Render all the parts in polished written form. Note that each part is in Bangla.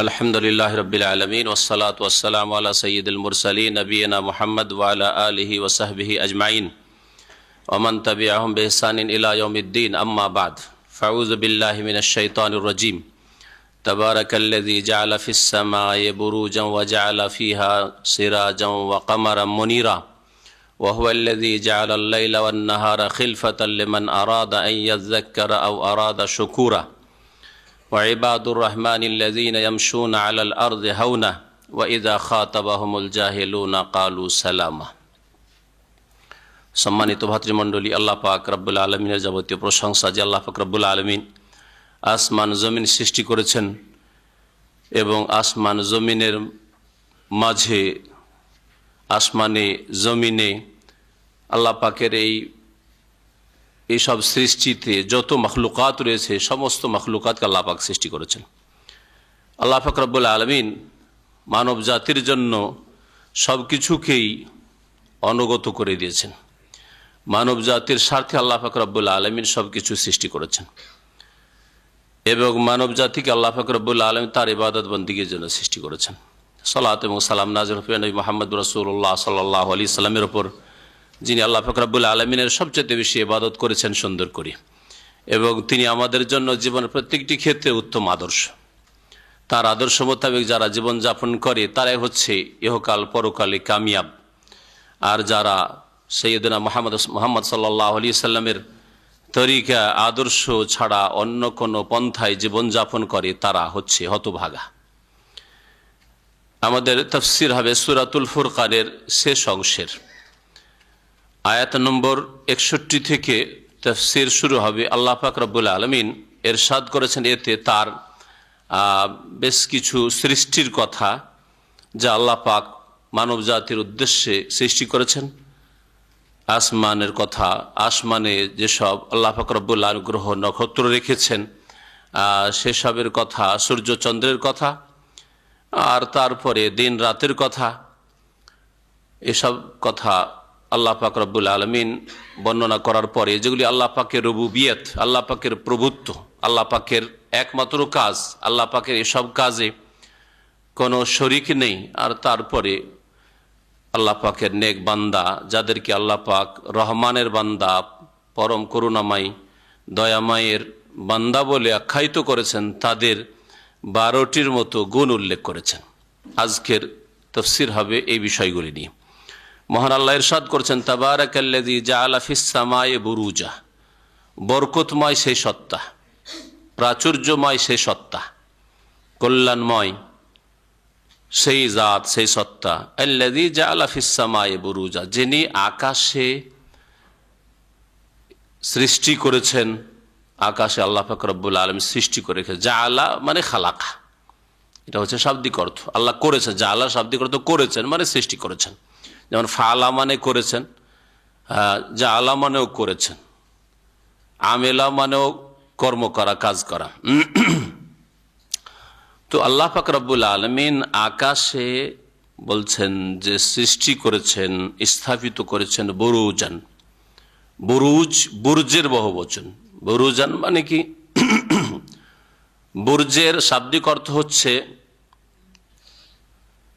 अल्हम्दुलिल्लाहि रब्बिल आलमीन वस्सलातु वस्सलामु अला सय्यिदिल मुरसलीन नबीना मुहम्मद व अला आलिहि व सहबिहि अजमाइन व मन तबिअहुम बिइहसानिन इला यौमिद्दीन अम्मा बाद फ़अऊज़ु बिल्लाहि मिनश शैतानिर रजीम तबारकल्लज़ी जअल फ़िस समाइ बुरूजन व जअल फ़ीहा सिराजन व क़मरन मुनीरा व हुवल्लज़ी जअलल लैला वन नहारा ख़िलफ़तन लिमन अरादा अन यज़्ज़क्कर औ अरादा शुकूरा वइबादुर रहमानिल्लज़ीना यमशूना अलल अर्ज़ि हौना व इज़ा खातबहुमुल जाहिलूना क़ालू सलामा। सम्मानित भातृमंडলী, আল্লাহ পাক রব্বুল আলমিনের যাবতীয় প্রশংসা যে আল্লাহ পাক রব্বুল আলমিন আসমান জমিন সৃষ্টি করেছেন এবং আসমান জমিনের মাঝে আসমানে জমিনে আল্লাহ পাকের এইসব সৃষ্টিতে যত মখলুকাত রয়েছে সমস্ত মখলুকাতকে আল্লাহ পাক সৃষ্টি করেছেন। আল্লাহ পাক রব্বুল আলমিন মানব জাতির জন্য সব কিছুকেই অনুগত করে দিয়েছেন। মানব জাতির স্বার্থে আল্লাহ পাক রব্বুল আলমিন সব কিছু সৃষ্টি করেছেন এবং মানব জাতিকে আল্লাহ পাক রব্বুল আলমিন তার ইবাদত বন্দেগীর জন্য সৃষ্টি করেছেন। সালাত এবং সালাম নাযিল হোক নবী মুহাম্মদ রাসূলুল্লাহ সাল্লাল্লাহু আলাইহি সাল্লামের উপর, যিনি আল্লাহ পাক রব্বুল আলমিনের সবচেয়ে বেশি ইবাদত করেছেন সুন্দর করে, এবং তিনি আমাদের জন্য জীবনের প্রত্যেকটি ক্ষেত্রে উত্তম আদর্শ। তার আদর্শ মোতাবেক যারা জীবনযাপন করে তারাই হচ্ছে ইহকাল পরকালে কামিয়াব। আর যারা সৈয়দনা মুহাম্মদ সাল্লাল্লাহু আলাইহি সাল্লামের তরিকা আদর্শ ছাড়া অন্য কোনো পন্থায় জীবনযাপন করে তারা হচ্ছে হতভাগা। আমাদের তাফসীর হবে সূরাতুল ফুরকানের শেষ অংশের আয়াত নম্বর 61 থেকে তাফসীর শুরু হবে। আল্লাহ পাক রব্বুল আলামিন ইরশাদ করেছেন এতে তার বেশ কিছু সৃষ্টির কথা যা আল্লাহ পাক মানব জাতির উদ্দেশ্যে সৃষ্টি করেছেন। আসমানের কথা, আসমানে যেসব আল্লাহ পাক রব্বুল আলামিন গ্রহ নক্ষত্র রেখেছেন সেসবের কথা, সূর্য চন্দ্রের কথা, আর তারপরে দিন রাতের কথা, এসব কথা আল্লাহ পাক রব্বুল আলামিন বর্ণনা করার পরে যেগুলি আল্লাহ পাকের রুবুবিয়ত, আল্লাহ পাকের প্রভুত্ব, আল্লাহ পাকের একমাত্র কাজ, আল্লাহ পাকের এসব কাজে কোনো শরিক নেই। আর তারপরে আল্লাহ পাকের নেক বান্দা, যাদেরকে আল্লাহ পাক রহমানের বান্দা, পরম করুণাময় দয়াময়ের বান্দা বলে আখ্যায়িত করেছেন, তাদের 12টির মতো গুণ উল্লেখ করেছেন। আজকের তাফসীর হবে এই বিষয়গুলি নিয়ে। মহান আল্লাহ ইরশাদ করেছেন, তাবারাকাল্লাযী জাআলা ফিস সামাই বুরুজা, বরকতময় সেই সত্তা, প্রাচুর্যময় সেই সত্তা, কল্যাণময় সেই জাত, সেই সত্তা, আল্লাযী জাআলা ফিস সামাই বুরুজা, যিনি আকাশে সৃষ্টি করেছেন। আকাশে আল্লাহ পাক রব্বুল আলামিন সৃষ্টি করে রেখেছেন। জাআলা মানে খালাকা, এটা হচ্ছে শাব্দিক অর্থ। আল্লাহ করেছেন, জাআলা শাব্দিক অর্থ করেছেন মানে সৃষ্টি করেছেন। যেমন ফাআলা মানে করেছেন, জাআলা মানেও করেছেন, আমেলা মানেও কর্ম করা, কাজ করা। তো আল্লাহ পাক রব্বুল আলামিন আকাশে বলছেন যে সৃষ্টি করেছেন, স্থাপিত করেছেন বুরুজান। বুরুজ, বুর্জের বহুবচন। বুরুজান মানে কি? বুর্জের শাব্দিক অর্থ হচ্ছে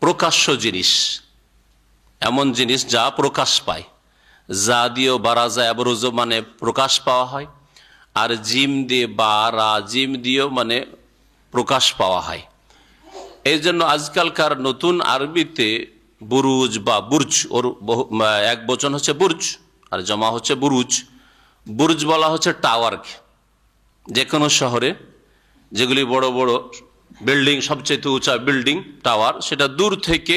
প্রকাশ্য জিনিস, এমন জিনিস যা প্রকাশ পায়। যা দিয়েও বারাজা এবরুজ মানে প্রকাশ পাওয়া হয়, আর জিম দিয়ে বারা জিম দিয়েও মানে প্রকাশ পাওয়া হয়। এই জন্য আজকালকার নতুন আরবিতে বুরুজ বা বুর্জ, ওর এক বচন হচ্ছে বুর্জ আর জমা হচ্ছে বুরুজ। বুর্জ বলা হচ্ছে টাওয়ারকে। যে কোনো শহরে যেগুলি বড় বড় বিল্ডিং, সবচেয়ে উঁচা বিল্ডিং টাওয়ার, সেটা দূর থেকে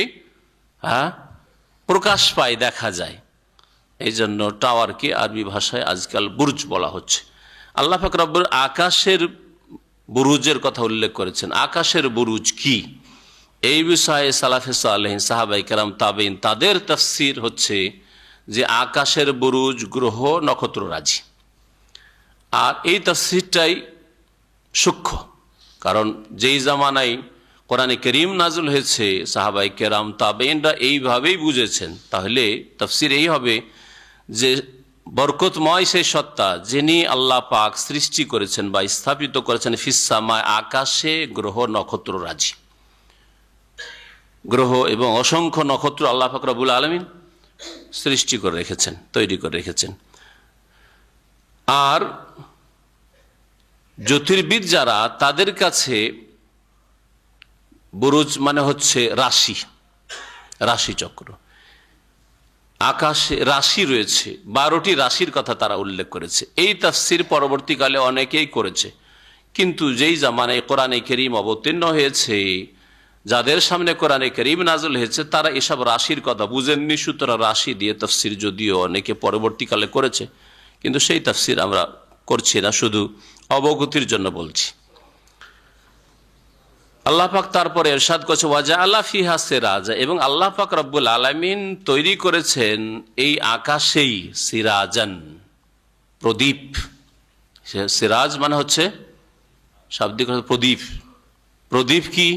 প্রকাশ পায়, দেখা যায়। এই জন্য টাওয়ারকে আরবি ভাষায় আজকাল বুর্জ বলা হচ্ছে। আল্লাহ পাক রব্বুল আকাশের বুরুজের কথা উল্লেখ করেছেন। আকাশের বুরুজ কি, এই বিষয়ে সালাফে সালেহিন, সাহাবায়ে কেরাম, তাবেঈন, তাদের তাফসীর হচ্ছে যে আকাশের বুরুজ গ্রহ নক্ষত্ররাজি। আর এই তাফসীরটাই সূক্ষ্ম, কারণ যেই জামানায় কোরআনে কারীম নাযিল হয়েছে সাহাবায়ে কেরাম, তাবেঈনরা এইভাবেই বুঝেছেন। তাহলে তাফসীর এই হবে যে বরকতময় সেই সত্তা যিনি আল্লাহ পাক সৃষ্টি করেছেন বা স্থাপিত করেছেন ফিস সামায়, আকাশে গ্রহ নক্ষত্র রাজি। গ্রহ এবং অসংখ্য নক্ষত্র আল্লাহ পাক রব্বুল আলামিন সৃষ্টি করে রেখেছেন, তৈরি করে রেখেছেন। আর জ্যোতির্বিদ যারা, তাদের কাছে বুরুজ মানে হচ্ছে রাশি, রাশিচক্র। আকাশে রাশি রয়েছে, 12টি রাশির কথা তারা উল্লেখ করেছে। এই তাফসির পরবর্তীকালে অনেকেই করেছে, কিন্তু যেই জামানায় কোরআনে কারীম অবতীর্ণ হয়েছে, যাদের সামনে কোরআনে কারীম নাযিল হয়েছে, তারা এসব রাশির কথা বুঝেননি। সুতরাং রাশি দিয়ে তাফসির যদিও অনেকে পরবর্তীকালে করেছে, কিন্তু সেই তাফসির আমরা করছি না, শুধু অবগতির জন্য বলছি। আল্লাহ পাক তারপরে ইরশাদ করেছে ওয়াজআলা ফিহা সিরাজা, এবং আল্লাহ পাক রব্বুল আলামিন তৈরি করেছেন এই আকাশেই সিরাজান, প্রদীপ। সিরাজ মানে হচ্ছে শাব্দিক প্রদীপ। প্রদীপ কি?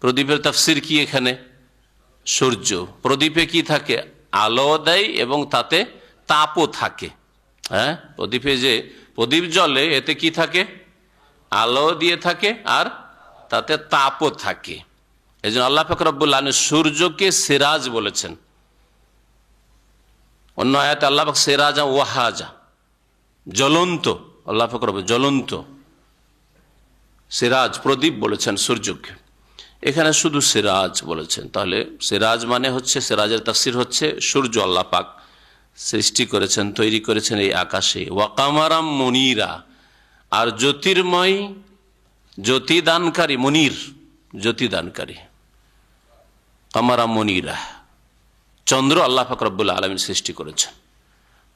প্রদীপের তাফসির কি এখানে? সূর্য। প্রদীপে কি থাকে? আলো দেয় এবং তাতে তাপও থাকে। হ্যাঁ, প্রদীপে যে প্রদীপ জ্বলে, এতে কি থাকে? আলো দিয়ে থাকে আর তাতে তাপও থাকে। এই জন্য আল্লাহ পাক রব্বুল আলামিন সূর্যকে সিরাজ বলেছেন। অন্য আয়াতে আল্লাহ পাক সিরাজা ওয়াহাজা, জ্বলন্ত। আল্লাহ পাক রব্বুল জ্বলন্ত, সিরাজ প্রদীপ বলেছেন সূর্যকে। এখানে শুধু সিরাজ বলেছেন। তাহলে সিরাজ মানে হচ্ছে, সিরাজের তাফসির হচ্ছে সূর্য আল্লাহ পাক সৃষ্টি করেছেন, তৈরি করেছেন এই আকাশে। ওয়া কামারাম মুনীরা, আর জ্যোতির্ময়, জ্যোতিদানকারী, মুনির জ্যোতিদানকারী, কামারা মুনীরা, চন্দ্র আল্লাহ পাক রব্বুল আলামিন সৃষ্টি করেছেন।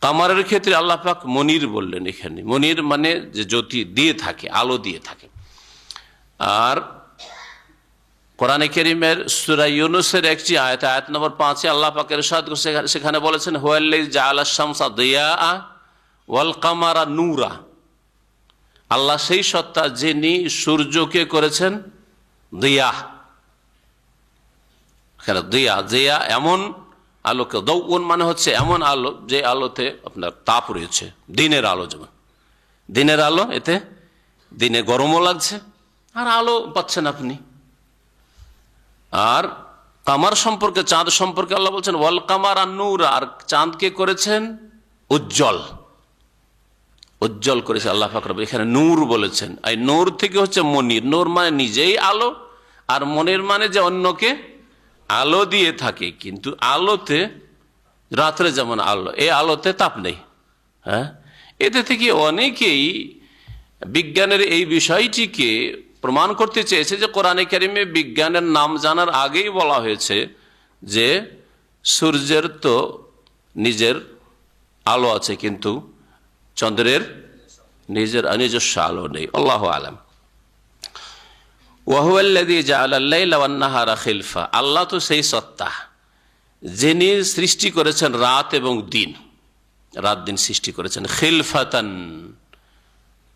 কামারের ক্ষেত্রে আল্লাহ পাক মুনির বললেন। এখানে মুনির মানে যে জ্যোতি দিয়ে থাকে, আলো দিয়ে থাকে। আর কোরআনে কারীমের সূরা ইউনূসের একটি আয়াত, আয়াত নম্বর 5-এ আল্লাহ পাক ইরশাদ করেছেন, সেখানে বলেছেন হুয়াল্লাযী জাআলাশ শামসা দিয়াআ ওয়াল কামারা নূরা। আল্লাহ সেই সত্তা যিনি সূর্যকে করেছেন দিয়া। দিয়া, জিয়া এমন আলোকে, দাউন মানে হচ্ছে এমন আলো যে আলোতে আপনার তাপ রয়েছে, দিনের আলো। যেমন দিনের আলো, এতে দিনে গরমও লাগছে আর আলো পাচ্ছেন আপনি। আর কামার সম্পর্কে, চাঁদ সম্পর্কে আল্লাহ বলছেন ওয়াল কামার আর নূর, আর চাঁদকে করেছেন উজ্জ্বল, উজ্জ্বল করেছে আল্লাহ পাক রব্বুল। এখানে নূর বলেছেন, এই নূর থেকে হচ্ছে মনির। নূর মানে নিজেই আলো, আর মনির মানে যে অন্যকে আলো দিয়ে থাকে। কিন্তু আলোতে, রাত্রে যেমন আলো, এই আলোতে তাপ নেই। হ্যাঁ, এতে থেকে অনেকেই বিজ্ঞানের এই বিষয়টিকে প্রমাণ করতে চেয়েছে যে কোরআনে কারীমে বিজ্ঞানের নাম জানার আগেই বলা হয়েছে যে সূর্যের তো নিজের আলো আছে, কিন্তু চন্দ্রের নিজস্ব আলো নেই। আল্লাহু আলাম। ওয়া হুয়াল্লাযী জাআলাল লাইলা ওয়ান নাহারা খিলফা, আল্লাহ তো সেই সত্তা যিনি সৃষ্টি করেছেন রাত এবং দিন, রাত দিন সৃষ্টি করেছেন খিলফাতান,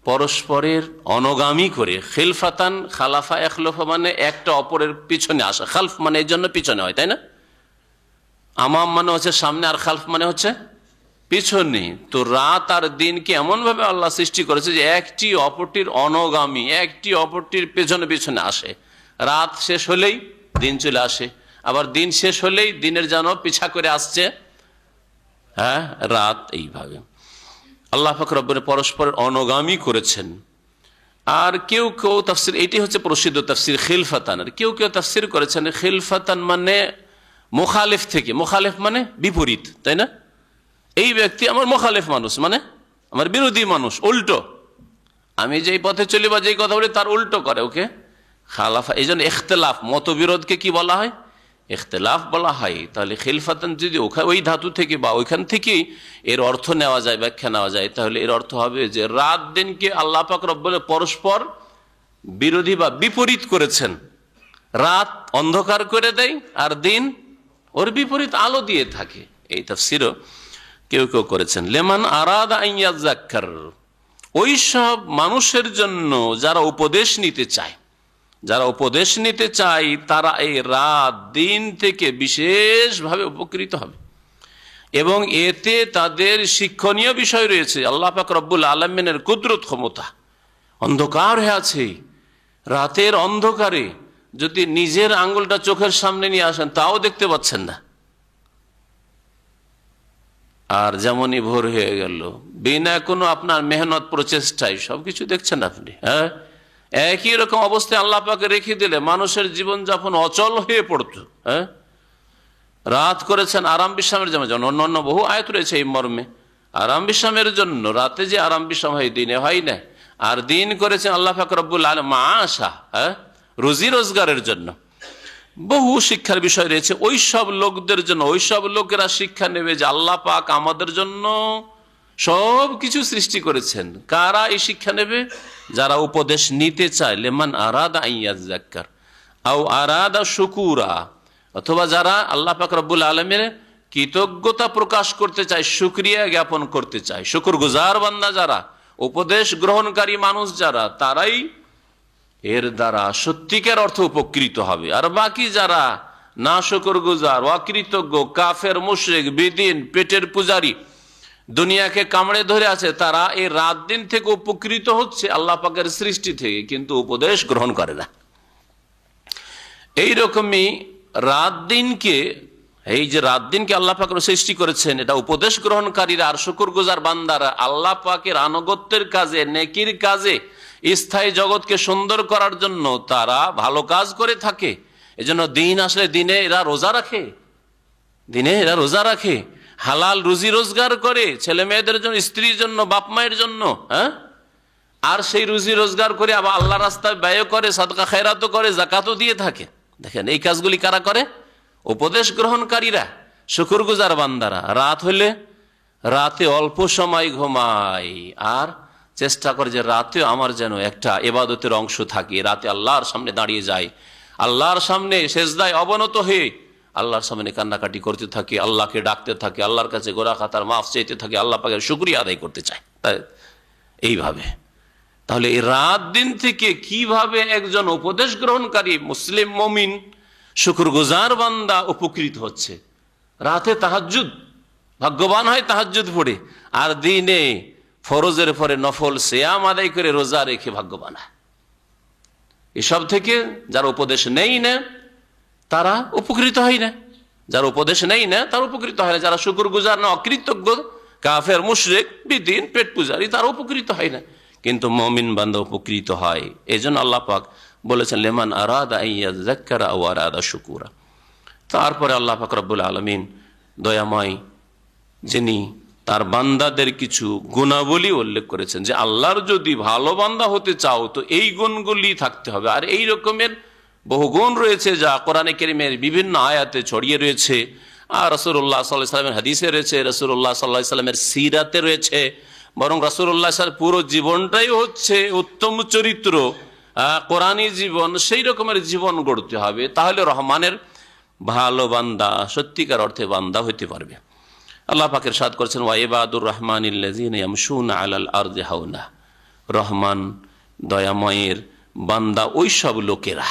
পরস্পরের অনুগামী করে। খিলফাতান, খালাফা ইখলাফা মানে একটা অপরের পিছনে আসা। খালফ মানে এর জন্য পিছনে হয়, তাই না? আমাম মানে হচ্ছে সামনে, আর খালফ মানে হচ্ছে পিছনে। তো রাত আর দিনকে এমন ভাবে আল্লাহ সৃষ্টি করেছে যে একটি অপরটির অনুগামী, একটি অপরটির পেছনে পেছনে আসে। রাত শেষ হলেই দিন চলে আসে, আবার দিন শেষ হলেই দিনের যেন পিছা করে আসছে হ্যাঁ রাত। এইভাবে আল্লাহ পাক রব্বুল পরস্পরের অনুগামী করেছেন। আর কেউ কেউ তাফসির, এটি হচ্ছে প্রসিদ্ধ তাফসির খিলফাতান। আর কেউ কেউ তাফসির করেছেন খিলফাতান মানে মুখালিফ থেকে। মুখালিফ মানে বিপরীত, তাই না? এই ব্যক্তি আমার মুখালিফ মানুষ, মানে আমার বিরোধী মানুষ, উল্টো। আমি যেই পথে চলি বা যেই কথা বলি তার উল্টো করে, ওকে খালাফা। এই জন্য ইখতিলাফ, মতবিরোধকে কি বলা হয়? ইখতিলাফ বলা হয়। তাহলে খিলফাতান যদি ওই ধাতু থেকে বা ওইখান থেকেই এর অর্থ নেওয়া যায়, ব্যাখ্যা নেওয়া যায়, তাহলে এর অর্থ হবে যে রাত দিনকে আল্লাহ পাক রব্বুল পরস্পর বিরোধী বা বিপরীত করেছেন। রাত অন্ধকার করে দেয় আর দিন ওর বিপরীত আলো দিয়ে থাকে। এই তাফসীরও কেউ কেউ করেছেন। লেমান আরাদা আন ইয়াযাক্কার, ওই সব মানুষের জন্য যারা উপদেশ নিতে চায়, যারা উপদেশ নিতে চায় তারা এই রাত দিন থেকে বিশেষভাবে উপকৃত হবে এবং এতে তাদের শিক্ষণীয় বিষয় রয়েছে। আল্লাহ পাক রব্বুল আলামিনের কুদরত, ক্ষমতা। অন্ধকার হয়ে আছে, রাতের অন্ধকারে যদি নিজের আঙ্গুলটা চোখের সামনে নিয়ে আসেন তাও দেখতে পাচ্ছেন না। আর যেমনই ভোর হয়ে গেল, বিনা কোনো আপনার মেহনত প্রচেষ্টায় সবকিছু দেখছেন আপনি। হ্যাঁ, একই রকম অবস্থায় আল্লাহ পাকে রেখে দিলে মানুষের জীবনযাপন অচল হয়ে পড়তো। হ্যাঁ, রাত করেছেন আরাম বিশ্রামের জন্য, অন্যান্য বহু আয়াত রয়েছে এই মর্মে। আরাম বিশ্রামের জন্য, রাতে যে আরাম বিশ্রাম হয় দিনে হয় না। আর দিন করেছেন আল্লাহ পাক রব্বুল আলামিন মাআশা, হ্যাঁ, রুজি রোজগারের জন্য। বহু শিক্ষার বিষয় রয়েছে ওই সব লোকদের জন্য। ওই সব লোকেরা শিক্ষা নেবে যে আল্লাহ পাক আমাদের জন্য সব কিছু সৃষ্টি করেছেন। কারা এই শিক্ষা নেবে? যারা উপদেশ নিতে চায়, লিমান আরাদা আইয়াযাক্কার আও আরাদা শুকুরা, অথবা যারা আল্লাহ পাক রব্বুল আলামিনের কৃতজ্ঞতা প্রকাশ করতে চায়, শুকরিয়া জ্ঞাপন করতে চায়, শুকরগুজার বান্দা যারা, উপদেশ গ্রহণকারী মানুষ যারা, তারাই এর দ্বারা সত্যিকার অর্থ উপকৃত হবে। আর বাকি যারা না শুকরগুজার, অকৃতজ্ঞ, কাফের, মুশরিক, বেদিন, পেটের পূজারী, দুনিয়াকে কামড়ে ধরে আছে, তারা এই রাত দিন থেকে উপকৃত হচ্ছে আল্লাহ পাকের সৃষ্টি থেকে, কিন্তু উপদেশ গ্রহণ করে না। এইরকমই রাত দিনকে, এই যে রাত দিনকে আল্লাহ পাক সৃষ্টি করেছেন, এটা উপদেশ গ্রহণকারীরা আর শুকরগুজার বান্দারা আল্লাহ পাকের আনুগত্যের কাজে, নেকির কাজে, স্থায়ী জগৎকে সুন্দর করার জন্য তারা ভালো কাজ করে থাকে। এজন্য দিন আসলে দিনে এরা রোজা রাখে, দিনে এরা রোজা রাখে, হালাল রুজি রোজগার করে ছেলে মেয়েদের জন্য, স্ত্রীর জন্য, বাপ মায়ের জন্য। হ্যাঁ, আর সেই রুজি রোজগার করে আবার আল্লাহ রাস্তায় ব্যয় করে, সাদকা খেরাতও করে, জাকাতও দিয়ে থাকে। দেখেন এই কাজগুলি কারা করে? উপদেশ গ্রহণকারীরা, শুকরগুজার বান্দারা। রাত হলে রাতে অল্প সময় ঘুমায় আর চেষ্টা করে যে রাতেও আমার যেন একটা ইবাদতের অংশ থাকে। রাতে আল্লাহর সামনে দাঁড়িয়ে যায়, আল্লাহর সামনে সেজদায় অবনত হয়ে আল্লাহর সামনে কান্নাকাটি করতে থাকে, আল্লাহকে ডাকতে থাকে, আল্লাহর কাছে গোরা খাতার মাফ চাইতে থাকে, আল্লাহ পাকের শুকরিয়া আদায় করতে চায়। এইভাবে তাহলে এই রাত দিন থেকে কিভাবে একজন উপদেশ গ্রহণকারী মুসলিম মুমিন শুকরগুজার বান্দা উপকৃত হচ্ছে? রাতে তাহাজ্জুদ, ভাগ্যবান হয় তাহাজ্জুদ পড়ে, আর দিনে ফরজের পরে নফল সিয়াম আদায় করে রোজা রেখে ভাগ্যবান হয়। এসব থেকে যারা উপদেশ নেই না তারা উপকৃত হয় না, যারা উপদেশ নেই না তারা উপকৃত হয় না। যারা শুকরগুজার না, অকৃতজ্ঞ, কাফের, মুশরিক, বিদিন, পেট পূজারী, তারা উপকৃত হয় না। কিন্তু মুমিন বান্দা উপকৃত হয়। এজন্য আল্লাহ পাক বলেছেন লিমান আরাদা আইয়াযাক্কারা ওয়া আরাদা শুকুরা। তারপরে আল্লাহ পাক রব্বুল আলামিন দয়াময়, যিনি তার বান্দাদের কিছু গুণাবলী উল্লেখ করেছেন যে আল্লাহর যদি ভালো বান্দা হতে চাও তো এই গুণগুলি থাকতে হবে। আর এই রকমের বহু গুণ রয়েছে যা কোরআনে কারীমের বিভিন্ন আয়াতে ছড়িয়ে রয়েছে, আর রাসূলুল্লাহ সাল্লাল্লাহু আলাইহি ওয়াসাল্লামের হাদিসে রয়েছে, রাসূলুল্লাহ সাল্লাল্লাহু আলাইহি ওয়াসাল্লামের সিরাতে রয়েছে। বরং রাসূলুল্লাহ সাল্লাল্লাহু পুরো জীবনটাই হচ্ছে উত্তম চরিত্র, কোরআনী জীবন। সেই রকমের জীবন গড়তে হবে, তাহলে রহমানের ভালো বান্দা, সত্যিকার অর্থে বান্দা হইতে পারবে। আল্লাহ পাক ইরশাদ করেছেন ওয়া ইবাদুর রহমানিল্লাযীনা ইয়ামশুনা আলাল আরদি হাওনা। রহমান দয়াময়ের বান্দা ওই সব লোকেরা,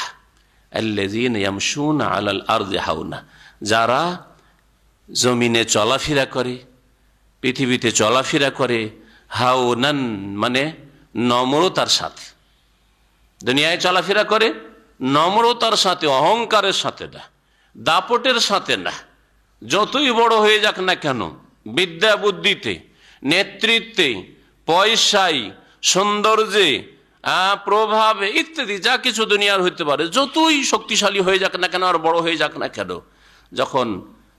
আল্লাযীনা ইয়ামশুনা আলাল আরদি হাওনা, যারা জমিনে চলাফেরা করে, পৃথিবীতে চলাফেরা করে, হাওনান মানে নম্রতার সাথে। দুনিয়ায় চলাফেরা করে নম্রতার সাথে, অহংকারের সাথে না, দাপটের সাথে না। যতই বড় হয়ে যাক না কেন, বিদ্যা বুদ্ধিতে, নেতৃত্বে, পয়সায়, সৌন্দর্যে, প্রভাবে ইত্যাদি যা কিছু দুনিয়ার হইতে পারে, যতই শক্তিশালী হয়ে যাক না কেন আর বড় হয়ে যাক না কেন, যখন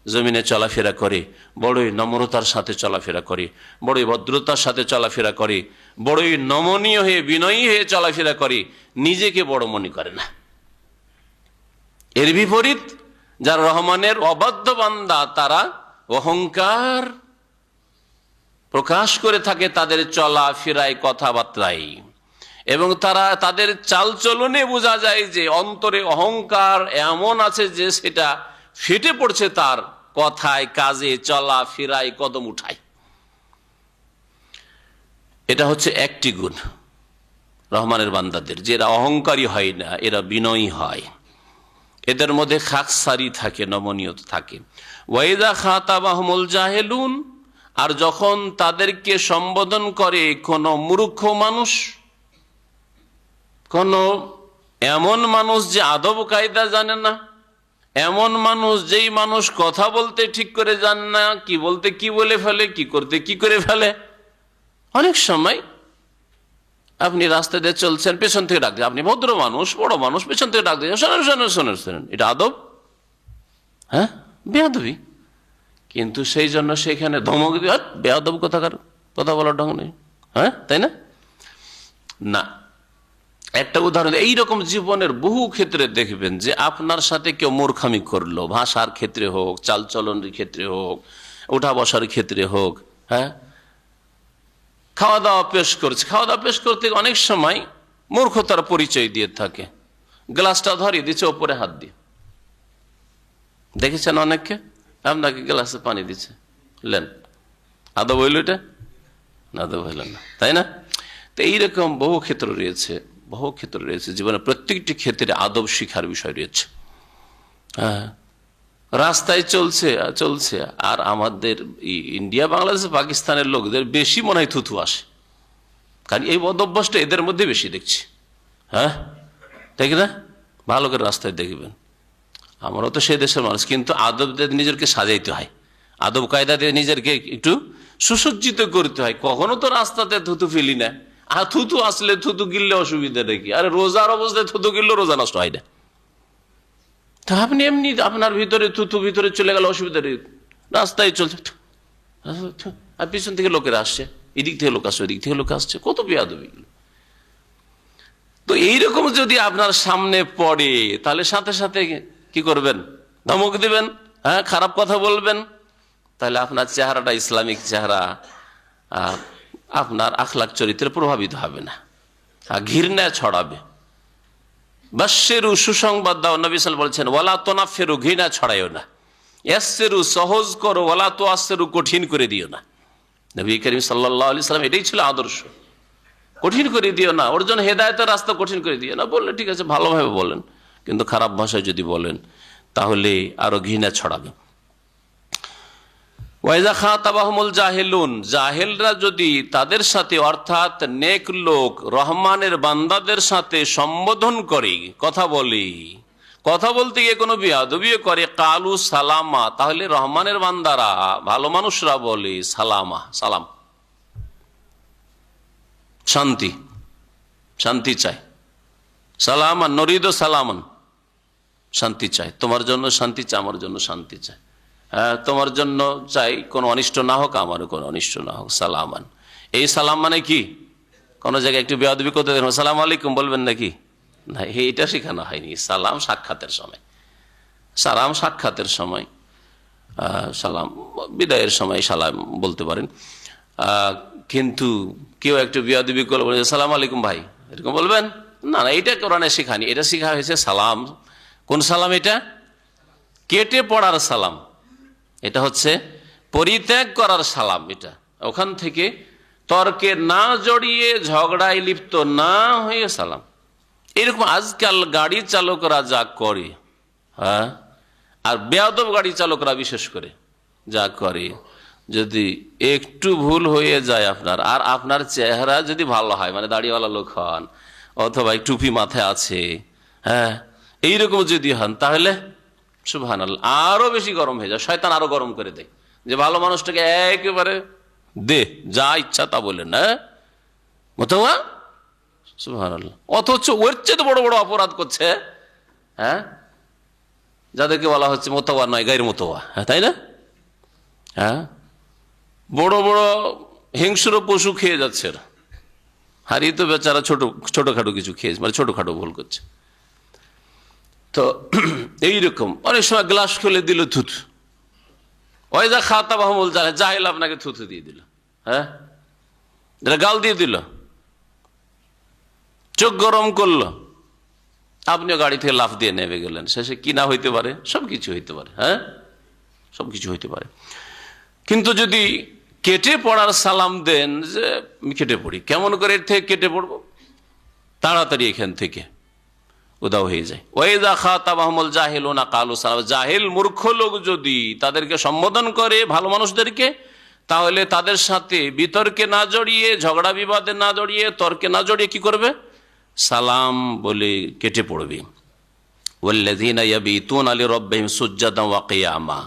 জমিনে চলাফেরা করে বড়ই নম্রতার সাথে চলাফেরা করে, বড়ই ভদ্রতার সাথে চলাফেরা করে, বড়ই নমনীয় হয়ে বিনয়ী হয়ে চলাফেরা করে, নিজেকে বড় মনে করে না। এর বিপরীত যারা রহমানের অবাধ্য বান্দা, তারা অহংকার প্রকাশ করে থাকে তাদের চলাফেরায়, কথাবার্তায়, এবং তারা তাদের চালচলনে বোঝা যায় যে অন্তরে অহংকার এমন আছে যে সেটা ফেটে পড়ছে তার কথায়, কাজে, চলাফেরায়, কদম উঠায়। এটা হচ্ছে একটি গুণ রহমানের বান্দাদের, যে এরা অহংকারী হয় না, এরা বিনয়ী হয়, এদের মধ্যে খাকসারি থাকে, নমনীয়তা থাকে। ওয়াইদা খাতাবাহুমুল জাহেলুন, আর যখন তাদেরকে সম্বোধন করে কোন মূর্খ মানুষ, কোন এমন মানুষ যে আদব কায়দা জানে না, এমন মানুষ যেই মানুষ কথা বলতে ঠিক করে জানে না, কি বলতে কি বলে ফেলে, কি করতে কি করে ফেলে। অনেক সময় আপনি রাস্তা দিয়ে চলছেন, পেছন থেকে ডাক দিয়ে, আপনি ভদ্র মানুষ, বড় মানুষ, পেছন থেকে ডাক দিয়ে শোনেন শোনেন শোনেন শোনেন, এটা আদব? হ্যাঁ, বেয়াদবি। কিন্তু সেই জন্য সেখানে ধমক দিয়ে বেয়াদব কথা বলার ঢং নেই। হ্যাঁ, তাই না? না, একটা উদাহরণ, এইরকম জীবনের বহু ক্ষেত্রে দেখবেন যে আপনার সাথে কেউ মূর্খামি করলো, ভাষার ক্ষেত্রে হোক, চালচলনের ক্ষেত্রে হোক, উঠা বসার ক্ষেত্রে হোক। হ্যাঁ, খাওয়া দাওয়া পেশ করছে, খাওয়া দাওয়া পেশ করতে অনেক সময় মূর্খতার পরিচয় দিয়ে থাকে। গ্লাসটা ধরিয়ে দিচ্ছে ওপরে হাত দিয়ে, দেখেছেন অনেককে, আপনাকে গ্লাসে পানি দিচ্ছে, লেন, আদব হইল এটা? আদব হইল না, তাই না? তো এইরকম বহু ক্ষেত্র রয়েছে, বহু ক্ষেত্র রয়েছে জীবনের প্রত্যেকটি ক্ষেত্রে আদব শিখার বিষয় রয়েছে। হ্যাঁ, রাস্তায় চলছে আর আমাদের ইন্ডিয়া, বাংলাদেশ, পাকিস্তানের লোকদের বেশি মনে হয় থুথু আসে, কারণ এই বদভ্যাসটা এদের মধ্যে বেশি দেখছি। হ্যাঁ, ঠিক না? ভালো করে রাস্তায় দেখবেন, আমরাও তো সেই দেশের মানুষ, কিন্তু আদব দিয়ে নিজেকে সাজাইতে হয়, আদব কায়দা দিয়ে নিজেকে একটু সুসজ্জিত করতে হয়। কখনো তো রাস্তাতে থুতু ফেলি না, আর থুতু আসলে থুতু গিললে অসুবিধা নাকি? আরে রোজার অবস্থায় থুতু গিললে রোজা নষ্ট হয় না, তা আপনি এমনি আপনার ভিতরে থুতু ভিতরে চলে গেল, অসুবিধা নেই। রাস্তায় চলছে আর পিছন থেকে লোকেরা আসছে, এদিক থেকে লোক আসছে, ওদিক থেকে লোক আসছে, কত বেয়াদবি। তো এইরকম যদি আপনার সামনে পড়ে, তাহলে সাথে সাথে কি করবেন? ধমক দিবেন, হ্যাঁ, খারাপ কথা বলবেন। তাহলে আপনার চেহারাটা ইসলামিক চেহারা, আপনার আখলাক চরিত্রে প্রভাবিত হবে না, ঘৃণা ছড়াবে। বাশশিরু, সুসংবাদ দাও, নবী সাল্লাল্লাহু আলাইহি ওয়াসাল্লাম বলেছেন, ওয়ালা তুনাফিরু, ঘৃণা ছড়াইও না। ইয়াসসিরু, সহজ করো, ওয়ালা তুআসসিরু, কঠিন করে দিও না। নবী করিম সাল্লাল্লাহু আলাইহি ওয়াসাল্লাম এটাই ছিল আদর্শ, কঠিন করে দিও না, ওর জন্য হেদায়েতের রাস্তা কঠিন করে দিও না। বললে ঠিক আছে, ভালোভাবে বলেন, কিন্তু খারাপ ভাষায় যদি বলেন তাহলে আরো ঘৃণা ছড়াবে। ওয়াইজা খাতাবাহুমুল জাহিলুন, জাহেলরা যদি তাদের সাথে, অর্থাৎ নেক লোক রহমানের বান্দাদের সাথে সম্বোধন করে, কথা বলতে গিয়ে কোনো বেয়াদবি করে, কালু সালামা, তাহলে রহমানের বান্দারা, ভালো মানুষরা বলে সালামা, সালাম, শান্তি, শান্তি চাই, সালামান নরিদ সালামান, শান্তি চাই, তোমার জন্য শান্তি চাই, আমার জন্য শান্তি চাই। হ্যাঁ, তোমার জন্য চাই কোনো অনিষ্ট না হোক, আমারও কোনো অনিষ্ট না হোক, সালামান। এই সালাম মানে কি? কোন জায়গায় একটু বেয়াদবি করতে দেখুন, সালাম আলাইকুম বলবেন নাকি? না, এইটা শেখানো হয়নি। সালাম সাক্ষাতের সময়, সালাম সাক্ষাতের সময়, সালাম বিদায়ের সময় সালাম বলতে পারেন। কিন্তু কেউ একটু বেয়াদবি করলে বলে সালাম আলাইকুম ভাই, এরকম বলবেন না? না, এটা কোরআনে শেখানি, এটা শেখা হয়েছে সালাম। কোন সালাম এটা? কেটে পড়ার সালাম, এটা হচ্ছে পরিত্যাগ করার সালাম। এটা ওখান থেকে তর্কে না জড়িয়ে, ঝগড়ায় লিপ্ত না হয়ে সালাম। এরকম আজকাল গাড়ি চালকরা যা করে, হ্যাঁ, আর বেয়াদব গাড়ি চালকরা বিশেষ করে যা করে, যদি একটু ভুল হয়ে যায় আপনার, আর আপনার চেহারা যদি ভালো হয়, মানে দাড়িওয়ালা লোক হন অথবা টুপি মাথায় আছে, হ্যাঁ, এইরকম যদি হন, তাহলে সুবহানাল্লাহ আরো বেশি গরম হয়ে যায়, শয়তান আরো গরম করে দেয়, যে ভালো মানুষটাকে একেবারে দে, যা ইচ্ছা তা বলে না, মোতাওয়া, সুবহানাল্লাহ। অথচ ওর চেয়ে বড় বড় অপরাধ করছে, হ্যাঁ, যাদেরকে বলা হচ্ছে মোতাওয়া নয়, গায়ের মোতাওয়া, হ্যাঁ, তাই না? হ্যাঁ, বড় বড় হিংস্র পশু খেয়ে যাচ্ছে, হারিয়ে তো বেচারা ছোটখাটো কিছু খেয়েছে, মানে ছোটখাটো ভুল করছে। তো এইরকম অনেক সময় গ্লাস খুলে দিল থুথু, ওয়াইজা খাতাবাহুমুল জাহিল, জাহিল আপনাকে থুথু দিয়ে দিল, হ্যাঁ, গাল দিয়ে দিল, চোখ গরম করলো, আপনিও গাড়ি থেকে লাফ দিয়ে নেমে গেলেন। শেষে কি না হইতে পারে? সবকিছু হইতে পারে, হ্যাঁ, সবকিছু হইতে পারে। কিন্তু যদি কেটে পড়ার সালাম দেন, যে আমি কেটে পড়ি, কেমন করে এর থেকে কেটে পড়বো, তাড়াতাড়ি এখান থেকে উদাও হয়ে যায়। ওয়াইযা খাতাবাহুমুল জাহিলুনা ক্বালু সালাম, জাহিল মূর্খ লোক যদি তাদেরকে সম্বোধন করে, ভালো মানুষদেরকে, তাহলে তাদের সাথে বিতর্কে না জড়িয়ে, ঝগড়া বিবাদে না জড়িয়ে, তর্কে না জড়িয়ে কি করবে? সালাম বলে কেটে পড়বে। ওয়াল্লাযীনা ইয়াবিতুনা লিরাব্বিহিম সুজ্জাদান ওয়া কিয়ামা,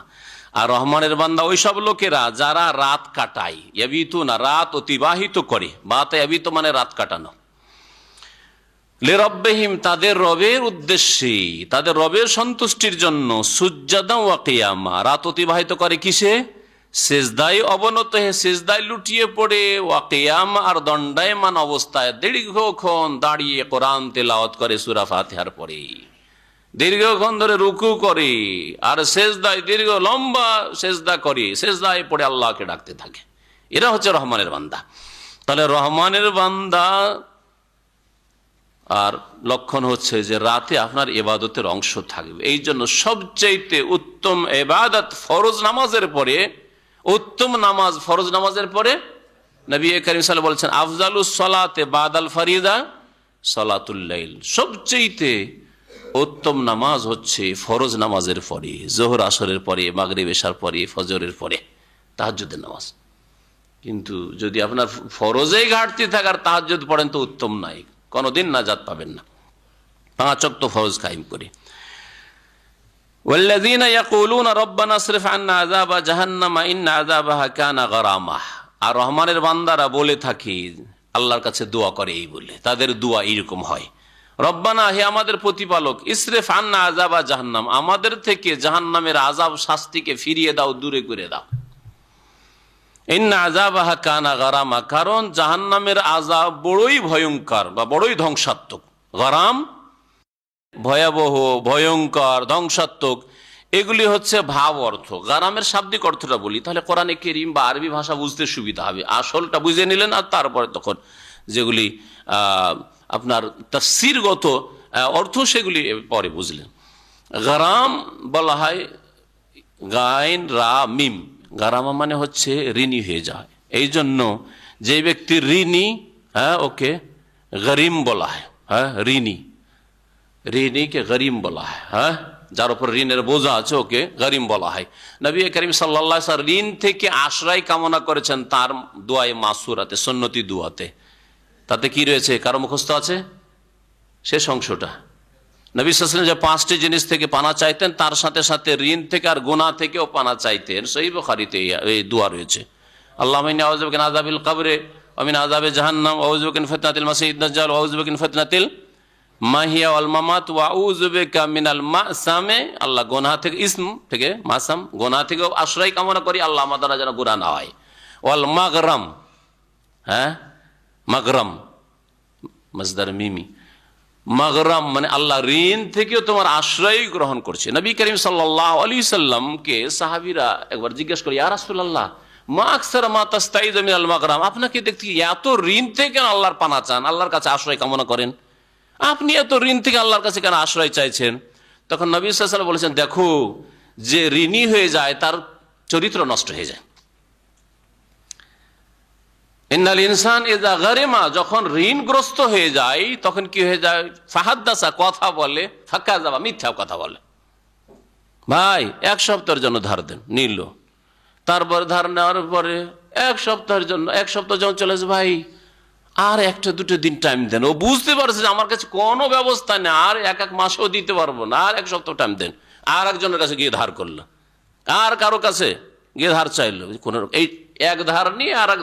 আর রহমানের বান্দা ওই সব লোকেরা যারা রাত কাটায়, ইয়াবিতুনা রাত অতিবাহিত করে, বাতে ইয়াবিতু মানে রাত কাটানো, লিরাব্বিহিম তাদের রবের উদ্দেশ্যে, তাদের রবের সন্তুষ্টির জন্য, সুজ্জাদান ওয়া কিয়ামা রাত অতিবাহিত করে কিসে? সিজদায় অবনত হয়ে, সিজদায় লুটিয়ে পড়ে, ওয়া কিয়ামা আর দণ্ডায়মান অবস্থায় দীর্ঘক্ষণ দাঁড়িয়ে কোরআন তেলাওয়াত করে সূরা ফাতিহার পরে, দীর্ঘক্ষণ ধরে রুকু করে, আর সেজদায় দীর্ঘ লম্বা সেজদা করে, সেজদায় পড়ে আল্লাহকে ডাকতে থাকে। এরা হচ্ছে রহমানের বান্দা। তাহলে রহমানের বান্দা আর লক্ষণ হচ্ছে যে রাতে আপনার ইবাদতের অংশ থাকবে। এই জন্য সবচাইতে উত্তম ইবাদত ফরজ নামাজের পরে, উত্তম নামাজ ফরজ নামাজের পরে, নবী করিম সাল্লাল্লাহু আলাইহি ওয়াসাল্লাম বলেছেন আফজালুস সালাতে বাদাল ফারিদা সালাতুল লাইল, সবচাইতে উত্তম নামাজ হচ্ছে ফরজ নামাজের পরে, যোহর আসরের পরে, মাগরিব এশার পরে, ফজরের পরে, তাহাজ্জুদের নামাজ। কিন্তু যদি আপনার ফরজেই ঘাটতি থাকার তাহাজ্জুদ পড়েন তো উত্তম নাই, কোনদিন নাজাত পাবেন না। 5 ওয়াক্ত ফরজ কায়েম করে। ওয়াল্লাযীনা ইয়াকুলুনা রাব্বানা আসরিফ আন্না আযাবা জাহান্নামা ইন্না আযাবাহা কানা গারামা, আর রহমানের বান্দারা বলে থাকে, আল্লাহর কাছে দোয়া করে এই বলে, তাদের দোয়া এইরকম হয়, রব্বানা হে আমাদের প্রতিপালক, ইসরিফ আন্না আযাবা জাহান্নাম আমাদের থেকে জাহান্নামের আযাব শাস্তিকে ফিরিয়ে দাও, দূরে করে দাও। ইন্না আযাবাহা কানা গারামা, কারণ জাহান্নামের আযাব বড়ই ভয়ঙ্কর বা বড়ই ধ্বংসাত্মক। গারাম ভয়াবহ, ভয়ঙ্কর, ধ্বংসাত্মক, এগুলি হচ্ছে ভাব অর্থ। গারামের শাব্দিক অর্থটা বলি, তাহলে কোরআনে কারীম বা আরবি ভাষা বুঝতে সুবিধা হবে। আসলটা বুঝে নিলেন, আর তারপরে তখন যেগুলি আপনার তাফসীরগত অর্থ সেগুলি পরে বুঝলেন। গারাম বলা হয় গাইন রা মিম, গারামা মানে হচ্ছে ঋণী হয়ে যায়। এই জন্য যে ব্যক্তি ঋণী, ওকে গরিম বলা হয়। ঋণী, ঋণীকে গরিম বলা হয়। যার উপর ঋণের বোঝা আছে ওকে গরিম বলা হয়। নবী করিম সাল্লাল্লাহু আলাইহি ওয়াসাল্লাম ঋণ থেকে আশ্রয় কামনা করেছেন তার দোয়ায়ে মাসুরাতে, সুন্নতি দোয়াতে। তাতে কি রয়েছে, কারো মুখস্থ আছে শেষ অংশটা? নবী সাল্লাল্লাহু আলাইহি ওয়াসাল্লাম যে 5টি জিনিস থেকে পানা চাইতেন, তার সাথে সাথে ঋণ থেকে আর গুনাহ থেকেও পানা চাইতেন। সহিহ বুখারীতে এই দোয়া রয়েছে, আল্লাহুম্মা ইন্নী আউযু বিকা মিন আযাবিল কবরি ওয়া মিন আযাবি জাহান্নাম ওয়া আউযু বিকা মিন ফিতনাতিল মাসিহিদ দাজ্জাল ওয়া আউযু বিকা মিন ফিতনাতিল মাহিয়া ওয়াল মামাত ওয়া আউযু বিকা মিনাল মাসামে, আল্লাহ গুনাহ থেকে, ইসম থেকে, মাসাম গুনাহ থেকে আশ্রয় কামনা করি, আল্লাহ আমাদের যেন গুনাহ না হয়। ওয়াল মাগরাম, মাগরাম মাসদার মিমি, মাগরাম মানে আল্লাহ ঋণ থেকেও তোমার আশ্রয় গ্রহণ করছে। নবী করিম সাল্লাল্লাহু আলাইহি সাল্লামকে সাহাবীরা একবার জিজ্ঞেস করে, ইয়া রাসূলুল্লাহ মা আকসার মা তাস্তাইযু মিনাল মাগরাম, আপনাকে দেখতে এত ঋণ থেকে কেন আল্লাহর পানা চান, আল্লাহর কাছে আশ্রয় কামনা করেন, আপনি এত ঋণ থেকে আল্লাহর কাছে কেন আশ্রয় চাইছেন? তখন নবী সাল্লাল্লাহু আলাইহি ওয়াসাল্লাম বলেছেন, দেখো যে ঋণী হয়ে যায় তার চরিত্র নষ্ট হয়ে যায়। ইন্নাল ইনসান ইযা গারিমা, যখন ঋণগ্রস্ত হয়ে যায় তখন কি হয়ে যায়? ফাহাদ্দাসা, কথা বলে, ফাকাযাবা, মিথ্যা কথা বলে। ভাই 1 সপ্তাহের জন্য ধার দেন, নিল, তারপর ধার নেওয়ার পরে 1 সপ্তাহের জন্য, 1 সপ্তাহ যখন চলে আসে, ভাই আর 1-2 দিন টাইম দেন। ও বুঝতে পারছে যে আমার কাছে কোনো ব্যবস্থা নেই, আর 1 মাসও দিতে পারবো না, আর 1 সপ্তাহ টাইম দেন। আর একজনের কাছে গিয়ে ধার করলো, আর কারো কাছে গিয়ে ধার চাইলো, কোন এই এক ধার নিয়ে আর এক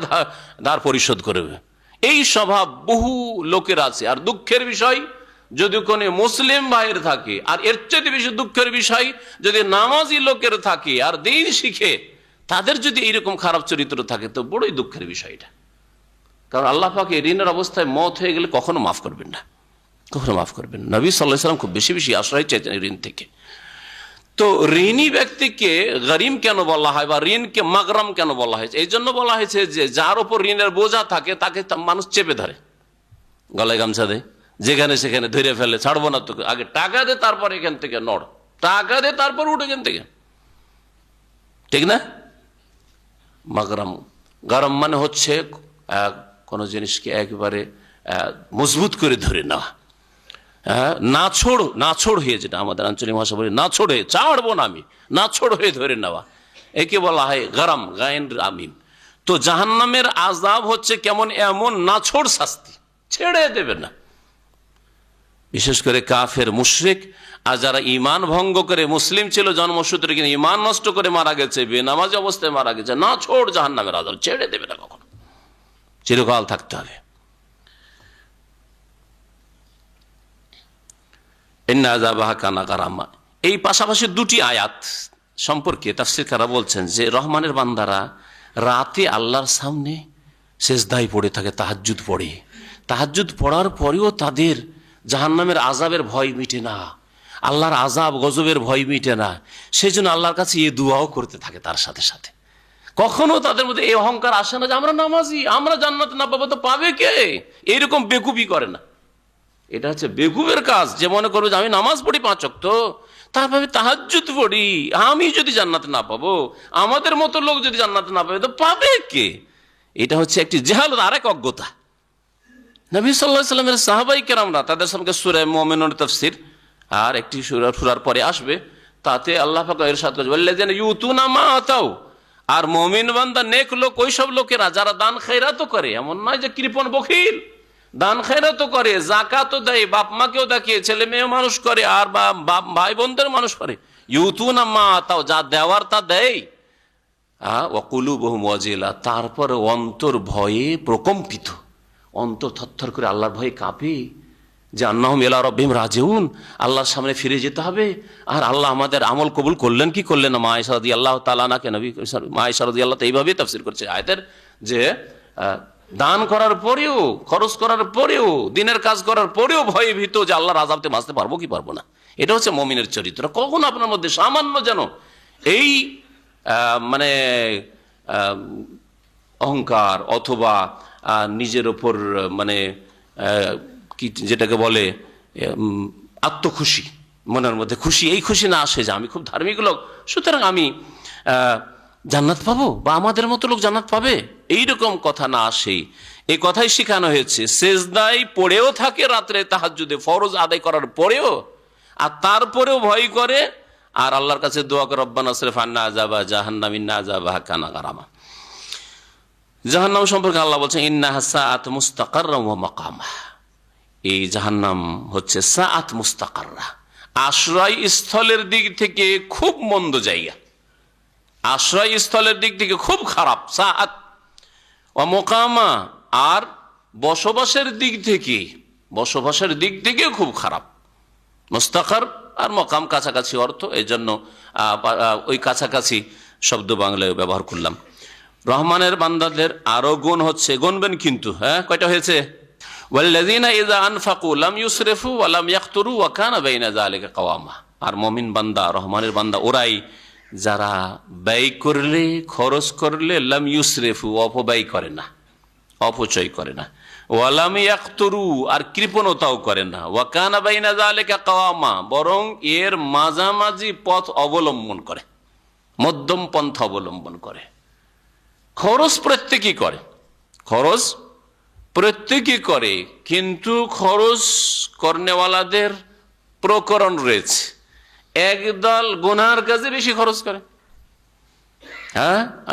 ধার পরিশোধ করবে। এই স্বভাব বহু লোকের আছে। আর দুঃখের বিষয়, যদি কোনো মুসলিম ভাইয়ের থাকে, আর এর চেয়ে বেশি দুঃখের বিষয় যদি নামাজি লোকের থাকে আর দ্বীন শিখে, তাদের যদি এইরকম খারাপ চরিত্র থাকে তো বড়ই দুঃখের বিষয়টা। কারণ আল্লাহ পাক এই ঋণের অবস্থায় মত হয়ে গেলে কখনো মাফ করবেন না, কখনো মাফ করবেন না। নবী সাল্লাল্লাহু আলাইহি ওয়াসাল্লাম খুব বেশি বেশি আশ্রয় চাইতেন ঋণ থেকে। তো ঋণী ব্যক্তিকে গরিম কেন বলা হয় বা ঋণকে মাগরাম কেন বলা হয়েছে? এই জন্য বলা হয়েছে যে যার উপর ঋণের বোঝা থাকে তাকে মানুষ চেপে ধরে, গলায় গামছা দেয়, যেখানে সেখানে ধরে ফেলে, ছাড়বো না তোকে, আগে টাকা দে তারপর এখান থেকে নড়, টাকা দে তারপর উঠে এখান থেকে, ঠিক না? মাগরাম, গরম মানে হচ্ছে কোনো জিনিসকে একেবারে মজবুত করে ধরে নেওয়া, নাছোড় হয়ে, যেটা আমাদের আঞ্চলিক ভাষা বলি নাছোড় হয়ে, ছাড়বো না আমি, নাছোড় হয়ে ধরে নেওয়া, একে বলা হয় গরম, গায়েন আমিম। তো জাহান্নামের আযাব হচ্ছে কেমন? এমন নাছোড় শাস্তি, ছেড়ে দেবে না, বিশেষ করে কাফের মুশরিক, আর যারা ঈমান ভঙ্গ করে মুসলিম ছিল জন্মসূত্রে কিন্তু ঈমান নষ্ট করে মারা গেছে, বেনামাজি অবস্থায় মারা গেছে, না ছোড় জাহান্নামের আযাব, ছেড়ে দেবে না কখনো, চিরকাল থাকতে হবে। ইন্না আযাবাহা কানা গারামা। এই পাশাপাশি দুটি আয়াত সম্পর্কে তাফসীরকাররা বলছেন যে রহমানের বান্দারা রাতে আল্লাহর সামনে সেজদায় পড়ে থাকে, তাহাজ্জুদ পড়ে, তাহাজ্জুদ পড়ার পরেও তাদের জাহান্নামের আযাবের ভয় মিটে না, আল্লাহর আযাব গজবের ভয় মিটে না, সেই জন্য আল্লাহর কাছে এই দুয়াও করতে থাকে। তার সাথে সাথে কখনো তাদের মধ্যে এই অহংকার আসে না যে আমরা নামাজি, আমরা জান্নাত না পাবো তো পাবে কে, এইরকম বেকুবি করে না। এটা হচ্ছে বেকুবের কাজ, যে মনে করবে যে আমি নামাজ পড়ি 5 ওয়াক্ত, তারপরে তাহাজ্জুদ পড়ি, আমি যদি জান্নাত না পাবো, আমাদের মতো লোক যদি জান্নাত না পাবে তো পাবে কে। এটা হচ্ছে একটি জাহালত, আরেক অজ্ঞতা। নবী সাল্লাল্লাহু আলাইহি ওয়াসাল্লামের সাহাবায়ে কেরামরা তাদের সঙ্গে সূরা মুমিনুন তাফসীর আর একটি সূরার পরে আসবে, তাতে আল্লাহ পাক ইরশাদ করেছেন ওয়াল্লাযিনা ইউতুনা মা আতাউ, আর মুমিন বান্দা নেক লোক ওই সব লোকেরা যারা দান খয়রাতও করে, এমন নয় যে কৃপণ বখিল, দান খয়রাতও করে, যাকাতও দেয়, বাপ মাকেও দেখে, ছেলে মেয়ে মানুষ করে, আর ভাই বোনদের মানুষ করে। ইউতুনা মা আতাউ, যা দেওয়ার তা দেয়। ওয়া কুলুবুহুম ওয়াজিলা, তারপর অন্তর ভয়ে প্রকম্পিত, অন্তর থরথর করে আল্লাহর ভয়ে কাঁপে, যে আন্নাহুম ইলা রাব্বিহিম রাজিউন, আল্লাহর সামনে ফিরে যেতে হবে। আর আল্লাহ আমাদের আমল কবুল করলেন কি করলেন না। মা আয়েশা রাদিয়াল্লাহু তাআলা আনহা নবী মা আয়েশা রাদিয়াল্লাহু তাআলা এইভাবেই তাফসীর করছে আয়াতের, যে দান করার পরেও, খরচ করার পরেও, দিনের কাজ করার পরেও ভয়ে ভীত যে আল্লাহর আযাব থেকে বাঁচতে পারবো কি পারবো না। এটা হচ্ছে মুমিনের চরিত্র। কখনো আপনার মধ্যে সামান্য যেন এই মানে অহংকার অথবা নিজের ওপর মানে কি যেটাকে বলে আত্মখুশি, মনের মধ্যে খুশি, এই খুশি না আসে যে আমি খুব ধার্মিক লোক সুতরাং আমি জান্নাত পাবো বা আমাদের মতো লোক জান্নাত পাবে, এইরকম কথা না আসে। এই কথাই শেখানো হয়েছে। সেজদায় পড়েও থাকে রাত্রে তাহাজ্জুদে, ফরজ আদায় করার পরেও, আর তারপরেও ভয় করে, আর আল্লাহর কাছে দোয়া করে রব্বানা আসরিফ আন্না আযাবা জাহান্নাম ইন্না আযাবাহা কানা গারামা। জাহান্নাম সম্পর্কে আল্লাহ বলছেন ইন্নাহা সাআত মুস্তাকাররা ওয়া মাকামা। এই জাহান্নাম হচ্ছে সাআত মুস্তাকাররা, আশ্রয় স্থলের দিক থেকে খুব মন্দ জায়গা, আশ্রয় স্থলের দিক থেকে খুব খারাপ। সাআত ওয়া মাকামা, আর বসবাসের দিক থেকে খুব খারাপ। মুস্তাকার আর মাকাম কাছাকাছি অর্থ, এই জন্য ওই কাছাকাছি শব্দ বাংলায় ব্যবহার করলাম। রহমানের বান্দাদের আরো গুণ হচ্ছে, গুনবেন কিন্তু, কয়টা হয়েছে? ওয়াল্লাযিনা ইযা আনফাকু লাম ইউসরিফু ওয়া লাম ইয়াকতুরু ওয়া কানা বাইনা যালিকা কাওয়ামা। আর মুমিন বান্দা, রহমানের বান্দা ওরাই যারা ব্যয় করলে, খরচ করলে, লাম ইউসরিফু, অপব্যয় করে না, অপচয় করে না, ওয়া লাম ইয়াকতুরু, আর কৃপণতাও করে না, ওয়া কানা বাইনা যালিকা কাওয়ামা, বরং এর মাঝামাঝি পথ অবলম্বন করে, মধ্যম পন্থা অবলম্বন করে। খরচ প্রত্যেকেই করে, খরচ প্রত্যেকেই করে, কিন্তু খরচ করনেওয়ালাদের প্রকরণ রয়েছে। একদল গুনার কাজে বেশি খরচ করে,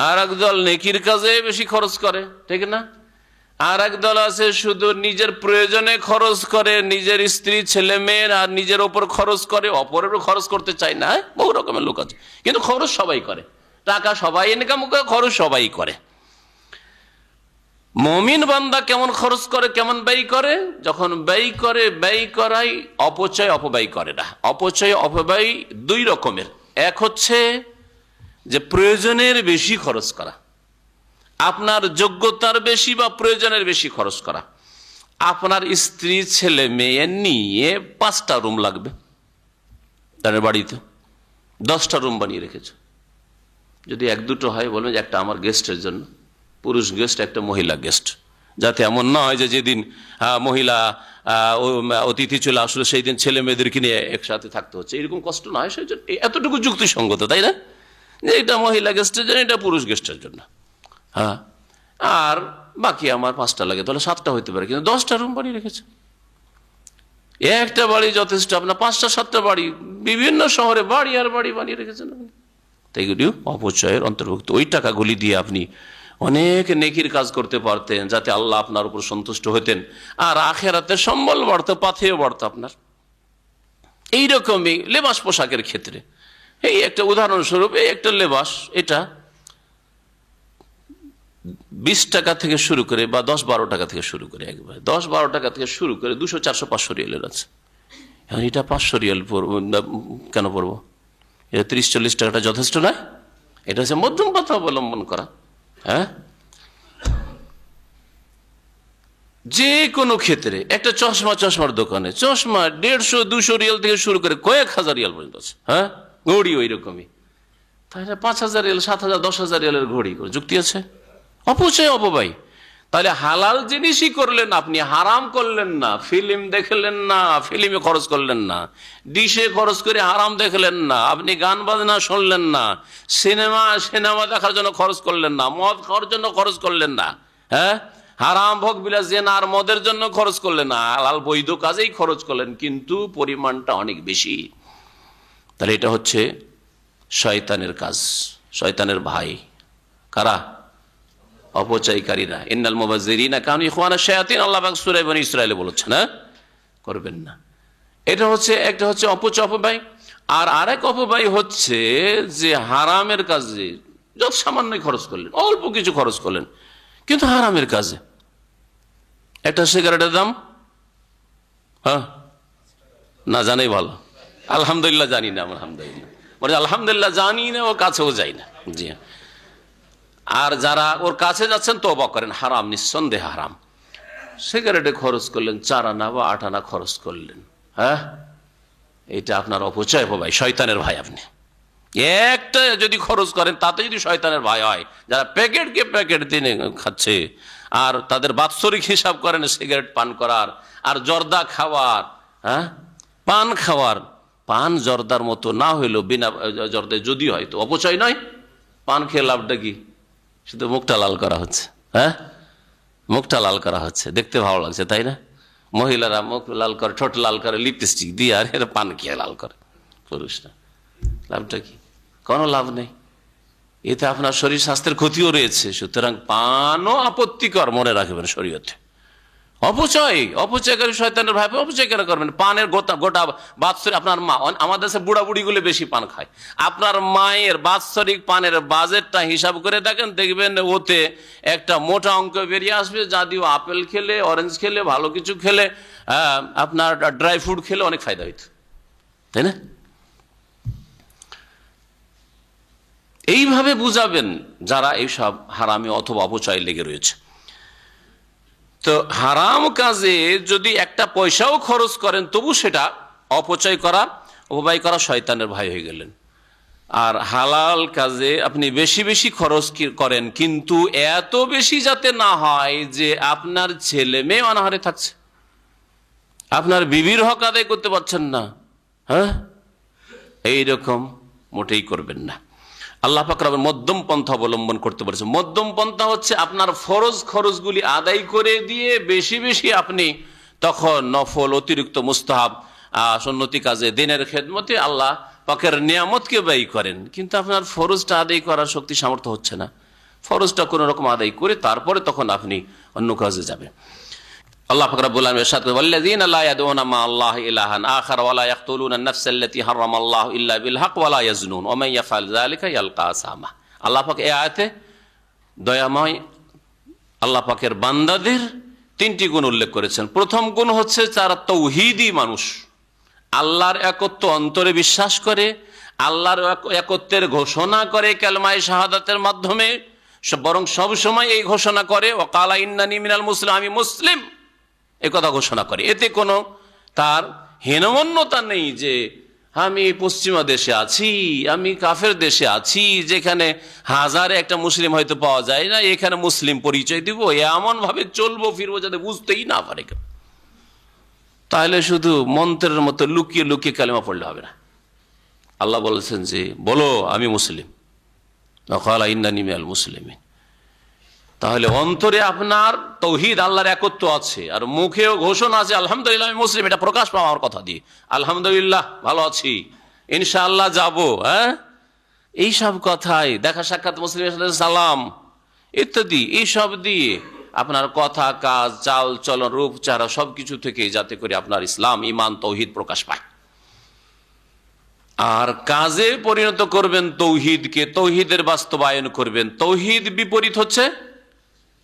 আর একদল নেকির কাজে বেশি খরচ করে, ঠিক না? আর একদল আছে শুধু নিজের প্রয়োজনে খরচ করে, নিজের স্ত্রী ছেলে মেয়ের আর নিজের ওপর খরচ করে, অপরেরও খরচ করতে চায় না। বহু রকমের লোক আছে, কিন্তু খরচ সবাই করে, টাকা সবাই ইনকাম করে, খরচ সবাই করে। মুমিন বান্দা কেমন খরচ করে, কেমন ব্যয় করে? যখন ব্যয় করে, ব্যয় করাই অপচয় অপব্যয় করে না। অপচয় অপব্যয় দুই রকমের। এক হচ্ছে যে প্রয়োজনের বেশি খরচ করা, আপনার যোগ্যতার বেশি বা প্রয়োজনের বেশি খরচ করা। আপনার স্ত্রী ছেলে মেয়ে নিয়ে 5টা রুম লাগবে, তাদের বাড়িতে 10টা রুম বানিয়ে রেখেছে। যদি 1-2 হয়, বলবেন যে একটা আমার গেস্টের জন্য, পুরুষ গেস্ট, একটা মহিলা গেস্ট, যাতে এমন না হয় যে যেদিন মহিলা অতিথি চলে আসলো সেই দিন ছেলে মেয়েদেরকে নিয়ে একসাথে থাকতে হচ্ছে, এরকম কষ্ট না হয়। সেই জন্য এতটুকু যুক্তিসঙ্গত, তাই না? যে এটা মহিলা গেস্টের জন্য, এটা পুরুষ গেস্টের জন্য, আর বাকি আমার 5টা লাগে, তাহলে 7টা হইতে পারে, কিন্তু 10টা রুম বানিয়ে রেখেছে। একটা বাড়ি যথেষ্ট, আপনার 5টা 7টা বাড়ি, বিভিন্ন শহরে বাড়ি আর বাড়ি বানিয়ে রেখেছেন। তাই এগুলিও অপচয়ের অন্তর্ভুক্ত। ওই টাকাগুলি দিয়ে আপনি অনেক নেকির কাজ করতে পারতেন, যাতে আল্লাহ আপনার উপর সন্তুষ্ট হতেন, আর আখেরাতে সম্বল বাড়তো, পাথেও বাড়তো আপনার। এইরকমই লেবাস পোশাকের ক্ষেত্রে, এই একটা উদাহরণস্বরূপ, এই একটা লেবাস, এটা 20 টাকা থেকে শুরু করে বা 10-12 টাকা থেকে শুরু করে, একবার 10-12 টাকা থেকে শুরু করে 200-400-500 রিয়ালের আছে। এখন এটা 500 রিয়াল কেন পড়বো? এটা 30-40 টাকাটা যথেষ্ট নয়? এটা হচ্ছে মধ্যম পথ অবলম্বন করা। হ্যাঁ, যে কোনো ক্ষেত্রে একটা চশমার দোকানে চশমা 150-200 রিয়াল থেকে শুরু করে কয়েক হাজার রিয়াল পর্যন্ত আছে। হ্যাঁ, ঘড়ি ওই রকমই, তাহলে 5000 রিয়াল, 7000, 10,000 রিয়ালের ঘড়ি যুক্তি আছে? অপচয়, অপব্যয়। তাহলে হালাল জিনিসই করলেন আপনি, হারাম করলেন না। ফিল্ম দেখলেন না, ফিল্মে খরচ করলেন না। ডিশে খরচ করে হারাম দেখলেন না। আপনি গান বাজনা শুনলেন না। সিনেমা দেখার জন্য খরচ করলেন না। মদ খাওয়ার জন্য খরচ করলেন না। হ্যাঁ, হারাম ভোগ বিলাস জেনা আর মদের জন্য খরচ করলেন না। হালাল বৈধ কাজেই খরচ করলেন, কিন্তু পরিমাণটা অনেক বেশি। তাহলে এটা হচ্ছে শয়তানের কাজ, শয়তানের ভাই। কারা? অপচয়কারীরা। ইন্নাল মুবাজ্জিরিনা কানু ইখওয়ানা শায়াতিন, আল্লাহ পাক সূরা বনী ইসরাঈলে বলেছেন, না করবেন না। এটা হচ্ছে একটা হচ্ছে অপব্যয়। আর আরেক অপব্যয় হচ্ছে যে হারামের কাজে যত সামান্যই খরচ করলেন, অল্প কিছু খরচ করলেন, কিন্তু হারামের কাজে। একটা সিগারেটের দাম, হ্যাঁ না জানাই ভালো। আলহামদুলিল্লাহ জানি না, আলহামদুলিল্লাহ জানি না, ও কাছেও যাই না। জি, আর যারা ওর কাছে যাচ্ছেন তওবা করেন, হারাম, নিঃসন্দেহে হারাম। সিগারেটে খরচ করলেন 4 আনা বা 8 আনা খরচ করলেন, হ্যাঁ, এটা আপনার অপচয়, ভাই, শয়তানের ভাই। আপনি একটা যদি খরচ করেন তাতে যদি শয়তানের ভাই হয়, যারা প্যাকেটকে প্যাকেট দিনে খাচ্ছে আর তাদের বাৎসরিক হিসাব করেন সিগারেট পান করার আর জর্দা খাওয়ার, হ্যাঁ, পান খাওয়ার, পান জর্দার মতো না হইলেও বিনা জর্দায় যদি হয় তো অপচয় নয়। পান খেয়ে লাভটা কি? শুধু মুখটা লাল করা হচ্ছে। হ্যাঁ, মুখটা লাল করা হচ্ছে, দেখতে ভালো লাগছে, তাই না? মহিলারা মুখ লাল করে, ঠোঁট লাল করে লিপস্টিক দিয়ে, আর এরা পান খেয়ে লাল করে পুরুষরা। লাভটা কি? কোনো লাভ নেই। এতে আপনার শরীর স্বাস্থ্যের ক্ষতিও রয়েছে। সুতরাং পানও আপত্তিকর, মনে রাখবেন শরীয়তে। অপচয়কারী শয়তানের ভাই। অপচয় কেন করবেন? পানের গোটা বাৎসরিক, আপনার মা, আমাদের দেশে বুড়া বুড়িগুলো বেশি পান খায়, আপনার মায়ের বাৎসরিক পানের বাজেটটা হিসাব করে দেখেন, দেখবেন ওতে একটা মোটা অঙ্ক বেরিয়ে আসবে। যদিও আপেল খেলে, অরেঞ্জ খেলে, ভালো কিছু খেলে, আপনার ড্রাই ফ্রুট খেলে অনেক ফায়দা হইত, তাই না? এইভাবে বুঝাবেন যারা এইসব হারামি অথবা অপচয় লেগে রয়েছে। তো হারাম কাজে যদি একটা পয়সাও খরচ করেন তবু সেটা অপচয় করা, অপব্যয় করা, শয়তানের ভাই হয়ে গেলেন। আর হালাল কাজে আপনি বেশি বেশি খরচ করেন, কিন্তু এত বেশি যাতে না হয় যে আপনার ছেলে মেয়ে অনাহারে থাকছে, আপনার বিবির হক আদায় করতে পারছেন না, হ্যাঁ, এইরকম মোটেই করবেন না। আল্লাহ পাক মধ্যম পন্থা অবলম্বন করতে বলেছে। মধ্যম পন্থা হচ্ছে আপনার ফরজ খরচগুলি আদায় করে দিয়ে বেশি বেশি আপনি তখন নফল, অতিরিক্ত, মুস্তাহাব, সুন্নতি কাজে, দিনের খেদমতে আল্লাহ পাকের নিয়ামতকে ব্যয় করেন, কিন্তু আপনার ফরজটা আদায় করার শক্তি সামর্থ্য হচ্ছে না। ফরজটা কোনো রকম আদায় করে তারপরে তখন আপনি অন্য কাজে যাবেন। আল্লাহ পাক রব্বুল আলামিন ইরশাদ করেন, ওয়াল্লাযীনা লা ইয়াদউনা মা আল্লাহি ইলাহান আখার ওয়া লা ইয়াকতুলুনা আন-নাফসাল্লাতী হারামাল্লাহু ইল্লা বিল হক ওয়া লা ইয়াজনুন ওয়া মান ইয়াফআল যালিকা ইয়ালকা আসামা। আল্লাহ পাক এই আয়াতে দয়াময় আল্লাহ পাকের বান্দাদের 3টি গুণ উল্লেখ করেছেন। প্রথম গুণ হচ্ছে তারা তাওহীদি মানুষ, আল্লাহর একত্ব অন্তরে বিশ্বাস করে, আল্লাহর একত্বের ঘোষণা করে কালেমায়ে শাহাদাতের মাধ্যমে, বরং সব সময় এই ঘোষণা করে ওয়াকালা ইন্নানী মিনাল মুসলিম, আমি মুসলিম, এ কথা ঘোষণা করে। এতে কোনো তার হীনমন্যতা নেই যে আমি পশ্চিমা দেশে আছি, আমি কাফের দেশে আছি, যেখানে হাজারে একটা মুসলিম হয়তো পাওয়া যায় না, এখানে মুসলিম পরিচয় দিব, এমন ভাবে চলবো ফিরবো যাতে বুঝতেই না পারে। তাহলে শুধু মন্ত্রের মতো লুকিয়ে লুকিয়ে কালেমা পড়লে হবে না। আল্লাহ বলেছেন যে বলো আমি মুসলিম, ওয়াকালা ইন্নানী মিনাল মুসলিমিন। তাহলে অন্তরে আপনার তাওহীদ, আল্লাহর একত্ব আছে, আর মুখেও ঘোষণা আছে আলহামদুলিল্লাহ আমি মুসলিম, এটা প্রকাশ পাওয়ার কথা দিয়ে আলহামদুলিল্লাহ ভালো আছি, ইনশাআল্লাহ যাব, হ্যাঁ, এইসব কথাই, দেখা সাক্ষাৎ, মুসলিমের সাথে সালাম ইত্যাদি, এইসব দিয়ে আপনার কথা, কাজ, চাল চলন, রূপ, চেহারা সবকিছু থেকে যাতে করে আপনার ইসলাম, ইমান, তাওহীদ প্রকাশ পায়। আর কাজে পরিণত করবেন তৌহিদকে, তৌহিদের বাস্তবায়ন করবেন। তৌহিদ বিপরীত হচ্ছে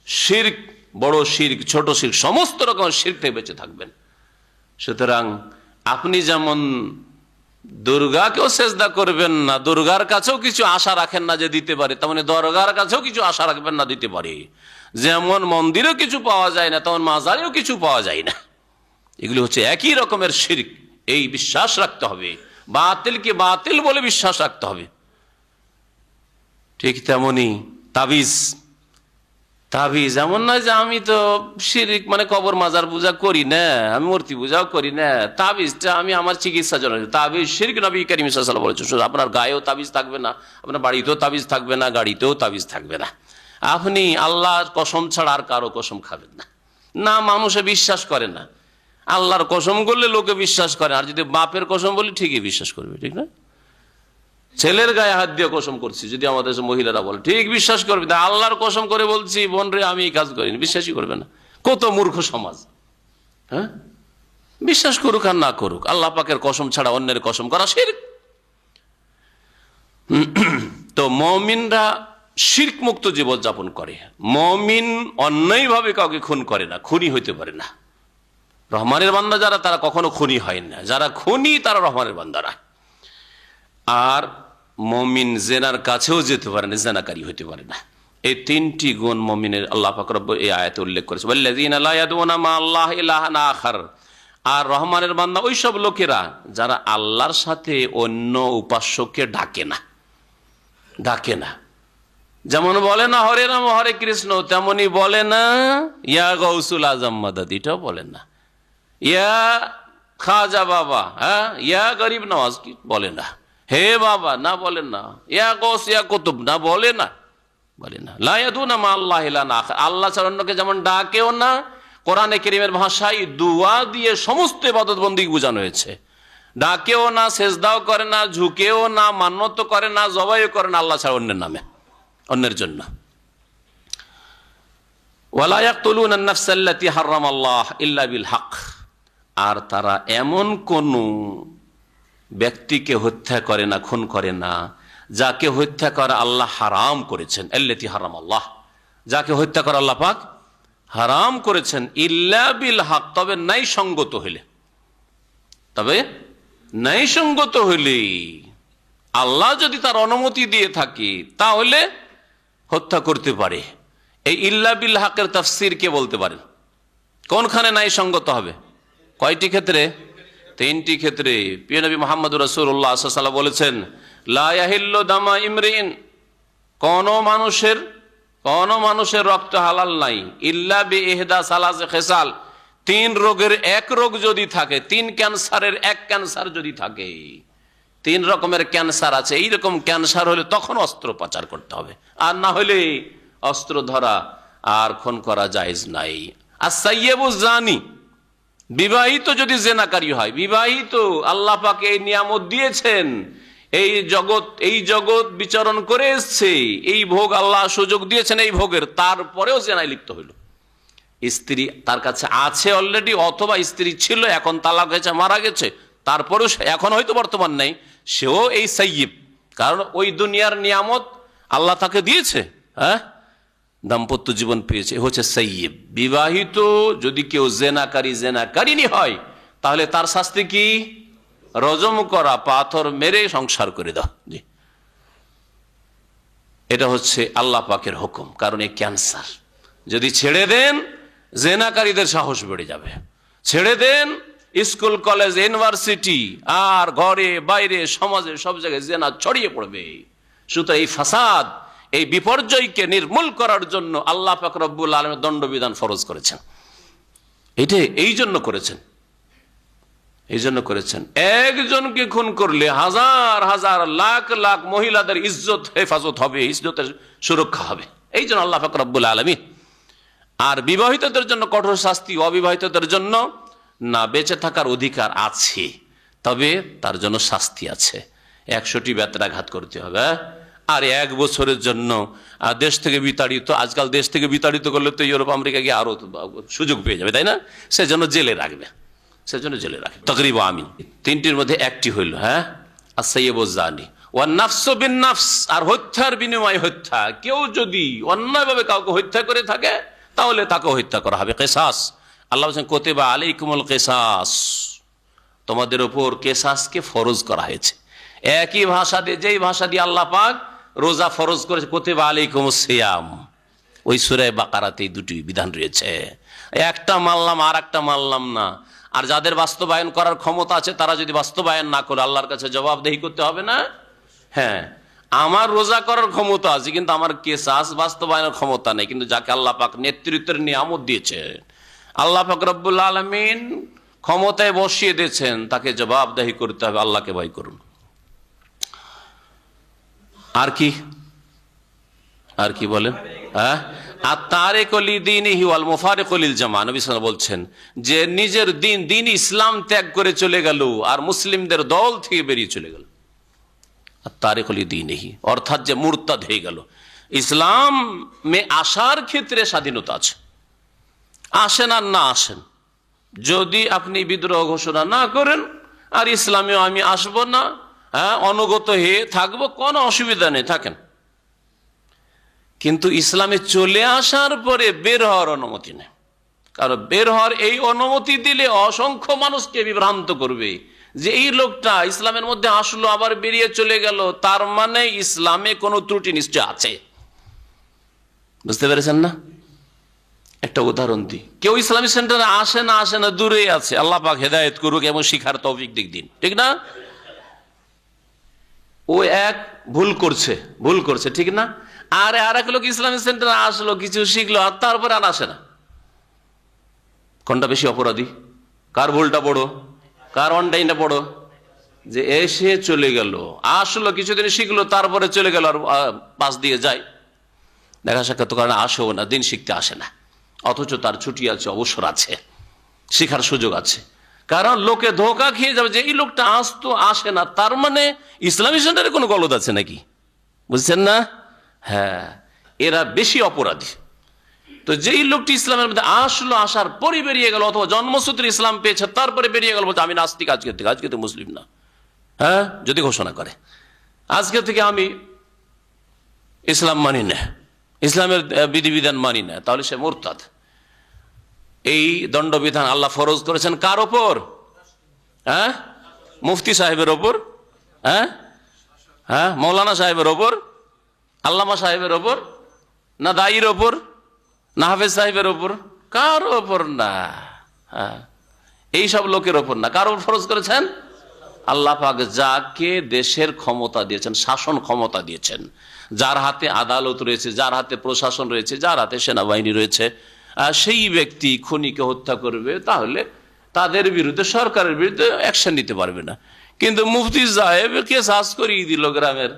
শিরক, বড় শিরক, ছোট শিরক, সমস্ত রকম শিরক থেকে বেঁচে থাকবেন। সুতরাং আপনি যেমন দুর্গাকেও সেজদা করবেন না, দুর্গার কাছেও কিছু আশা রাখেন না যে দিতে পারে, তেমনি দরগার কাছেও কিছু আশা রাখবেন না দিতে পারে। যেমন মন্দিরেও কিছু পাওয়া যায় না, তেমন মাজারেও কিছু পাওয়া যায় না। এগুলি হচ্ছে একই রকমের শিরক। এই বিশ্বাস রাখতে হবে, বাতিলকে বাতিল বলে বিশ্বাস রাখতে হবে। ঠিক তেমনি তাবিজ, তাবিজ এমন নয় যে আমি তো শিরিক মানে কবর মাজার পূজা করি না, আমি মূর্তি পূজাও করি না, তাবিজটা আমি আমার চিকিৎসার জন্য। তাবিজ শিরক। নবী করিম সাল্লাল্লাহু আলাইহি ওয়াসাল্লাম বলেছেন আপনার গায়েও তাবিজ থাকবে না, আপনার বাড়িতেও তাবিজ থাকবে না, গাড়িতেও তাবিজ থাকবে না। আপনি আল্লাহর কসম ছাড়া আর কারো কসম খাবেন না। না মানুষে বিশ্বাস করে না, আল্লাহর কসম করলে লোকে বিশ্বাস করে, আর যদি বাপের কসম বলি ঠিকই বিশ্বাস করবে, ঠিক না? ছেলের গায়ে হাত দিয়ে কসম করছি, যদি আমাদের মহিলারা বলে ঠিক বিশ্বাস করবে। আল্লাহর কসম করে বলছি বোন রে আমি এই কাজ করিনি, বিশ্বাসই করবে না। কত মূর্খ সমাজ। হ্যাঁ, বিশ্বাস করুক আর না করুক, আল্লাহ পাকের কসম ছাড়া অন্যের কসম করা শিরক। তো মুমিনরা শিরক মুক্ত জীবন যাপন করে। মুমিন অন্যায়ভাবে কাউকে খুন করে না, খুনি হইতে পারে না। রহমানের বান্দা যারা, তারা কখনো খুনি হয় না, যারা খুনি তারা রহমানের বান্দারা। আর মুমিন জেনার কাছেও যেতে পারে না, জেনাকারী হইতে পারে না। এই তিনটি গুণ মুমিনের আল্লাহ পাক রব্বুল এই আয়াতে উল্লেখ করেছে, ওয়াল্লাযীনা লা ইয়াদউনা মা আল্লাহ ইলাহান আখার। আর রহমানের বান্দা ওই সব লোকেরা যারা আল্লাহর সাথে অন্য উপাস্যকে ডাকে না, ডাকে না। যেমন বলে না হরে রাম হরে কৃষ্ণ, তেমনি বলে না ইয়া গৌসুল আজম মাদাদ, এটাও বলেন না। ইয়া খাজা বাবা, হ্যাঁ, ইয়া গরিব নওয়াজ কি বলে না। হে বাবা না বলেন না। ইয়া গৌস ইয়া কুতুব না বলে না, বলে না। লা ইয়াদুনা মা আল্লাহ ইলাহান আখার, আল্লাহ ছাড়া অন্যকে যেমন ডাকেও না। কোরআনে কারীমের ভাষায় দুয়া দিয়ে সমস্ত ইবাদত বন্দেগী বোঝানো হয়েছে। ডাকেও না, সেজদাও করে না, ঝুঁকেও না, মান্যত করে না, জবাইও করে না আল্লাহ ছাড়া অন্যের নামে, অন্যের জন্য। ওয়ালা ইয়াকতুলুনা আন-নাফসাল্লাতী হারামাল্লাহ ইল্লা বিল হক। আর তারা এমন কোন ব্যক্তিকে হত্যা করে না, খুন করে না, যাকে হত্যা করা আল্লাহ হারাম করেছেন। আল্লাতী হারামাল্লাহ, যাকে হত্যা করা আল্লাহ পাক হারাম করেছেন। ইল্লা বিল হক, তবে নাই সঙ্গত হইলে, তবে নাই সঙ্গত হইলে, আল্লাহ যদি তার অনুমতি দিয়ে থাকে তাহলে হত্যা করতে পারে। এই ইল্লা বিল হকের তাফসীর কে বলতে পারেন? কোনখানে নাই সঙ্গত হবে? কয়টি ক্ষেত্রে? তিনটি ক্ষেত্রে। প্রিয় নবী মুহাম্মদুর রাসূলুল্লাহ সাল্লাল্লাহু আলাইহি ওয়াসাল্লাম বলেছেন, লা ইয়াহিল্লু দামা ইমরিন, কোন মানুষের রক্ত হালাল নাই, ইল্লা বি ইহদা সালাসে খিসাল, তিন রোগের এক রোগ যদি থাকে, তিন ক্যান্সারের এক ক্যান্সার যদি থাকে, তিন রকমের ক্যান্সার আছে, এইরকম ক্যান্সার হলে তখন অস্ত্রোপচার করতে হবে, আর না হলে অস্ত্র ধরা আর খুন করা জায়েজ নাই। আর সাইয়্যিবু জানি, বিবাহিত যদি জেনাকারী হয়, বিবাহিত আল্লাহ পাক এই নিয়ামত দিয়েছেন, এই জগৎ বিচরণ করে এসছে, এই ভোগ আল্লাহ সুযোগ দিয়েছেন এই ভোগের, তারপরেও জেনায় লিপ্ত হইল। স্ত্রী তার কাছে আছে অলরেডি, অথবা স্ত্রী ছিল এখন তালাক হয়েছে, মারা গেছে, তারপরেও এখন হয়তো বর্তমান নেই, সেও এই সাইয়্যিব, কারণ ওই দুনিয়ার নিয়ামত আল্লাহ তাকে দিয়েছে, হ্যাঁ, দাম্পত্য জীবন পেয়েছে, হচ্ছে সাইয়্যিব। বিবাহিত যদি কেউ জেনাকারিনী হয়, তাহলে তার শাস্তি কি? রজম করা, পাথর মেরে সংসার করে দাও। জি, এটা হচ্ছে আল্লাহ পাকের হুকুম। কারণ এই ক্যান্সার যদি ছেড়ে দেন, জেনাকারীদের সাহস বেড়ে যাবে। ছেড়ে দেন, স্কুল কলেজ ইউনিভার্সিটি আর ঘরে বাইরে সমাজে সব জায়গায় জেনা ছড়িয়ে পড়বে। সুতরাং এই ফাসাদ, এই বিপর্যয়কে নির্মূল করার জন্য আল্লাহ পাক রব্বুল আলামিন দণ্ডবিধান ফরজ করেছেন। এটা এই জন্য করেছেন, একজনকে খুন করলে হাজার হাজার লাখ লাখ মহিলাদের ইজ্জত হেফাজত হবে, ইজ্জতের সুরক্ষা হবে, এই জন্য আল্লাহ পাক রব্বুল আলামিন। আর বিবাহিতদের জন্য কঠোর শাস্তি, অবিবাহিতদের জন্য না, বেঁচে থাকার অধিকার আছে, তবে তার জন্য শাস্তি আছে। 100টি বেত্রাঘাত করতে হবে, আর 1 বছরের জন্য দেশ থেকে বিতাড়িত। আজকাল দেশ থেকে বিতাড়িত করলে তো ইউরোপ আমেরিকা গিয়ে আরো সুযোগ পেয়ে যাবে, তাই না? সেজন্য জেলে রাখবে, তকরিব আমিন। তিনটির মধ্যে একটি হইল, হ্যাঁ, আসাইয়্যিবুজ্জানি ওয়ান নাফসু বিন নাফস, আর হত্যার বিনিময় হত্যা। কেউ যদি অন্যায়ভাবে কাউকে হত্যা করে থাকে তাহলে তাকে হত্যা করা হবে। কিসাস, আল্লাহ বলেছেন কুতিবা আলাইকুমুল কিসাস, তোমাদের উপর কিসাসকে ফরজ করা হয়েছে। একই ভাষা দিয়ে, যেই ভাষা দিয়ে আল্লাহ পাক রোজা ফরজ করেছে, কুতিবা আলাইকুমুস সিয়াম, ওই সূরা বাকারাতে দুটি বিধান রয়েছে। একটা মানলাম আর একটা মানলাম না। আর যাদের বাস্তবায়ন করার ক্ষমতা আছে তারা যদি বাস্তবায়ন না করে আল্লাহর কাছে জবাবদেহি করতে হবে না? হ্যাঁ, আমার রোজা করার ক্ষমতা আছে কিন্তু আমার কিসাস বাস্তবায়নের ক্ষমতা নেই। কিন্তু যাকে আল্লাহ পাক নেতৃত্বের নিয়ামত দিয়েছেন, আল্লাহ পাক রব্বুল আলামিন ক্ষমতায় বসিয়ে দিয়েছেন, তাকে জবাবদেহি করতে হবে। আল্লাহকে ভয় করুন। আর কি, আর কি বলেন? হ্যাঁ, আত-তারিকু লিদীনিহি ওয়াল মুফারিকু লিল জামাআহ, নবী সাল্লাল্লাহু আলাইহি ওয়াসাল্লাম বলছেন যে নিজের দিন ইসলাম ত্যাগ করে চলে গেল আর মুসলিমদের দল থেকে বেরিয়ে চলে গেল। আত-তারিকু লিদীনিহি অর্থাৎ যে মুরতাদ হয়ে গেল। ইসলামে আসার ক্ষেত্রে স্বাধীনতা আছে, আসেন আর না আসেন। যদি আপনি বিদ্রোহ ঘোষণা না করেন আর ইসলামেও আমি আসব না, হ্যাঁ, অনুগত হয়ে থাকবো, কোনো অসুবিধা নেই, থাকেন। কিন্তু ইসলামে চলে আসার পরে বের হওয়ার অনুমতি নেই। কারণ বের হওয়ার এই অনুমতি দিলে অসংখ্য মানুষকে বিভ্রান্ত করবে যে এই লোকটা ইসলামের মধ্যে আসলো আবার বেরিয়ে চলে গেল, তার মানে ইসলামে কোনো ত্রুটি নিশ্চয় আছে। বুঝতে পেরেছেন না? একটা উদাহরণ দিই। কেউ ইসলামী সেন্টারে আসে না দূরে আছে, আল্লাহ পাক হেদায়েত করুক এবং শিখার তৌফিক দিন, ঠিক না? ও এক ভুল করছে, ঠিক না? আর এক লোক ইসলামী সেন্টারে আসলো, কিছু শিখলো, আর তারপরে আর আসে না। কোনটা বেশি অপরাধী? কার ভুলটা বড়, কার অনটাইনটা বড়? যে এসে চলে গেল, আসলো, কিছুদিন শিখলো, তারপরে চলে গেল, আর পাশ দিয়ে যায়, দেখা সাক্ষাৎ কারণে আসেও না, দিন শিখতে আসে না, অথচ তার ছুটি আছে, অবসর আছে, শিখার সুযোগ আছে। কারণ লোকে ধোঁকা খেয়ে যাবে যে এই লোকটা আসতো, আসে না, তার মানে ইসলামী সেন্টারে কোনো গলদ আছে নাকি? বুঝছেন না? হ্যাঁ, এরা বেশি অপরাধী। তো যেই লোকটি ইসলামের মধ্যে আসলো, আসার পরে বেরিয়ে গেল, অথবা জন্মসূত্রে ইসলাম পেয়েছে তারপরে বেরিয়ে গেল, বলছে আমি নাস্তিক আজকে তো মুসলিম না, হ্যাঁ, যদি ঘোষণা করে আজকে থেকে আমি ইসলাম মানি না, ইসলামের বিধিবিধান মানি না, তাহলে সে মুরতাদ। এই দণ্ডবিধান আল্লাহ ফরজ করেছেন কার ওপর? হ্যাঁ, মুফতি সাহেবের ওপর, হ্যাঁ, মৌলানা সাহেবের ওপর, আল্লামা সাহেবের ওপর, না দায়ীর ওপর, না হাফেজ সাহেবের ওপর, কার ওপর না। হ্যাঁ, এইসব লোকের ওপর না। কার ওপর ফরজ করেছেন? আল্লাহ পাক যাকে দেশের ক্ষমতা দিয়েছেন, শাসন ক্ষমতা দিয়েছেন, যার হাতে আদালত রয়েছে, যার হাতে প্রশাসন রয়েছে, যার হাতে সেনাবাহিনী রয়েছে, সেই ব্যক্তি খুনিকে হত্যা করবে, তাহলে তাদের বিরুদ্ধে, সরকারের বিরুদ্ধে অ্যাকশন নিতে পারবে না। কিন্তু মুফতি সাহেব কেস আজ করিয়ে দিল গ্রামের,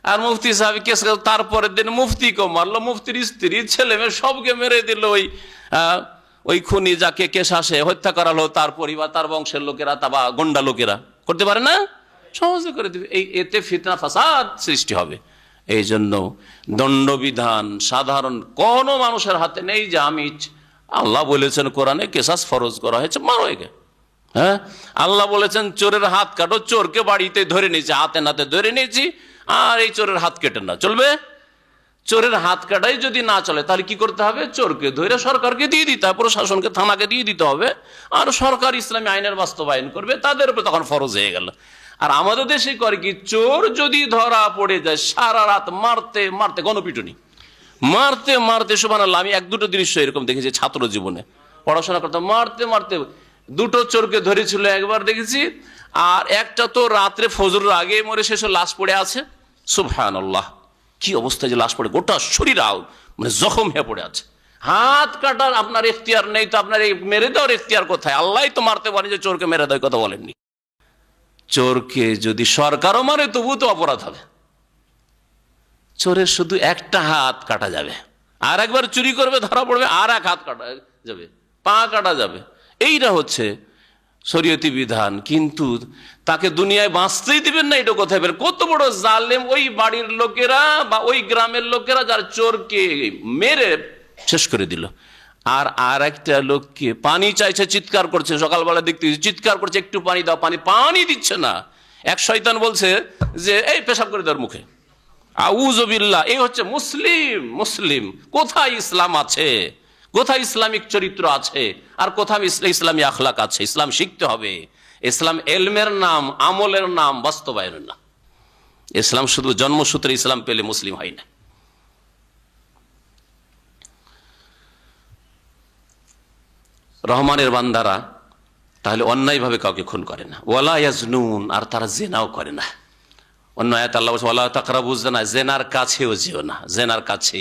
আর মুফতি সাহেব কেস, তারপরের দিন মুফতিকে মারলো, মুফতির স্ত্রী, ছেলে মেয়ে সবকে মেরে দিল। ওই খুনি যাকে কেস আসে হত্যা করা হলো, তার পরিবার, তার বংশের লোকেরা, তা বা গন্ডা লোকেরা করতে পারে না, সহজে করে দেবে। এতে ফিতনা ফাসাদ সৃষ্টি হবে। এই জন্য দণ্ডবিধান সাধারণ কোন মানুষের হাতে নেই যে আমি, আল্লাহ বলেছেন কোরআনে কেসাস ফরজ করা হয়েছে, মারো একে। হ্যাঁ, আল্লাহ বলেছেন চোরের হাত কাটো, চোরকে বাড়িতে ধরে নিয়েছি, হাতে নাতে ধরে নিয়েছি, আর এই চোরের হাত কেটে না, চলবে? চোরের হাত কাটাই যদি না চলে তাহলে কি করতে হবে? চোরকে ধরে সরকারকে দিয়ে দিতে হবে, প্রশাসনকে, থানাকে দিয়ে দিতে হবে, আর সরকার ইসলামী আইনের বাস্তবায়ন করবে, তাদের উপর তখন ফরজ হয়ে গেল। আর আমাদের দেশে করে কি, চোর যদি ধরা পড়ে যায় সারা রাত মারতে গণপিটুনি, মারতে সুবহানাল্লাহ। আমি এক দুটো দৃশ্য এরকম দেখেছি ছাত্র জীবনে, পড়াশোনা করতে মারতে দুটো চোরকে ধরেছিল একবার দেখেছি, আর একটা তো রাত্রে ফজরের আগে মরে শেষ, লাশ পড়ে আছে। সুবহানাল্লাহ, কি অবস্থায় যে লাশ পড়ে, গোটা শরীর মানে জখম হয়ে পড়ে আছে। হাত কাটার আপনার এখতিয়ার নেই, তো আপনার এই মেরে দেওয়ার এখতিয়ার কোথায়? আল্লাহ তো মারতে পারেন, যে চোরকে মেরে দেয় কথা বলেননি। চোরকে যদি সরকারও মারে তবু তো অপরাধ হবে। চোরের শুধু একটা হাত কাটা যাবে, আর একবার চুরি করবে ধরা পড়বে, আর এক হাত কাটা যাবে, পা কাটা যাবে। এইটা হচ্ছে শরীয়তি বিধান। কিন্তু তাকে দুনিয়ায় বাঁচতেই দিবেন না, এটা কোথায় বের? কত বড় জালেম ওই বাড়ির লোকেরা বা ওই গ্রামের লোকেরা, যার চোরকে মেরে শেষ করে দিল। আর একটা লোককে পানি চাইছে, চিৎকার করছে, সকালবেলা দেখতে চিৎকার করছে, একটু পানি দাও, পানি দিচ্ছে না। এক শয়তান বলছে যে এই পেশাব করে দেওয়ার মুখে, আউযুবিল্লাহ। এই হচ্ছে মুসলিম। মুসলিম কোথায় ইসলাম আছে, কোথায় ইসলামিক চরিত্র আছে, আর কোথায় ইসলামী আখলাক আছে? ইসলাম শিখতে হবে। ইসলাম এলমের নাম, আমলের নাম, বাস্তবায়নের নাম। ইসলাম শুধু জন্মসূত্রে ইসলাম পেলে মুসলিম হয় না। রহমানের বান্দারা তাহলে অন্যায়ভাবে কাউকে খুন করে না। ওয়ালা ইয়াজনুন, আর তারা জেনাও করে না। অন্য আয়াত আল্লাহ বলছে ওয়ালা তাকরাবুজ জিনা, জেনার কাছেও যেও না। জেনার কাছে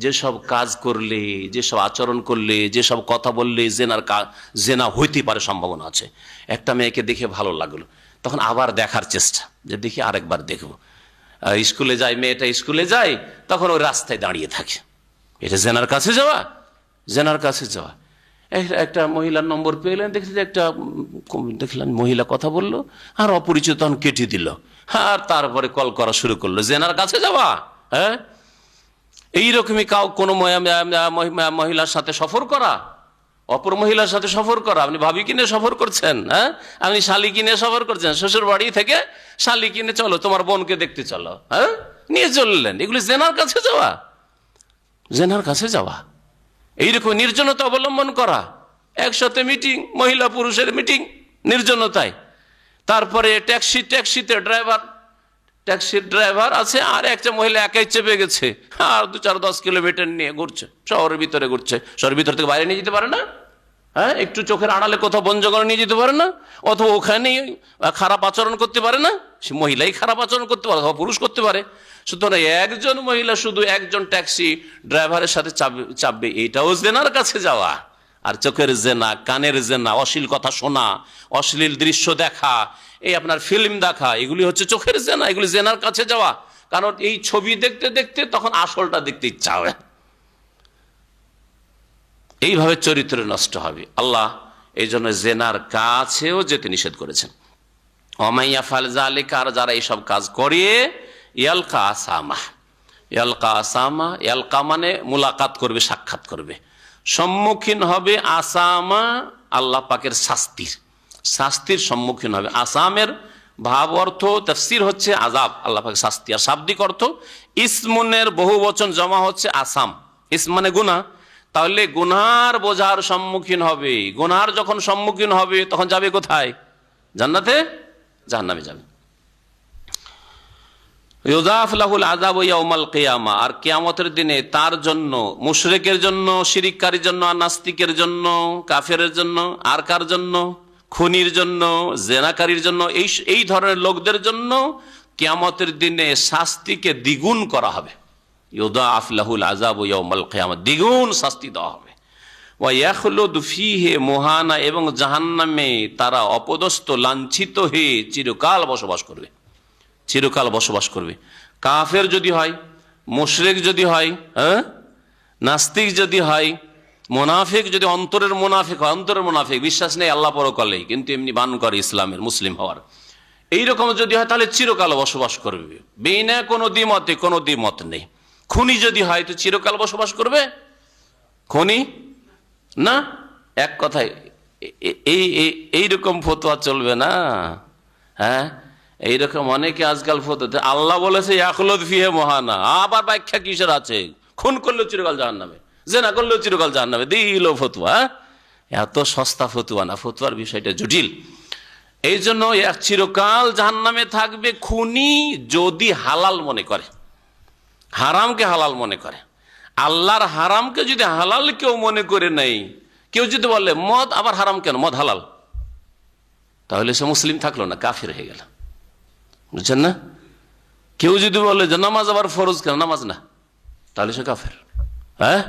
যেসব কাজ করলে, যেসব আচরণ করলে, যেসব কথা বললে জেনা হইতে পারে, সম্ভাবনা আছে। একটা মেয়েকে দেখে ভালো লাগলো, তখন আবার দেখার চেষ্টা, যে দেখি আরেকবার দেখবো। স্কুলে যায়, মেয়েটা স্কুলে যায়, তখন ওই রাস্তায় দাঁড়িয়ে থাকে। এটা জেনার কাছে যাওয়া, জেনার কাছে যাওয়া। একটা মহিলার নম্বর পেলেন, দেখলেন দেখলাম মহিলা কথা বললো, আর অপরিচিত তখন কেটে দিল, আর তারপরে কল করা শুরু করলো। জেনার কাছে যাওয়া। হ্যাঁ, এইরকমই কোনো মহিলার সাথে সফর করা, অপর মহিলার সাথে সফর করা। আপনি ভাবি কিনে সফর করছেন, হ্যাঁ, আপনি শালি কিনে সফর করছেন, শ্বশুর বাড়ি থেকে শালি কিনে চলো, তোমার বোনকে দেখতে চলো, হ্যাঁ, নিয়ে চললেন। এগুলি জেনার কাছে যাওয়া, জেনার কাছে যাওয়া। এইরকম নির্জনতা অবলম্বন করা, একসাথে মিটিং, মহিলা পুরুষের মিটিং নির্জনতায়। তারপরে ট্যাক্সিতে ট্যাক্সির ড্রাইভার আছে, আর একটা মহিলা একাই চেপে গেছে, আর 2-4-10 কিলোমিটার নিয়ে ঘুরছে, শহরের ভিতরে ঘুরছে। শহরের ভিতর থেকে বাইরে নিয়ে যেতে পারে না, হ্যাঁ, একটু চোখের আড়ালে কোথাও বন জঙ্গলে নিয়ে যেতে পারে না, অথবা ওখানেই খারাপ আচরণ করতে পারে না। সে মহিলাই খারাপ আচরণ করতে পারে, অথবা পুরুষ করতে পারে। সুতরাং একজন মহিলা শুধু একজন ট্যাক্সি ড্রাইভারের সাথে চাপবে, এটাও জেনার কাছে যাওয়া। আর চোখের জেনা, কানের জেনা, অশ্লীল কথা শোনা, অশ্লীল দৃশ্য দেখা, এই আপনার ফিল্ম দেখা, এগুলি হচ্ছে চোখের জেনা, এগুলি জেনার কাছে যাওয়া। কারণ এই ছবি দেখতে দেখতে তখন আসলটা দেখতে ইচ্ছা হবে। এইভাবে চরিত্র নষ্ট হবে। আল্লাহ এই জন্য জেনার কাছেও যেতে নিষেধ করেছেন। ওমাইয়া ফাল যালিকা, আর যারা এইসব কাজ করে, ইয়ালকা আসামা। ইয়ালকা আসামা, ইয়ালকা মানে মুলাকাত করবে, সাক্ষাৎ করবে, সম্মুখীন হবে। আসামা আল্লাহ পাকের শাস্তির সম্মুখীন হবে। আসামের ভাব অর্থ তাফসীর হচ্ছে আযাব, আল্লাহ পাকের শাস্তি। আর শাব্দিক অর্থ ইসমুনের বহু বচন জমা হচ্ছে আসাম। ইসম মানে গুনাহ, তাহলে গুনার বোঝার সম্মুখীন হবে। গুনার যখন সম্মুখীন হবে তখন যাবে কোথায়? জান্নাতে, জাহান্নামে যাবে। ইউযাফ লাহুল আযাবু ইয়াউমাল কিয়ামা, আর কিয়ামতের দিনে তার জন্য, মুশরিকের জন্য, শিরিককারীর জন্য, আর নাস্তিকের জন্য, কাফেরের জন্য, আর কার জন্য? খুনির জন্য, জেনাকারীর জন্য, এই ধরনের লোকদের জন্য কিয়ামতের দিনে শাস্তিকে দ্বিগুণ করা হবে। ইউযাফ লাহুল আযাবু ইয়াউমাল কিয়ামা, দ্বিগুণ শাস্তি দেওয়া হবে। ওয়া ইয়াখলুদু ফীহি মুহানা, এবং জাহান্নামে তারা অপদস্থ, লাঞ্ছিত হয়ে চিরকাল বসবাস করবে, চিরকাল বসবাস করবে। কাফের যদি হয়, মুশরিক যদি হয়, হ্যাঁ, নাস্তিক যদি হয়, মুনাফিক যদি অন্তরের মুনাফিক হয়, অন্তরের মুনাফিক, বিশ্বাস নেই আল্লাহ পরকালে, কিন্তু এমনি বান করে ইসলামের, মুসলিম হওয়ার, এইরকম যদি হয় তাহলে চিরকাল বসবাস করবে, বিনা কোনো দ্বিমতে, কোনো দ্বিমত নেই। খুনি যদি হয় তো চিরকাল বসবাস করবে? খুনি না, এক কথায় এইরকম ফতোয়া চলবে না। হ্যাঁ, এইরকম অনেকে আজকাল ফতোয়া, আল্লাহ বলেছে ইয়াখলুদ ফীহি মুহানা, আবার ব্যাখ্যা কিসের আছে? খুন করলেও চিরকাল জাহান্নামে, জেনা করলেও চিরকাল জাহান্নামে, দিল ফতোয়া। এত সস্তা ফতোয়া না, ফতোয়ার বিষয়টা জটিল। এই জন্য চিরকাল জাহান্নামে থাকবে খুনি যদি হালাল মনে করে, হারামকে হালাল মনে করে। আল্লাহর হারামকে যদি হালাল কেউ মনে করে নেই, কেউ যদি বলে মদ আবার হারাম কেন, মদ হালাল, তাহলে সে মুসলিম থাকলো না, কাফির হয়ে গেল। বুঝছেন না? কেউ যদি বলে যে নামাজ আবার ফরজ কেন, নামাজ না, তাহলে সে কাফের। হ্যাঁ,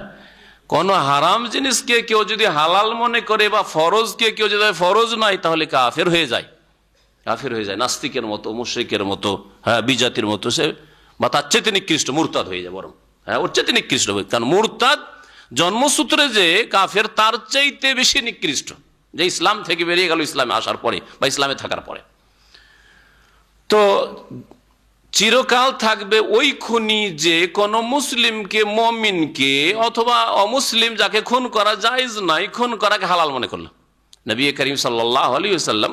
কোন হারাম জিনিসকে কেউ যদি হালাল মনে করে, বা ফরজকে কেউ যদি ফরজ নয়, তাহলে কাফের হয়ে যায়, কাফের হয়ে যায়, নাস্তিকের মতো, মুশরিকের মতো, হ্যাঁ, বিজাতির মতো, সে বা তার চেয়ে নিকৃষ্ট, মুরতাদ হয়ে যায় বরং, হ্যাঁ, ওর চেয়ে নিকৃষ্ট হবে। কারণ মুরতাদ জন্মসূত্রে যে কাফের, তার চাইতে বেশি নিকৃষ্ট, যে ইসলাম থেকে বেরিয়ে গেল ইসলামে আসার পরে বা ইসলামে থাকার পরে। তো চিরকাল থাকবে ওই খুনি যে কোনো মুসলিমকে, মুমিনকে, অথবা অমুসলিম যাকে খুন করা জায়েজ নাই, খুন করাকে হালাল মনে করলো। নবী করিম সাল্লাল্লাহু আলাইহি ওয়াসাল্লাম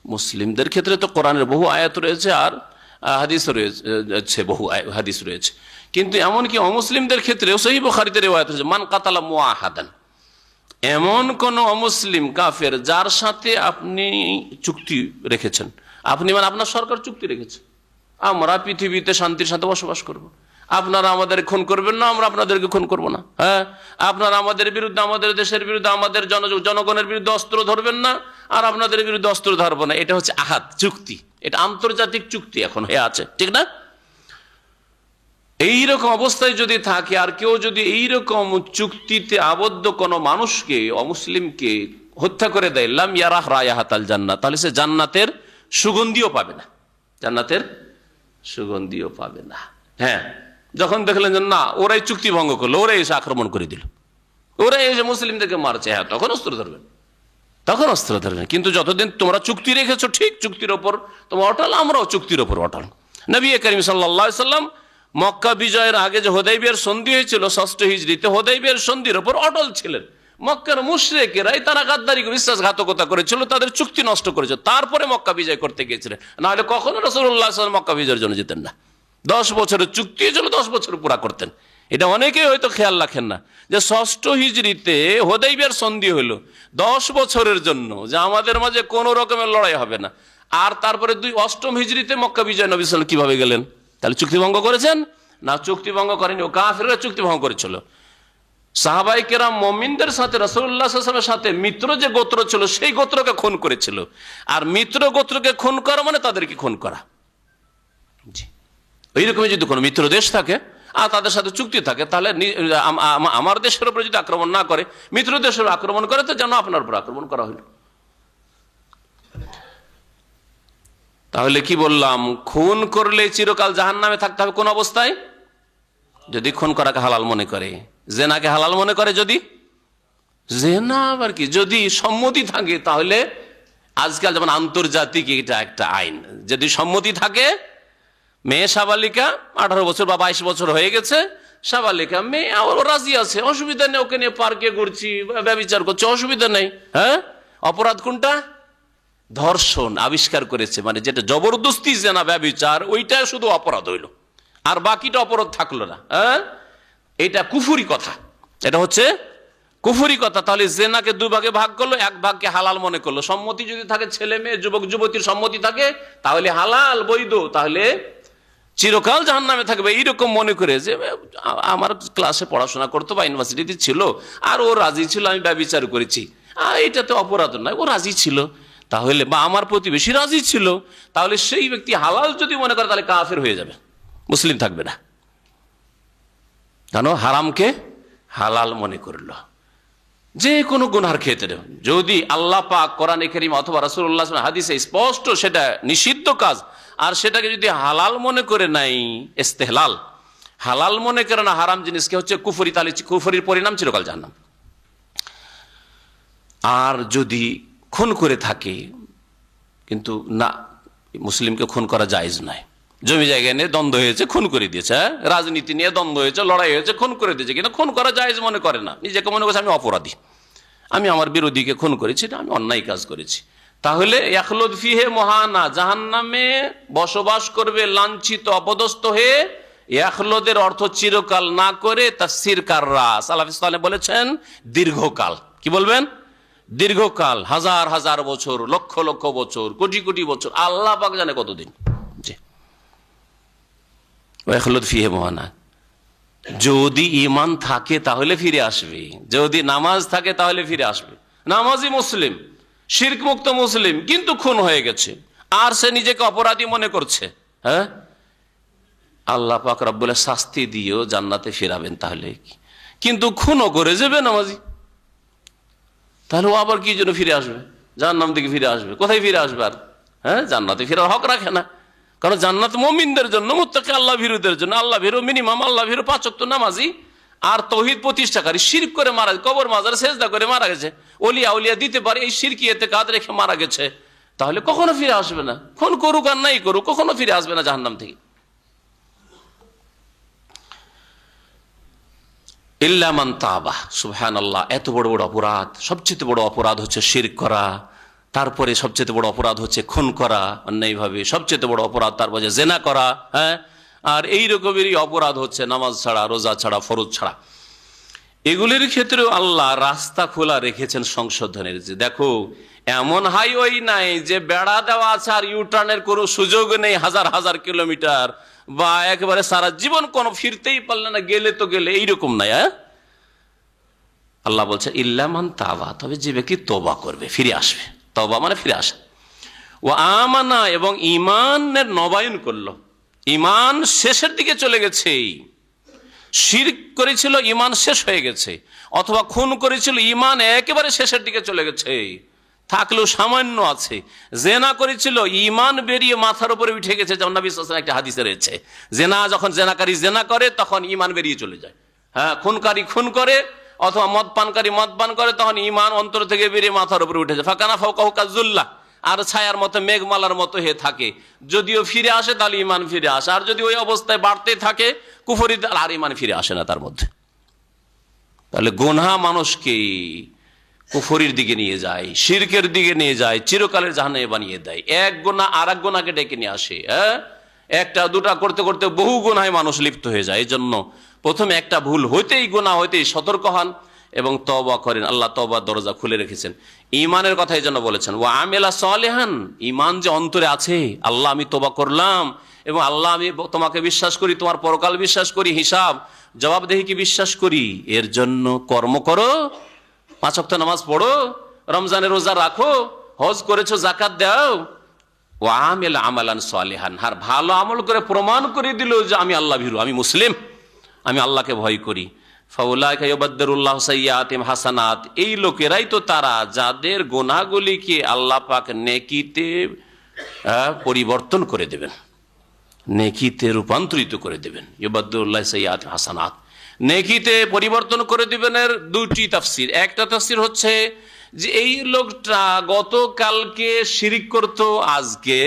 মুসলিমদের ক্ষেত্রে তো কোরআনের বহু আয়াত রয়েছে আর হাদিস রয়েছে, বহু হাদিস রয়েছে, কিন্তু এমনকি অমুসলিমদের ক্ষেত্রেও সহিহ বুখারীতে রিওয়ায়াত রয়েছে, মান কাতালা মুআহাদান, এমন কোন অমুসলিম কাফের যার সাথে আপনি চুক্তি রেখেছেন, আপনি মানে আপনার সরকার চুক্তি রেখেছে, আমরা পৃথিবীতে শান্তির সাথে বসবাস করব, আপনারা আমাদের খুন করবেন না, আমরা আপনাদেরকে খুন করব না, হ্যাঁ, আপনারা আমাদের বিরুদ্ধে, আমাদের দেশের বিরুদ্ধে, আমাদের জনগণের বিরুদ্ধে অস্ত্র ধরবেন না, আর আপনাদের বিরুদ্ধে অস্ত্র ধরবো না। এটা হচ্ছে আহাদ, চুক্তি, এটা আন্তর্জাতিক চুক্তি এখন হয়ে আছে, ঠিক না? এইরকম অবস্থায় যদি থাকে আর কেউ যদি এইরকম চুক্তিতে আবদ্ধ কোনো মানুষকে, অমুসলিমকে হত্যা করে দেয়, লাম ইয়ারাহ রায়াহাতাল জান্নাত, তাহলে সে জান্নাতের সুগন্ধিও পাবে না, জান্নাতের সুগন্ধিও পাবে না। হ্যাঁ, যখন দেখলেন যে না ওরাই চুক্তি ভঙ্গ করলো, ওরাই এসে আক্রমণ করে দিল, ওরাই এসে মুসলিমদেরকে মারছে, হ্যাঁ তখন অস্ত্র ধরবেন, তখন অস্ত্র ধরবেন। কিন্তু যতদিন তোমরা চুক্তি রেখেছো, ঠিক চুক্তির ওপর তোমরা অটল, আমরাও চুক্তির ওপর অটল। নবী করিম সাল্লাল্লাহু আলাইহি সাল্লাম মক্কা বিজয়ের আগে যে হুদায়বিয়ার সন্ধি হয়েছিল 6 হিজরিতে, হুদায়বিয়ার সন্ধির ওপর অটল ছিলেন। মক্কার মুশরিকেরাই তারা গাদ্দারি, বিশ্বাসঘাতকতা করেছিল, তাদের চুক্তি নষ্ট করেছে, তারপরে মক্কা বিজয় করতে গিয়েছিলেন, না হলে কখনো রাসূলুল্লাহ সাল্লাল্লাহু আলাইহি ওয়াসাল্লাম মক্কা বিজয়ের জন্য যেতেন না। 10 বছরের চুক্তি ছিল, 10 বছর পুরা করতেন। এটা অনেকেই হয়তো খেয়াল রাখেন না যে 6 হিজরিতে হুদায়বিয়ার সন্ধি হলো 10 বছরের জন্য, যে আমাদের মাঝে কোনো রকমের লড়াই হবে না, আর তারপরে 8 হিজরিতে মক্কা বিজয় নবী সাল্লাল্লাহু আলাইহি ওয়াসাল্লাম কিভাবে গেলেন? তাহলে চুক্তি ভঙ্গ করেছেন না? চুক্তি ভঙ্গ করেনি, ও কাফেররা চুক্তি ভঙ্গ করেছিল। সাহাবায়ে কেরাম মুমিনদের সাথে, রাসূলুল্লাহ সাল্লাল্লাহু আলাইহি ওয়াসাল্লামের সাথে মিত্র যে গোত্র ছিল সেই গোত্রকে খুন করেছিল, আর মিত্র গোত্রকে খুন করা মানে তাদেরকে খুন করা। জি, এইরকমই যদি কোনো মিত্র দেশ থাকে আর তাদের সাথে চুক্তি থাকে, তাহলে আমার দেশের উপরে যদি আক্রমণ না করে, মিত্র দেশের আক্রমণ করে, তো যেন আপনার উপর আক্রমণ করা হইল। তাহলে কি বললাম? খুন করলে চিরকাল জাহান্নামে থাকতে হবে। কোন অবস্থায়? যদি খুন করাকে হালাল মনে করে, জেনাকে হালাল মনে করে, যদি জেনা আবার কি যদি সম্মতি থাকে, তাহলে আজকাল যেমন আন্তর্জাতিক এটা একটা আইন, যদি সম্মতি থাকে, মেয়ে সাবালিকা 18 বছর বা 22 বছর হয়ে গেছে, সাবালিকা মেয়ে রাজি আছে, অসুবিধা নেই, ওকে নিয়ে পার্কে ঘুরছি, ব্যভিচার করছি, অসুবিধা নেই। হ্যাঁ, অপরাধ কোনটা? ধর্ষণ আবিষ্কার করেছে, মানে যেটা জবরদস্তি জেনা, ব্যভিচার, ওইটা শুধু অপরাধ হইল, আর বাকিটা অপরাধ থাকলো না। হ্যাঁ, এটা কুফুরি কথা, এটা হচ্ছে কুফুরি কথা। তাহলে জেনাকে 2 ভাগে ভাগ করলো, 1 ভাগকে হালাল মনে করলো। সম্মতি যদি থাকে, ছেলে মেয়ে, যুবক যুবতীর সম্মতি থাকে, তাহলে হালাল, বৈধ, তাহলে চিরকাল জাহান্নামে থাকবে। এইরকম মনে করে যে আমার ক্লাসে পড়াশোনা করতো বা ইউনিভার্সিটিতে ছিল, আর ও রাজি ছিল, আমি ব্যভিচার করেছি, এটা তো অপরাধ নয়, ও রাজি ছিল, তাহলে, বা আমার প্রতিবেশী রাজি ছিল, তাহলে সেই ব্যক্তি হালাল যদি মনে করে, তাহলে কাফের হয়ে যাবে, মুসলিম থাকবে না। জানো, হারামকে হালাল মনে করলো। যে কোনো গুনার ক্ষেত্রে যদি আল্লাহ পাক কোরআনে কারীম অথবা রাসূলুল্লাহ সাল্লাল্লাহু আলাইহি ওয়াসাল্লাম হাদিসে স্পষ্ট সেটা নিষিদ্ধ কাজ, আর সেটাকে যদি হালাল মনে করে নাই, ইস্তেহলাল, হালাল মনে করে না হারাম জিনিসকে, হচ্ছে কুফরি, তাহলে কুফরির পরিণাম চিরকাল জাহান্নাম। আর যদি খুন করে থাকে, কিন্তু না, মুসলিমকে খুন করা জায়েজ নয়, জমি জায়গা নিয়ে দ্বন্দ্ব হয়েছে, খুন করে দিয়েছে, রাজনীতি নিয়ে দ্বন্দ্ব হয়েছে, লড়াই হয়েছে, খুন করে দিয়েছে, কিন্তু খুন করা জায়েজ মনে করে না, নিজেকে মনে করছে আমি অপরাধী, আমি আমার বিরোধীকে খুন করেছি, আমি অন্যায় কাজ করেছি, তাহলে ইয়াখলুদ ফিহে মুহানা, জাহান্নামে বসবাস করবে লাঞ্ছিত, অপদস্থ হয়ে। ইয়াখলুদের অর্থ চিরকাল না করে তাফসীর কাররা সালাফে সালেহ বলেছেন দীর্ঘকাল। কি বলবেন? দীর্ঘকাল, হাজার হাজার বছর, লক্ষ লক্ষ বছর, কোটি কোটি বছর, আল্লাহ পাক জানে কতদিন। জি, ইয়াখলুদ ফিহে মুহানা। যদি ঈমান থাকে তাহলে ফিরে আসবে, যদি নামাজ থাকে তাহলে ফিরে আসবে। নামাজি মুসলিম, শিরক মুক্ত মুসলিম, কিন্তু খুন হয়ে গেছে, আর সে নিজেকে অপরাধী মনে করছে, হ্যাঁ, আল্লাহ পাক রব্বুল শাস্তি দিয়েও জান্নাতে ফেরাবেন। তাহলে কিন্তু খুনও করে যাবে নামাজি, তাহলে ও আবার কি জন্য ফিরে আসবে? জাহান্নাম থেকে ফিরে আসবে, কোথায় ফিরে আসবে? আর হ্যাঁ, জান্নাতে ফেরার হক রাখে না, কারণ জান্নাত মুমিনদের জন্য, মুত্তাকি আল্লাহ ভীরুদের জন্য। আল্লাহ ভীরু মিনিমাম, আল্লাহ ভীরু 5 ওয়াক্ত নামাজি, আর তৌহিদ প্রতিষ্ঠাকারী, শিরক করে মারা, কবর মাজার সেজদা করে মারা গেছে, ওলিয়া উলিয়া দিতে পারে, এই শিরকি ইতিকাদ রেখে মারা গেছে, তাহলে কখনো ফিরে আসবে না। খুন করুক আর নাই করুক, কখনো ফিরে আসবে না জাহান্নাম থেকে। ইল্লা মান তাবা, সুবহানাল্লাহ, এত বড় বড় অপরাধ, সবচেয়ে বড় অপরাধ হচ্ছে শিরক করা, তারপরে সবচেয়ে বড় অপরাধ হচ্ছে খুন করা অন্যায়ভাবে, সবচেয়ে বড় অপরাধ, তারপর জেনা করা, হ্যাঁ, আর এই রকমেরই অপরাধ হচ্ছে নামাজ ছাড়া, রোজা ছাড়া, ফরজ ছাড়া। এগুলির ক্ষেত্রেও আল্লাহ রাস্তা খোলা রেখেছেন সংশোধনের। যে দেখো, এমন হাইওয়ে নাই যে বেড়া দেওয়া আছে আর ইউটার্নের কোনো সুযোগ নেই, হাজার হাজার কিলোমিটার, বা একেবারে সারা জীবন কোনো ফিরতেই পারলে না, গেলে তো গেলে, এইরকম নাই। হ্যাঁ, আল্লাহ বলছে ইল্লা মান তাবা, তবে যে ব্যক্তি তওবা করবে, ফিরে আসবে। তওবা মানে ফিরে আসা। ও আমানা, এবং ঈমানের নবায়ন করলো। ঈমান শেষের দিকে চলে গেছে, শিরক করেছিল, ঈমান শেষ হয়ে গেছে, অথবা খুন করেছিল, ঈমান একেবারে শেষের দিকে চলে গেছে, থাকলেও সামান্য আছে। জেনা করেছিল, ঈমান বেরিয়ে মাথার উপরে উঠে গেছে, যেমন নবী সাল্লাল্লাহু আলাইহি ওয়াসাল্লাম একটা হাদিসে রয়েছে, যখন জেনাকারী জেনা করে তখন ঈমান বেরিয়ে চলে যায়। হ্যাঁ, খুনকারী খুন করে অথবা মদ পানকারী মদ পান করে, তখন ঈমান অন্তর থেকে বেরিয়ে মাথার উপরে উঠে যায়। ফাকানা ফাওকাহু কাযুল্লাহ, আর ছায়ার মতো, মেঘমালার মতো হয়ে থাকে। যদিও ফিরে আসে তাহলে ঈমান ফিরে আসে, আর যদি ওই অবস্থায় বাড়তে থাকে কুফরি, আর ঈমান ফিরে আসে না তার মধ্যে। তাহলে গুনাহ মানুষকে কুফরির দিকে নিয়ে যায়, শিরকের দিকে নিয়ে যায়, চিরকালের জাহান্নামে বানিয়ে দেয়। এক গুনাহ আর এক গুনাহকে ডেকে নিয়ে আসে। হ্যাঁ, একটা দুটা করতে করতে বহু গুনাহে মানুষ লিপ্ত হয়ে যায়। এই জন্য প্রথমে একটা ভুল হইতেই, গুনাহ হইতেই সতর্ক হন এবং তওবা করেন। আল্লাহ তওবার দরজা খুলে রেখেছেন। ঈমানের কথা এই জন্য বলেছেন, ওয়া আমিলা সালিহান, ঈমান যে অন্তরে আছে, আল্লাহ আমি তওবা করলাম এবং আল্লাহ আমি তোমাকে বিশ্বাস করি, তোমার পরকাল বিশ্বাস করি, হিসাব জবাবদেহিকে বিশ্বাস করি, এর জন্য কর্ম করো, 5 ওয়াক্ত নামাজ পড়ো, রমজানের রোজা রাখো, হজ করেছো, যাকাত দাও। ওয়া আমিলা আমালান সালিহান, আর ভালো আমল করে প্রমাণ করে দিল যে আমি আল্লাহ ভীরু, আমি মুসলিম, আমি আল্লাহকে ভয় করি। ফাউলাইকা ইউবাদদিরুল্লাহু সাইয়্যাতিহিম হাসানাত, এই লোকেরাই তো তারা যাদের গুনাহগুলিকে আল্লাহ পাক নেকিতে পরিবর্তন করে দেবেন, নেকিতে রূপান্তরিত করে দেবেন। ইউবাদদিরুল্লাহু সাইয়্যাতিহিম হাসানাত, নেকিতে পরিবর্তন করে দিবেন। এর দুটি তাফসীর। একটা তাফসীর হচ্ছে যে এই লোকটা গতকালকে শিরিক করত, আজকে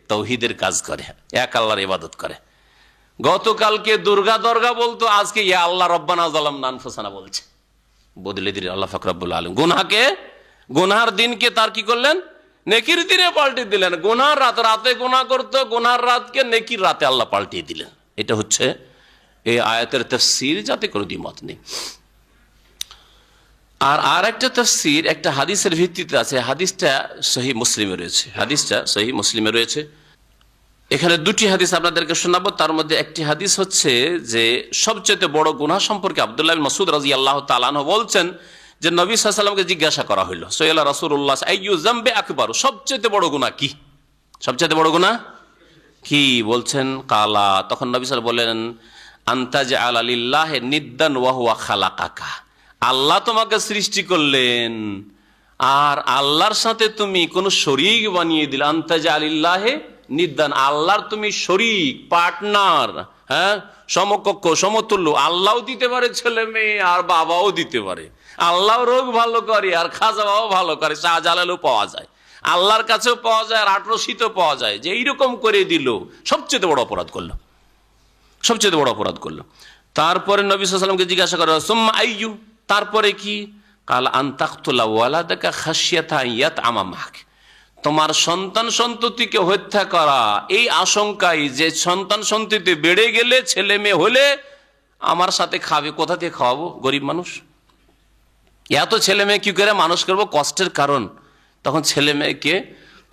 তাওহীদের কাজ করে, এক আল্লাহর ইবাদত করে। গতকালকে দুর্গা দরগা বলতো, আজকে ইয়া আল্লাহ রব্বানা যালামনা আনফুসানা বলছে। বদলে দিলেন আল্লাহ পাক রব্বুল আলামিন। গুনাহকে, গুনাহর দিনকে তার কি করলেন, নেকির দিনে পাল্টে দিলেন। গুনাহর রাতে গুনাহ করতো, গুনাহর রাতকে নেকির রাতে আল্লাহ পাল্টিয়ে দিলেন। এটা হচ্ছে এই আয়াতের তাফসীর, যাতে কোনো দ্বিমত নেই। আর একটা তাফসীর একটা হাদিসের ভিত্তিতে আছে। হাদিসটা সহিহ মুসলিমে রয়েছে, হাদিসটা সহিহ মুসলিমে রয়েছে। এখানে দুটি হাদিস আপনাদেরকে শোনাবো। তার মধ্যে একটি হাদিস হচ্ছে যে সবচেয়ে বড় গুনাহ সম্পর্কে আব্দুল্লাহ বিন মাসউদ রাদিয়াল্লাহু তাআলা আনহু বলছেন যে নবী সাল্লাল্লাহু আলাইহি ওয়াসাল্লামকে জিজ্ঞাসা করা হলো, সাইয়্যিদুনা রাসূলুল্লাহ আইয়ু যামবি আকবার, সবচেয়ে বড় গুনাহ কি, সবচেয়ে বড় গুনাহ কি? বলছেন কালা, তখন নবী সাল্লাল্লাহু আলাইহি ওয়াসাল্লাম বলেন, আনতাজআলা লিল্লাহি নিদ্দান ওয়া হুয়া খালাকাকা, আল্লাহ তোমাকে সৃষ্টি করলেন আর আল্লাহর সাথে তুমি কোন শরীক বানিয়ে দিলে। আনতাজআলিল্লাহি নিদ্দান, আল্লাহর তুমি শরীক, পার্টনার, হ্যাঁ, সমকক্ষ, সমতুল্য। আল্লাহও দিতে পারে ছেলে মেয়ে আর বাবাও দিতে পারে, আল্লাহ রোগ ভালো করে আর খাজা বাবাও ভালো করে, শাহজালালও পাওয়া যায়, আল্লাহর কাছেও পাওয়া যায় আর আটরশিতেও পাওয়া যায়। যে এইরকম করে দিল, সবচেয়ে বড় অপরাধ করলো, সবচেয়ে বড় অপরাধ করলো। তারপরে নবী সাল্লাল্লাহু আলাইহি ওয়াসাল্লামকে জিজ্ঞাসা করা, সুম্মা আইয়ু, তারপরে কি? কাল আন তাকতুলা ওয়ালাদাকা খাশিয়াতা ইয়াতআমা মাক, তোমার সন্তান সন্ততিকে হত্যা করা এই আশঙ্কায় যে সন্তান সন্ততি বেড়ে গেলে, ছেলে মেয়ে হলে আমার সাথে খাবে, কোথা থেকে খাওয়াবো, গরিব মানুষ, এত ছেলে মেয়ে কি করে মানুষ করবো, কষ্টের কারণ। তখন ছেলে মেয়েকে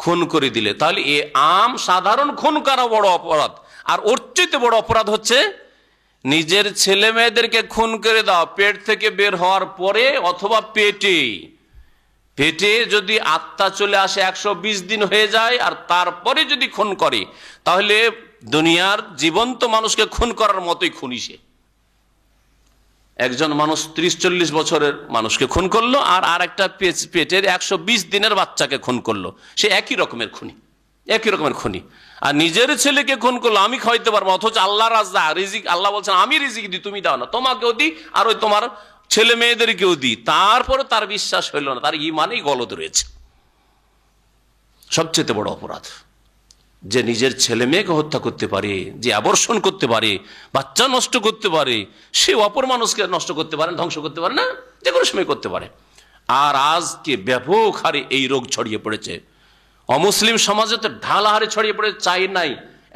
খুন করে দিলে, তাহলে এ সাধারণ খুন করা বড় অপরাধ। আর ওর চেয়ে বড় অপরাধ হচ্ছে নিজের ছেলে মেয়েদেরকে খুন করে দাও, পেট থেকে বের হওয়ার পরে, অথবা পেটে, পেটে যদি আত্মা চলে আসে 120 দিন হয়ে যায়, আর তারপরে যদি খুন করে, তাহলে দুনিয়ার জীবন্ত মানুষকে খুন করার মতোই খুনি সে। একজন মানুষ 30-40 বছরের মানুষকে খুন করলো, আর একটা পেটের 120 দিনের বাচ্চাকে খুন করলো, সে একই রকমের খুনি, একই রকমের খুনি। আর নিজের ছেলেকে খুন করলো, আমি খাওয়াইতে পারবো, অথচ আল্লাহ রাজ্জা রিজিক, আল্লাহ বলছেন আমি রিজিক দিই, তুমি দাও না, তোমাকেও দিই আর ওই তোমার ছেলে মেয়েদেরকেও দিই। তারপরে তার বিশ্বাস হইল না, তার ঈমানেই গলদ রয়েছে। সবচেয়ে বড় অপরাধ যে নিজের ছেলে মেয়েকে হত্যা করতে পারে, যে আবর্ষণ করতে পারে, বাচ্চা নষ্ট করতে পারে, সে অপর মানুষকে নষ্ট করতে পারে, ধ্বংস করতে পারে না, যে কোনো সময় করতে পারে। আর আজকে ব্যাপক হারে এই রোগ ছড়িয়ে পড়েছে। অমুসলিম সমাজে তো ঢালা হারে ছড়িয়ে পড়ে, চাই নাই।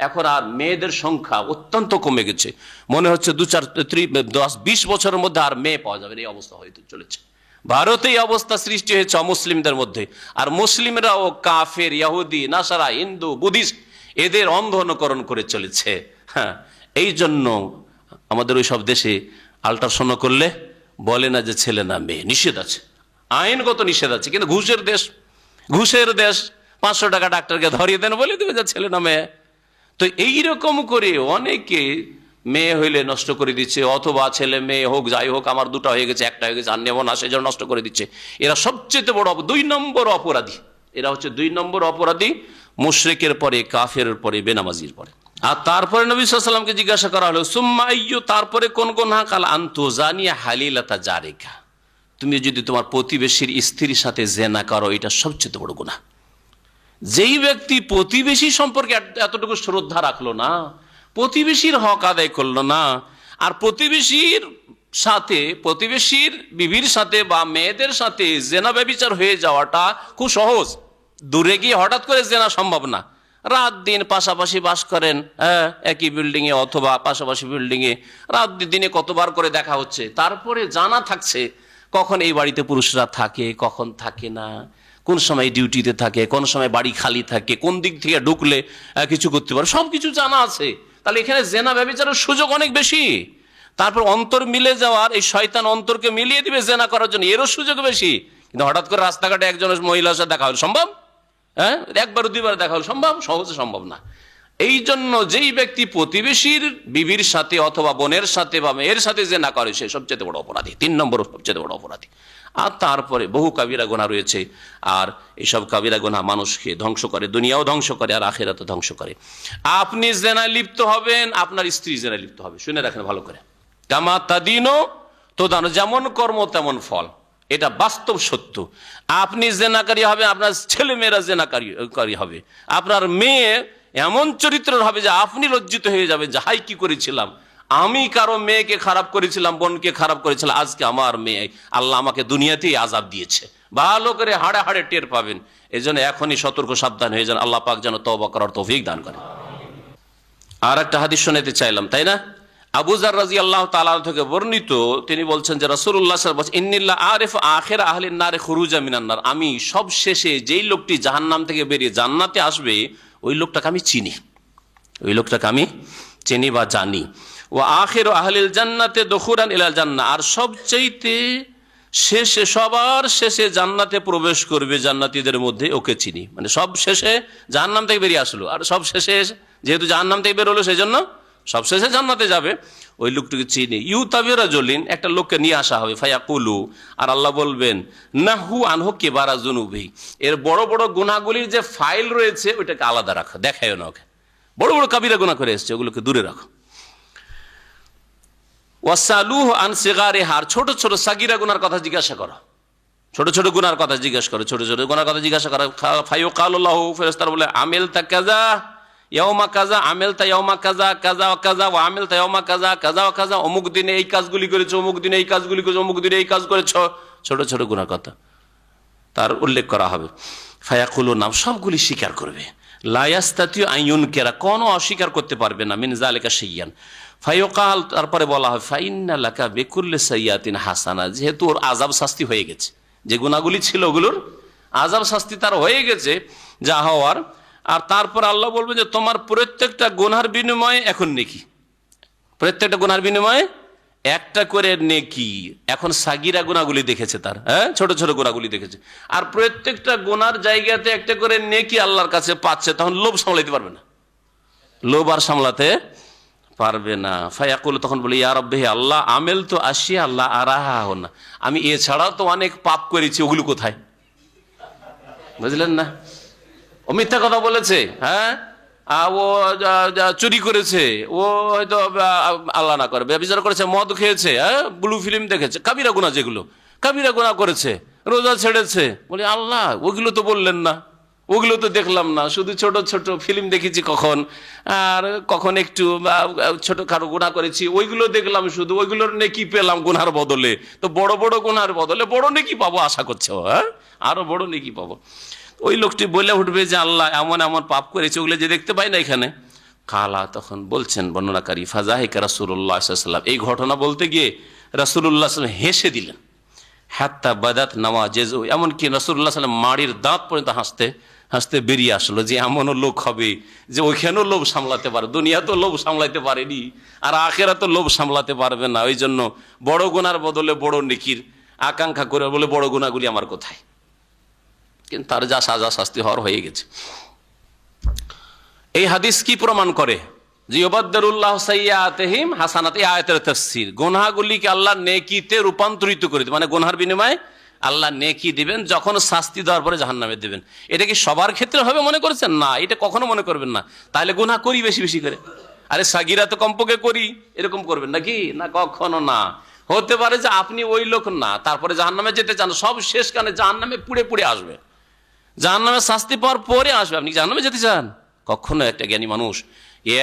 এখন আর মেয়েদের সংখ্যা অত্যন্ত কমে গেছে, মনে হচ্ছে 10-20 বছরের মধ্যে আর মেয়ে পাওয়া যাবে, এই অবস্থা হয়তো চলেছে। ভারতে এই অবস্থা সৃষ্টি হয়েছে অমুসলিমদের মধ্যে, আর মুসলিমরাও কাফের, ইহুদি, নাসারা, হিন্দু, বুদ্ধিস্ট এদের অন্ধ অনুকরণ করে চলেছে। হ্যাঁ, এই জন্য আমাদের ওই সব দেশে আল্ট্রাসাউন্ড করলে বলে না যে ছেলে না মেয়ে, নিষেধ আছে, আইনগত নিষেধ আছে। কিন্তু ঘুষের দেশ 500 টাকা ডাক্তারকে ধরিয়ে দেন, বলে দেবে যে ছেলে না মেয়ে। তো এইরকম করে অনেকে মেয়ে হইলে নষ্ট করে দিচ্ছে, অথবা ছেলে মেয়ে হোক, যাই হোক, আমার 2টা হয়ে গেছে, 1টা হয়ে গেছে, আর নেব না, সেজন্য নষ্ট করে দিচ্ছে। এরা সবচেয়ে বড় 2 নম্বর অপরাধী। এরা হচ্ছে 2 নম্বর অপরাধী, মুশরিকের পরে, কাফের পরে, বেনামাজির পরে। আর তারপরে নবী সাল্লাল্লাহু আলাইহি ওয়াসাল্লামকে জিজ্ঞাসা করা হলো, সুম্মা আইয়ু, তারপরে কোন গুনাহ? কাল আনতুজানিয়া হালিলাতা জারিকা, তুমি যদি তোমার প্রতিবেশীর স্ত্রীর সাথে জেনা করো, এটা সবচেয়ে বড় গুনাহ। যেই ব্যক্তি প্রতিবেশী সম্পর্কে এতটুকু শ্রদ্ধা রাখলো না, প্রতিবেশীর হক আদায় করলো না, আর প্রতিবেশীর বিবির সাথে বা মেয়েদের সাথে জেনা ব্যভিচার হয়ে যাওয়াটা খুব সহজ। দূরে গিয়ে হঠাৎ করে জেনা সম্ভব না। রাত দিন পাশাপাশি বাস করেন, একই বিল্ডিং এ অথবা পাশাপাশি বিল্ডিং এ, রাত দিনে কতবার করে দেখা হচ্ছে, তারপরে জানা থাকছে কখন এই বাড়িতে পুরুষরা থাকে, কখন থাকে না, কোন সময় ডিউটিতে থাকে, কোন সময় বাড়ি খালি থাকে, কোন দিক থেকে ঢুকলে কিছু করতে পারে, সবকিছু জানা আছে। তাহলে এখানে জেনা ব্যভিচারের সুযোগ অনেক বেশি। তারপর অন্তর মিলে যাওয়ার, এই শয়তান অন্তরকে মিলিয়ে দিবে জেনা করার জন্য, এরও সুযোগ বেশি। কিন্তু হঠাৎ করে রাস্তাঘাটে একজনের মহিলার সাথে দেখা হলো সম্ভব? হ্যাঁ, 1-2বার দেখা হলো সম্ভব? সহজে সম্ভব না। এই জন্য যেই ব্যক্তি প্রতিবেশীর বিবির সাথে অথবা বোনের সাথে বা মেয়ের সাথে জেনা করে, সে সবচেয়ে বড় অপরাধী, 3 নম্বর সবচেয়ে বড় অপরাধী। আর তারপরে বহু কাবিরা গুনাহ রয়েছে, আর এইসব কাবিরা গুনাহ মানুষকে ধ্বংস করে, দুনিয়াও ধ্বংস করে আর আখিরাতও ধ্বংস করে। আপনি জেনায় লিপ্ত হবেন, আপনার স্ত্রী জেনায় লিপ্ত হবে, শুনে রাখেন ভালো করে। কামা তাদিনো তোদানো, যেমন কর্ম তেমন ফল, এটা বাস্তব সত্য। আপনি জেনাকারী হবে, আপনার ছেলে মেয়েরা জেনাকারী হবে, আপনার মেয়ে এমন চরিত্রের হবে যে আপনি লজ্জিত হয়ে যাবেন যে হাই কি করেছিলাম, আমি কারো মেয়েকে খারাপ করেছিলাম, বোনকে খারাপ করেছিলাম, আজকে আমার মেয়ে, আল্লাহ আমাকে দুনিয়াতেই আযাব দিয়েছে। ভালো করে হাড়ে হাড়ে টের পাবেন। এই জন্য এখনই সতর্ক সাবধান হয়ে যান, আল্লাহ পাক যেন তওবা করার তৌফিক দান করে। আর একটা হাদিস শোনাতে চাইলাম, তাই না? আবু যার রাদিয়াল্লাহু তাআলা থেকে বর্ণিত, তিনি বলছেন যে রাসূলুল্লাহ সাল্লাল্লাহু আলাইহি ওয়াসাল্লাম বলেছেন, ইন্নিল্লাহ আরিফু আখির আহলিন নার খুরুজা মিনান নার, আমি সব শেষে যেই লোকটি জাহান্নাম থেকে বেরিয়ে জান্নাতে আসবে, ওই লোকটাকে আমি চিনি, বা জানি। ও আখির আহলিল জান্নাতে দুখুরান ইলাল জান্নাহ, আর সবচাইতে শেষে, সবার শেষে জান্নাতে প্রবেশ করবে জান্নাতীদের মধ্যে, ওকে চিনি। মানে সব শেষে জাহান্নাম থেকে বেরিয়ে আসলো, আর সব শেষে যেহেতু জাহান্নাম থেকে বের হলো, সেই জন্য সব শেষে জান্নাতে যাবে, ওই লোকটিকে চিনি। ইউতাবি রাজুলিন, একটা লোককে নিয়ে আসা হবে, ফায়াকুলু, আর আল্লাহ বলবেন, নাহু আনহু কিবারা যুনুবি, এর বড় বড় গুনাহগুলির যে ফাইল রয়েছে ওইটাকে আলাদা রাখো, দেখায়ও না ওকে। বড় বড় কাবিরা গুনাহ করে এসছে, ওগুলোকে দূরে রাখো। ওয়াসালুহু আন সিগারিহা, ছোট ছোট সাগীরা গুনার কথা জিজ্ঞাসা করো, ছোট ছোট গুনার কথা জিজ্ঞাসা করো, ছোট ছোট গুনার কথা জিজ্ঞাসা করো। ফায়ুকালুল্লাহু, ফেরেশতারা বলে, আমিলতা কাযা ইয়াউমা কাযা, আমিলতা ইয়াউমা কাযা কাযা ওয়া কাযা, ওয়া আমিলতা ইয়াউমা কাযা কাযা ওয়া কাযা, অমুক দিনে এই কাজগুলি করেছো, অমুক দিনে এই কাজগুলি করেছো, অমুক দিনে এই কাজ করেছো, ছোট ছোট গুনার কথা তার উল্লেখ করা হবে। ফায়াকুলুনা, সবগুলি স্বীকার করবে। লা ইয়াস্তাতিউ আন ইউনকিরা, কোনো অস্বীকার করতে পারবে না, মিন যালিকা শাইয়ান। ফায়ুকাল, তারপরে বলা হয়, ফাইন্না লাকা বিকুল্লি সাইয়্যাতিন হাসানা, যেহেতু ওর আযাব শাস্তি হয়ে গেছে, যে গুনাহগুলি ছিল ওগুলোর আযাব শাস্তি তার হয়ে গেছে যা হওয়ার। আর তারপর আল্লাহ বলবে যে তোমার প্রত্যেকটা গুনার বিনিময়ে এখন নেকি, প্রত্যেকটা গুনার বিনিময়ে একটা করে নেকি। এখন সাগীরা গুনাহগুলি দেখেছে, তার ছোট ছোট গুনাহগুলি দেখেছে, আর প্রত্যেকটা গুনার জায়গাতে একটা করে নেকি আল্লাহর কাছে পাচ্ছে, তখন লোভ সামলাতে পারবে না, লোভ আর সামলাতে পারবে না। ফায়াকুল, তখন বলে, ইয়া রাব্বি, হে আল্লাহ, আমেল তো আশিয়া আল্লাহ আরাহা না, আমি এছাড়াও তো অনেক পাপ করেছি, ওগুলো কোথায়? বুঝলেন না? ও মিথ্যা কথা বলেছে, ও চুরি করেছে, ও হয়তো আল্লাহ না করে ব্যভিচার করেছে, মদ খেয়েছে, ব্লু ফিল্ম দেখেছে, কাবিরা গুনাহ, যেগুলো কাবিরা গুনাহ করেছে, রোজা ছেড়েছে, বলি আল্লাহ ওগুলো তো বললেন না, ওগুলো তো দেখলাম না, শুধু ছোট ছোট ফিল্ম দেখেছি কখন, আর কখন একটু ছোটখাটো গুনাহ করেছি, ওইগুলো দেখলাম শুধু, ওইগুলোর নেকি পেলাম গুনার বদলে। তো বড় বড় গুনার বদলে বড় নেকি পাবো আশা করছে, হ্যাঁ আরো বড় নেকি পাবো। ওই লোকটি বলে উঠবে যে আল্লাহ এমন এমন পাপ করেছে, ওগুলো যে দেখতে পাই না এখানে। কালা, তখন বলছেন বর্ণনাকারী, ফাজাহিকা রাসূলুল্লাহ সাল্লাল্লাহু আলাইহি ওয়াসাল্লাম, এই ঘটনা বলতে গিয়ে রাসূলুল্লাহ সাল্লাল্লাহু আলাইহি ওয়াসাল্লাম হেসে দিলেন। হাত্তা বাদাত নাওয়াজিজু, এমনকি রাসূলুল্লাহ সাল্লাল্লাহু আলাইহি ওয়াসাল্লাম মাড়ির দাঁত পর্যন্ত হাসতে হাসতে বেরিয়ে আসলো যে এমনও লোক হবে যে ওইখানেও লোভ সামলাতে পারে, দুনিয়া তো লোভ সামলাতে পারেনি, আর আখেরা তো লোভ সামলাতে পারবে না। ওই জন্য বড় গুনার বদলে বড় নেকির আকাঙ্ক্ষা করে বলে বড় গুনাহগুলি আমার কোথায়, কিন্তু তার যা সাজা শাস্তি হওয়ার হয়ে গেছে। এই হাদিস কি প্রমাণ করে? যে ইউবাদদিলুল্লাহু সাইয়্যাতিহিম হাসানাত, এই আয়াতের তাফসীর, গুনাহগুলিকে আল্লাহ নেকিতে রূপান্তরিত করে দেবেন, মানে গুনাহর বিনিময়ে আল্লাহ নেকি দিবেন, যখন শাস্তি দেওয়ার পরে জাহান্নামে দিবেন। এটা কি সবার ক্ষেত্রে হবে মনে করছেন? না, এটা কখনো মনে করবেন না। তাহলে গুনাহ করি বেশি বেশি করে, আরে সাগিরা তো কমপক্ষে করি, এরকম করবেন নাকি? না, কখনো না। হতে পারে যে আপনি ওই লোক না, তারপরে জাহান্নামে যেতে চান, সব শেষ কানে জাহান্নামে পুড়ে পুড়ে আসবে, জাহান্নামে শাস্তি পাওয়ার পরে আসবে, আপনি জাহান্নামে যেতে চান? কখনো একটা জ্ঞানী মানুষ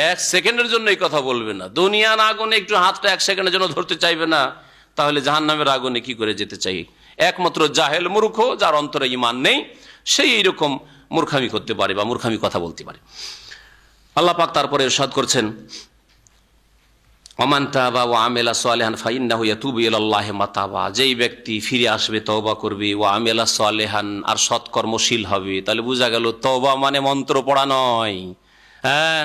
এক সেকেন্ডের জন্য এই কথা বলবে না। দুনিয়ার আগুনে একটু হাতটা এক সেকেন্ডের জন্য ধরতে চাইবে না, তাহলে জাহান্নামের আগুনে কি করে যেতে চাই? একমাত্র জাহেল মূর্খ, যার অন্তরে ঈমান নেই, সেই এইরকম মূর্খামি করতে পারে বা মূর্খামি কথা বলতে পারে। আল্লাহ পাক তারপরে ইরশাদ করছেন, ওমান তাবা ওয়া আমিলা সালিহান ফাইন্নাহু ইয়াতুবু ইলাল্লাহি মাতাবা, যেই ব্যক্তি ফিরে আসবে, তওবা করবে, ওয়া আমিলা সালিহান, আর সৎকর্মশীল হবে। তাহলে বোঝা গেল তওবা মানে মন্ত্র পড়া নয়। হ্যাঁ,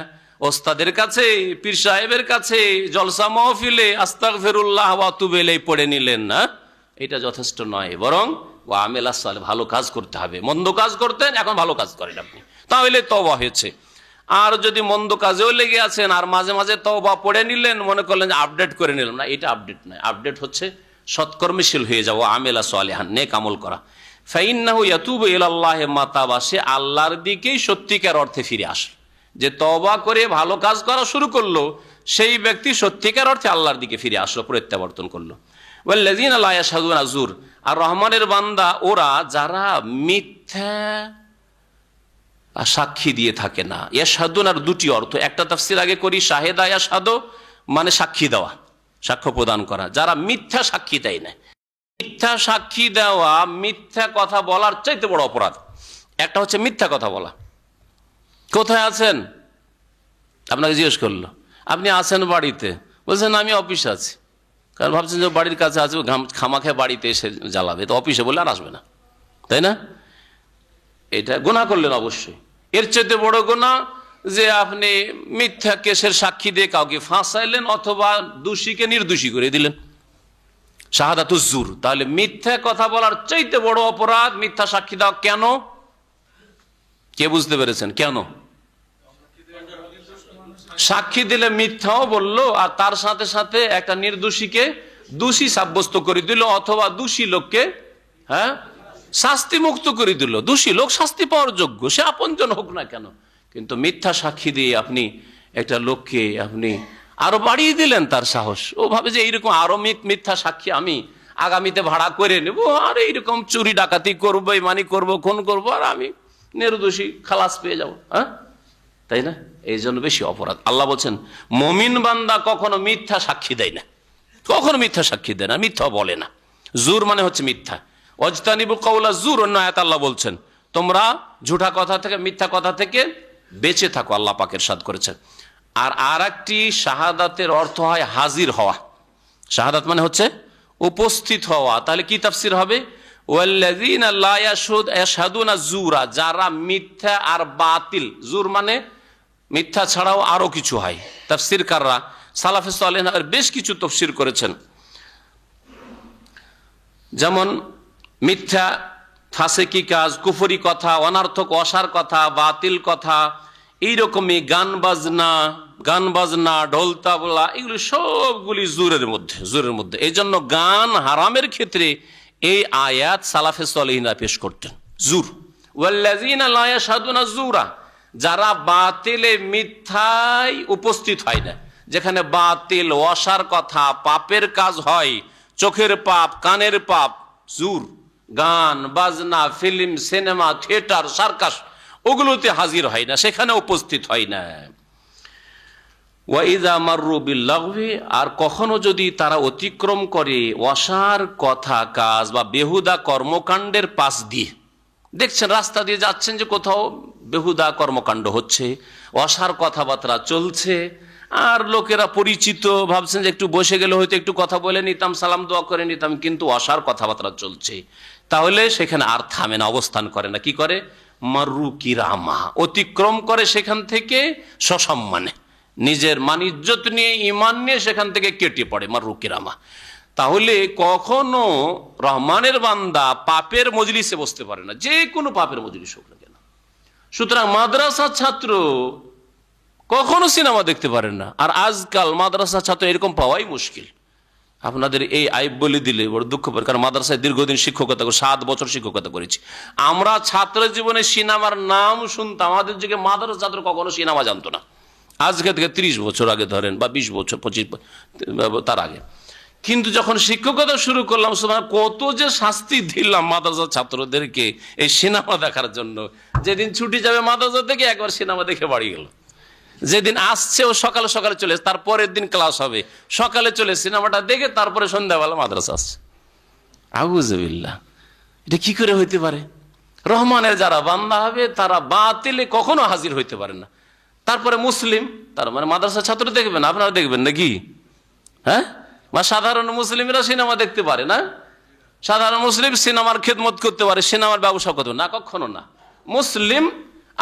ওস্তাদের কাছে, পীর সাহেবের কাছে, জলসা মাহফিলে আস্তাগফিরুল্লাহ ওয়া আতুবু ইলাইহি পড়ে নিলেন না, এটা যথেষ্ট নয়। বরং ওয়া আমিলা সালিহ, ভালো কাজ করতে হবে। মন্দ কাজ করতেন, এখন ভালো কাজ করেন আপনি, তাহলে তওবা হয়েছে। আর যদি মন্দ কাজেও লেগে আছেন আর মাঝে মাঝে তওবা পড়ে নিলেন, মনে করলেন যে আপডেট করে নিলাম, না, এটা আপডেট নয়। আপডেট হচ্ছে সৎকর্মশীল হয়ে যাওয়া, আমেলা সালিহান, নেক আমল করা। ফাইন্নাহু ইয়াতুবু ইলাল্লাহি মাতাবা, সে আল্লাহর দিকেই সত্যিকার অর্থে ফিরে আসে। যে তওবা করে ভালো কাজ করা শুরু করলো, সেই ব্যক্তি সত্যিকার অর্থে আল্লাহর দিকে ফিরে আসলো, প্রত্যাবর্তন করলো। ওয়াল্লাযীনা লা ইয়াশহাদুনা যুর, আর রহমানের বান্দা ওরা যারা মিথ্যা সাক্ষী দিয়ে থাকে না। ইয়াশহাদুন আর দুটি অর্থ, একটা তাফসীর আগে করি, শাহেদা ইয়াশহাদু মানে সাক্ষী দেওয়া, সাক্ষ্য প্রদান করা। যারা মিথ্যা সাক্ষী দেয় না, মিথ্যা সাক্ষী দেওয়া, মিথ্যা কথা বলার চাইতে বড় অপরাধ। একটা হচ্ছে মিথ্যা কথা বলা। কোথায় আছেন? আপনাকে জিজ্ঞেস করলো, আপনি আছেন বাড়িতে, বলছেন আমি অফিসে আছি, কারণ ভাবছেন যে বাড়ির কাছে আছে, খামাখে বাড়িতে এসে জ্বালাবে, তো অফিসে বললে আর আসবে না, তাই না? এটা গুনাহ করলেন অবশ্যই। এর চাইতে বড় গুনাহ যে আপনি মিথ্যা কেসের সাক্ষী দিয়ে কাউকে ফাঁসাইলেন, অথবা দোষীকে নির্দোষী করে দিলেন, শাহাদাতুজ জুর। তাহলে মিথ্যা কথা বলার চাইতে বড় অপরাধ মিথ্যা সাক্ষী দেওয়া। কেন? কে বুঝতে পেরেছেন কেন? সাক্ষী দিলে মিথ্যাও বললো, আর তার সাথে সাথে একটা নির্দোষীকে দোষী সাব্যস্ত করে দিল, অথবা দোষী লোককে শাস্তি মুক্ত করে দিল। দোষী লোক শাস্তি পাওয়ার যোগ্য, সে আপনজন হোক না কেন, কিন্তু মিথ্যা সাক্ষী দিয়ে আপনি একটা লোককে আপনি আরো বাড়িয়ে দিলেন তার সাহস। ও ভাবে যে এইরকম আরো মিথ্যা সাক্ষী আমি আগামীতে ভাড়া করে নেব, আর এইরকম চুরি ডাকাতি করবো, বেঈমানি করবো, খুন করবো, আর আমি নির্দোষী খালাস পেয়ে যাবো, তাই না? এই জন্য বেশি অপরাধ। আল্লাহ বলছেন মুমিন বান্দা কখনো মিথ্যা সাক্ষী দেয় না, কখনো মিথ্যা সাক্ষী দেয় না, মিথ্যা বলে না। জুর মানে হচ্ছে মিথ্যা। ওয়াজতানিবু কাওলা জুর, অন্য আয়াতে আল্লাহ বলছেন তোমরা ঝুঠা কথা থেকে, মিথ্যা কথা থেকে বেঁচে থাকো, আল্লাহ পাক ইরশাদ করেছেন। আর একটি শাহাদাতের অর্থ হয় হাজির হওয়া। শাহাদাত মানে হচ্ছে উপস্থিত হওয়া। তাহলে কি তাফসীর হবে? ওয়াল্লাযীনা লা ইয়াশহাদুনা যুরা, যারা মিথ্যা আর বাতিল, জুর মানে মিথ্যা ছাড়াও আরো কিছু হয়। তাফসীরকাররা সালাফে সালেহীন বেশ কিছু তাফসীর করেছেন, যেমন মিথ্যা, ফাসিকি কাজ, কুফরি কথা, অনার্থক অসার কথা, বাতিল কথা, এইরকমই গান বাজনা, ঢোল তাবলা, এগুলি সবগুলি জুরের মধ্যে। এই জন্য গান হারামের ক্ষেত্রে এই আয়াত সালাফে সালেহীনরা পেশ করতেন। জুর, ওয়াল্লাযীনা লা ইয়াশহাদুনা যুরা, যারা বাতিলে মিথ্যায় উপস্থিত হয় না, যেখানে বাতিল অসার কথা, পাপের কাজ হয়, চোখের পাপ, কানের পাপ, জুর, গান বাজনা, ফিল্ম, সিনেমা, থিয়েটার, সার্কাস, ওগুলোতে হাজির হয় না, সেখানে উপস্থিত হয় না। ওয়াইদা মাররু বিল্লাগহি, আর কখনো যদি তারা অতিক্রম করে অসার কথা কাজ বা বেহুদা কর্মকাণ্ডের পাশ দিয়ে, দেখছেন রাস্তা দিয়ে যাচ্ছেন যে কোথাও বেহুদা কর্মকাণ্ড হচ্ছে, অসার কথাবার্তা চলছে, আর লোকেরা পরিচিত, ভাবছেন যে একটু বসে গেলে হয়তো একটু কথা বলে নিতাম, সালাম দোয়া করে নিতাম, কিন্তু অসার কথাবার্তা চলছে, তাহলে সেখানে আর থামে না, অবস্থান করে না। কি করে? মাররু কিরামা, অতিক্রম করে সেখান থেকে সসম্মানে, নিজের মান ইজ্জত নিয়ে, ইমান নিয়ে সেখান থেকে কেটে পড়ে, মাররু কিরামা। তাহলে কখনো রহমানের বান্দা পাপের মজলিসে বসতে পারে না, যে কোনো পাপের মজলিস হোক না কেন। সুতরাং মাদ্রাসার ছাত্র কখনো সিনেমা দেখতে পারেন না, আর আজকাল মাদ্রাসার ছাত্র এরকম পাওয়াই মুশকিল। আপনাদের এই আইব বলে দিলে বড় দুঃখ পায়, কারণ মাদ্রাসায় দীর্ঘদিন শিক্ষকতা করে, 7 বছর শিক্ষকতা করেছি। আমরা ছাত্র জীবনে সিনেমার নাম শুনতাম, আমাদের যুগে মাদ্রাসা ছাত্র কখনো সিনেমা জানতো না। আজকে থেকে 30 বছর আগে ধরেন, বা 20 বছর 25 তার আগে। কিন্তু যখন শিক্ষকতা শুরু করলাম, কত যে শাস্তি দিলাম মাদ্রাসার ছাত্রদেরকে এই সিনেমা দেখার জন্য। যেদিন ছুটি যাবে মাদ্রাসা থেকে, একবার সিনেমা দেখে বাড়ি গেল। যেদিন আসছে ও সকালে সকালে চলে, তারপরের দিন ক্লাস হবে, সকালে চলে সিনেমাটা দেখে তারপরে সন্ধ্যাবেলা মাদ্রাসা আসছে। আউযুবিল্লাহ, এটা কি করে হইতে পারে? রহমানের যারা বান্দা হবে তারা বাতিলে কখনো হাজির হইতে পারে না। তারপরে মুসলিম, তার মানে মাদ্রাসা ছাত্র দেখবেন, আপনারা দেখবেন নাকি? হ্যাঁ, বা সাধারণ মুসলিমরা সিনেমা দেখতে পারে না? সাধারণ মুসলিম সিনেমার খেদমত করতে পারে, সিনেমার ব্যবসা করতে পারে না? কখনো না। মুসলিম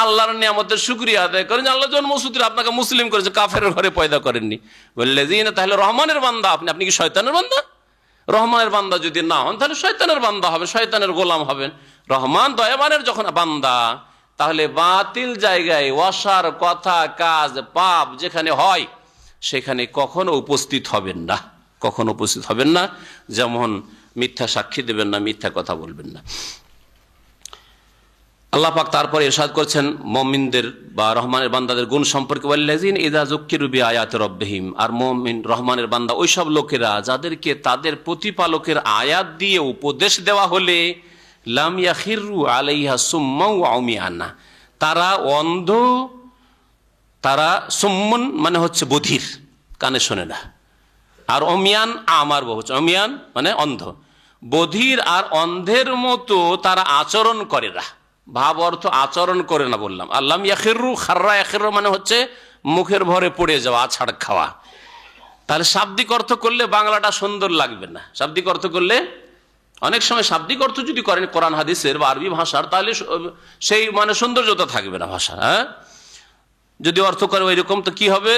আল্লাহর নিয়ামতের শুকরিয়া আদায় করেন, আল্লাহ জন্মসূত্রে আপনাকে মুসলিম করেছে, কাফের ঘরে পয়দা করেননি। বললে যে না, তাহলে রহমানের বান্দা আপনি, আপনি কি শয়তানের বান্দা? রহমানের বান্দা যদি না হন, তাহলে শয়তানের বান্দা হবেন, শয়তানের গোলাম হবেন। রহমান দয়াবানের যখন বান্দা, তাহলে বাতিল জায়গায় ওয়াসার কথা কাজ পাপ যেখানে হয় সেখানে কখনো উপস্থিত হবেন না, কখনো উপস্থিত হবেন না। যেমন মিথ্যা সাক্ষী দেবেন না, মিথ্যা কথা বলবেন না। আল্লাহ পাক তারপরে ইরশাদ করছেন মুমিনদের বা রহমানের বান্দাদের গুণ সম্পর্কে, ওয়াল্লাযিনা ইযা যুক্কিরু বিআয়াতি রাব্বিহিম, আর মুমিন রহমানের বান্দা ওইসব লোকেরা যাদেরকে তাদের প্রতিপালকের আয়াত দিয়ে উপদেশ দেওয়া হলে লাম ইয়াখিরু আলাইহা সুম্মা ওয়া উমিয়ানা, তারা অন্ধ, তারা সুম্মুন মানে হচ্ছে বধির, কানে শোনে না, আর অমিয়ান আমার বহু, অমিয়ান মানে অন্ধ, বধির আর অন্ধের মতো তারা আচরণ করে না। ভাব অর্থ আচরণ করে না বললাম। আল্লাম ইয়াখিরু, খাররা ইয়াখিরু মানে হচ্ছে মুখের ভরে পড়ে যাওয়া, আছাড় খাওয়া। তাহলে শাব্দিক অর্থ করলে বাংলাটা সুন্দর লাগবে না। শাব্দিক অর্থ করলে, অনেক সময় শাব্দিক অর্থ যদি করেন কোরআন হাদিসের বা আরবি ভাষার, তাহলে সেই মানে সৌন্দর্যতা থাকবে না ভাষা। হ্যাঁ, যদি অর্থ করে ওই রকম, তো কি হবে?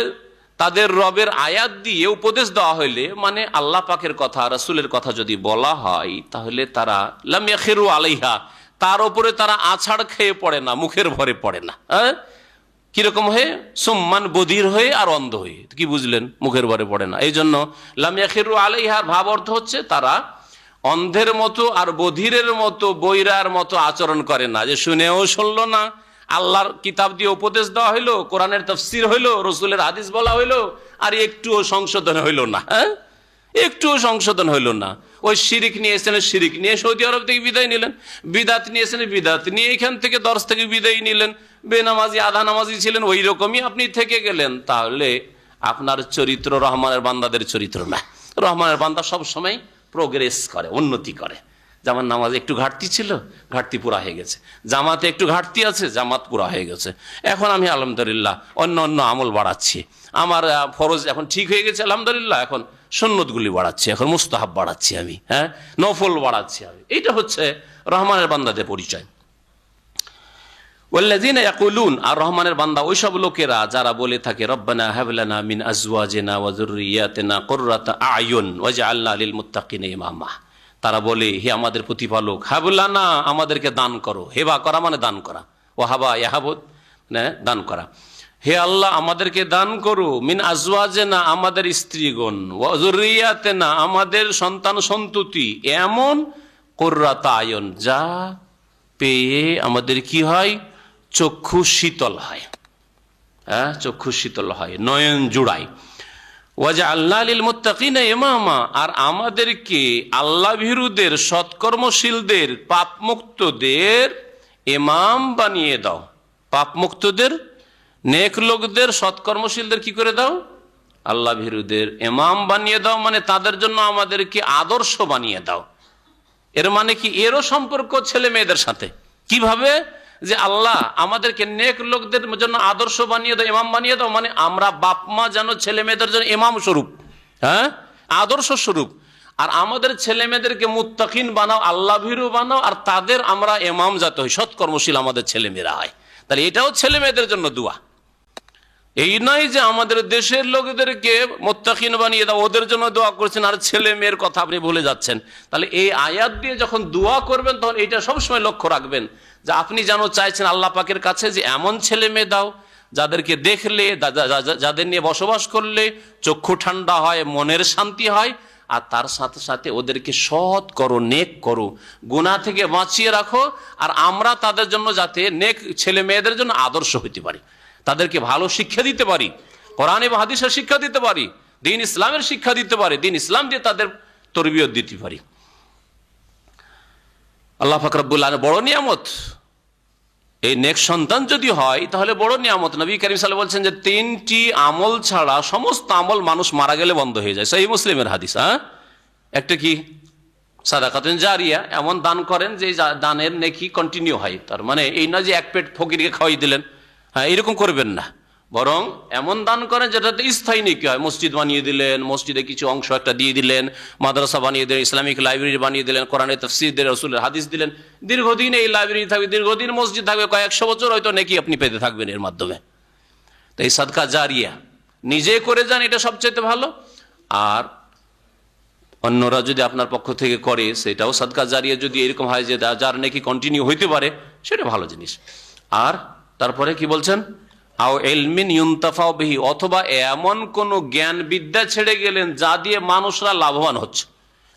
তাদের রবের আয়াত দিয়ে উপদেশ দেওয়া হইলে, মানে আল্লাহ পাকের কথা, রাসূলের কথা যদি বলা হয়, তাহলে তারা লাম ইয়াখিরু আলাইহা, তার উপরে তারা আছাড় খেয়ে পড়ে না, মুখের ভরে পড়ে না। হ্যাঁ, কিরকম হয়ে? সুম্মান বধির হয়ে আর অন্ধ হয়ে। কি বুঝলেন? মুখের ভরে পড়ে না। এই জন্য লাম ইয়াখিরু আলাইহার ভাব অর্থ হচ্ছে তারা অন্ধের মতো আর বধিরের মতো, বৈরার মতো আচরণ করে না, যে শুনেও শুনলো না, আল্লাহর কিতাব দিয়ে উপদেশ দেওয়া হইলো, কোরআনের তাফসীর হইলো, রসুলের হাদিস বলা হইলো, আর একটুও সংশোধন হইলো না। হ্যাঁ, একটুও সংশোধন হইল না। ওই শিরিক নিয়েছেন, শিরিক নিয়ে সৌদি আরব থেকে বিদায় নিলেন, বিদাত নিয়েছেন, বিদাত নিয়ে এখান থেকে দর্শ থেকে বিদায় নিলেন, বেনামাজি আধা নামাজি ছিলেন, ওই রকমই আপনি থেকে গেলেন। তাহলে আপনার চরিত্র রহমানের বান্দাদের চরিত্র না। রহমানের বান্দা সব সময় প্রোগ্রেস করে, উন্নতি করে। যেমন নামাজে একটু ঘাটতি ছিল, ঘাটতি পুরা হয়ে গেছে। জামাতে একটু ঘাটতি আছে, জামাত পুরা হয়ে গেছে। এখন আমি আলহামদুলিল্লাহ অন্য অন্য আমল বাড়াচ্ছি, আমার ফরজ এখন ঠিক হয়ে গেছে আলহামদুলিল্লাহ, এখন সুন্নতগুলি বাড়াচ্ছি, এখন মুস্তাহাব বাড়াচ্ছি আমি, হ্যাঁ, নফল বাড়াচ্ছি আমি। এইটা হচ্ছে রহমানের বান্দাদের পরিচয়। ওয়াল্লাযিনা ইয়াকুলুন, আর রহমানের বান্দা ওইসব লোকেরা যারা বলে থাকে রব্বানা হাব লানা মিন আজওয়াজিনা ওয়া যুররিয়াতিনা কুররাতা আয়ুন ওয়াজআলনা লিল মুত্তাকিনা ইমামা। তারা বলে, হে আমাদের প্রতিপালক, হাব লানা, আমাদেরকে দান করো। হেবা করা মানে দান করা, ওয়াহাবা ইয়াহাবুদ মানে দান করা। হে আল্লাহ, আমাদেরকে দান করো, মিন আজওয়াজিনা, আমাদের স্ত্রীগণ, ওয়া যুররিয়াতিনা, আমাদের সন্তান সন্ততি, এমন কুররাতা আয়ুন, যা পেয়ে আমাদের কি হয়? চক্ষু শীতল হয়। হ্যাঁ, চক্ষু শীতল হয়, নয়ন জুড়ায়। ওয়াজআলনা লিল মুত্তাকিনা ইমামা, আর আমাদেরকে আল্লাহ ভীরুদের, সৎকর্মশীলদের, পাপমুক্তদের ইমাম বানিয়ে দাও। পাপ মুক্তদের, নেক লোকদের, সৎকর্মশীলদের কি করে দাও? আল্লাহ ভীরুদের ইমাম বানিয়ে দাও, মানে তাদের জন্য আমাদেরকে আদর্শ বানিয়ে দাও। এর মানে কি? এরও সম্পর্ক ছেলে মেয়েদের সাথে। কিভাবে? যে আল্লাহ আমাদেরকে নেক লোকদের জন্য আদর্শ বানিয়ে দাও, ইমাম বানিয়ে দাও, মানে আমরা বাপ মা যেন ছেলে মেয়েদের জন্য ইমাম স্বরূপ, হ্যাঁ, আদর্শ স্বরূপ। আর আমাদের ছেলে মেয়েদেরকে মুত্তাকিন বানাও, আল্লাহ ভীরু বানাও, আর তাদের আমরা ইমাম যাতে হই, সৎকর্মশীল আমাদের ছেলে মেয়েরা হয়। তাহলে এটাও ছেলে মেয়েদের জন্য দোয়া। এই নয় যে আমাদের দেশের লোকদেরকে মুত্তাকিন বানিয়ে দাও, ওদের জন্য দোয়া করছেন, আর ছেলে মেয়ের কথা আপনি ভুলে যাচ্ছেন। তাহলে এই আয়াত দিয়ে যখন দোয়া করবেন তখন এটা সবসময় লক্ষ্য রাখবেন যে আপনি যেন চাইছেন আল্লাহ পাকের কাছে যে এমন ছেলে মেয়ে দাও যাদেরকে দেখলে, যাদের নিয়ে বসবাস করলে চক্ষু ঠান্ডা হয়, মনের শান্তি হয়, আর তার সাথে সাথে ওদেরকে সৎ করো, নেক করো, গুনাহ থেকে বাঁচিয়ে রাখো, আর আমরা তাদের জন্য যাতে নেক ছেলে মেয়েদের জন্য আদর্শ হইতে পারি, তাদেরকে ভালো শিক্ষা দিতে পারি, কোরআন এবং হাদিসের শিক্ষা দিতে পারি, দ্বীন ইসলামের শিক্ষা দিতে পারি, দ্বীন ইসলাম দিয়ে তাদের তরবিয়ত দিতে পারি। আল্লাহ পাক রব্বুল আলামিন বড় নিয়ামত। এই নেক সন্তান যদি হয় তাহলে বড় নিয়ামত। নবী করিম সাল্লাল্লাহু আলাইহি ওয়াসাল্লাম বলছেন যে 3টি আমল ছাড়া সমস্ত আমল মানুষ মারা গেলে বন্ধ হয়ে যায়। সহিহ মুসলিমের হাদিস। একটা কি? সাদাকাতুন জারিয়া, এমন দান করেন যে দানের নেকি কন্টিনিউ হয়। তার মানে এই নয় যে এক পেট ফকিরকে খাওয়াই দিলেন, হ্যাঁ, এরকম করবেন না, বরং এমন দান করেন যেটাতে স্থায়ী নেকি হয়। মসজিদ বানিয়ে দিলেন, মসজিদে কিছু অংশ একটা দিয়ে দিলেন, মাদ্রাসা বানিয়ে দিলেন, ইসলামিক লাইব্রেরি বানিয়ে দিলেন, কোরআনের তাফসীর দিলেন, রাসূলের হাদিস দিলেন, দীর্ঘদিন এই লাইব্রেরি থাকবে, দীর্ঘদিন মসজিদ থাকবে, কয়েকশো বছর হয়তো নেকি আপনি পেতে থাকবেন এর মাধ্যমে। তো এই সাদকা জারিয়া নিজে করে যান, এটা সবচেয়ে ভালো। আর অন্যরা যদি আপনার পক্ষ থেকে করে সেটাও সাদকা জারিয়া, যদি এরকম হয় যে যার নেকি কন্টিনিউ হইতে পারে, সেটা ভালো জিনিস। আর তারপরে কি বলছেন? আও ইলমিন ইউনতাফাউ বিহি, অথবা এমন কোন জ্ঞান বিদ্যা ছেড়ে গেলেন যা দিয়ে মানুষরা লাভবান হচ্ছে।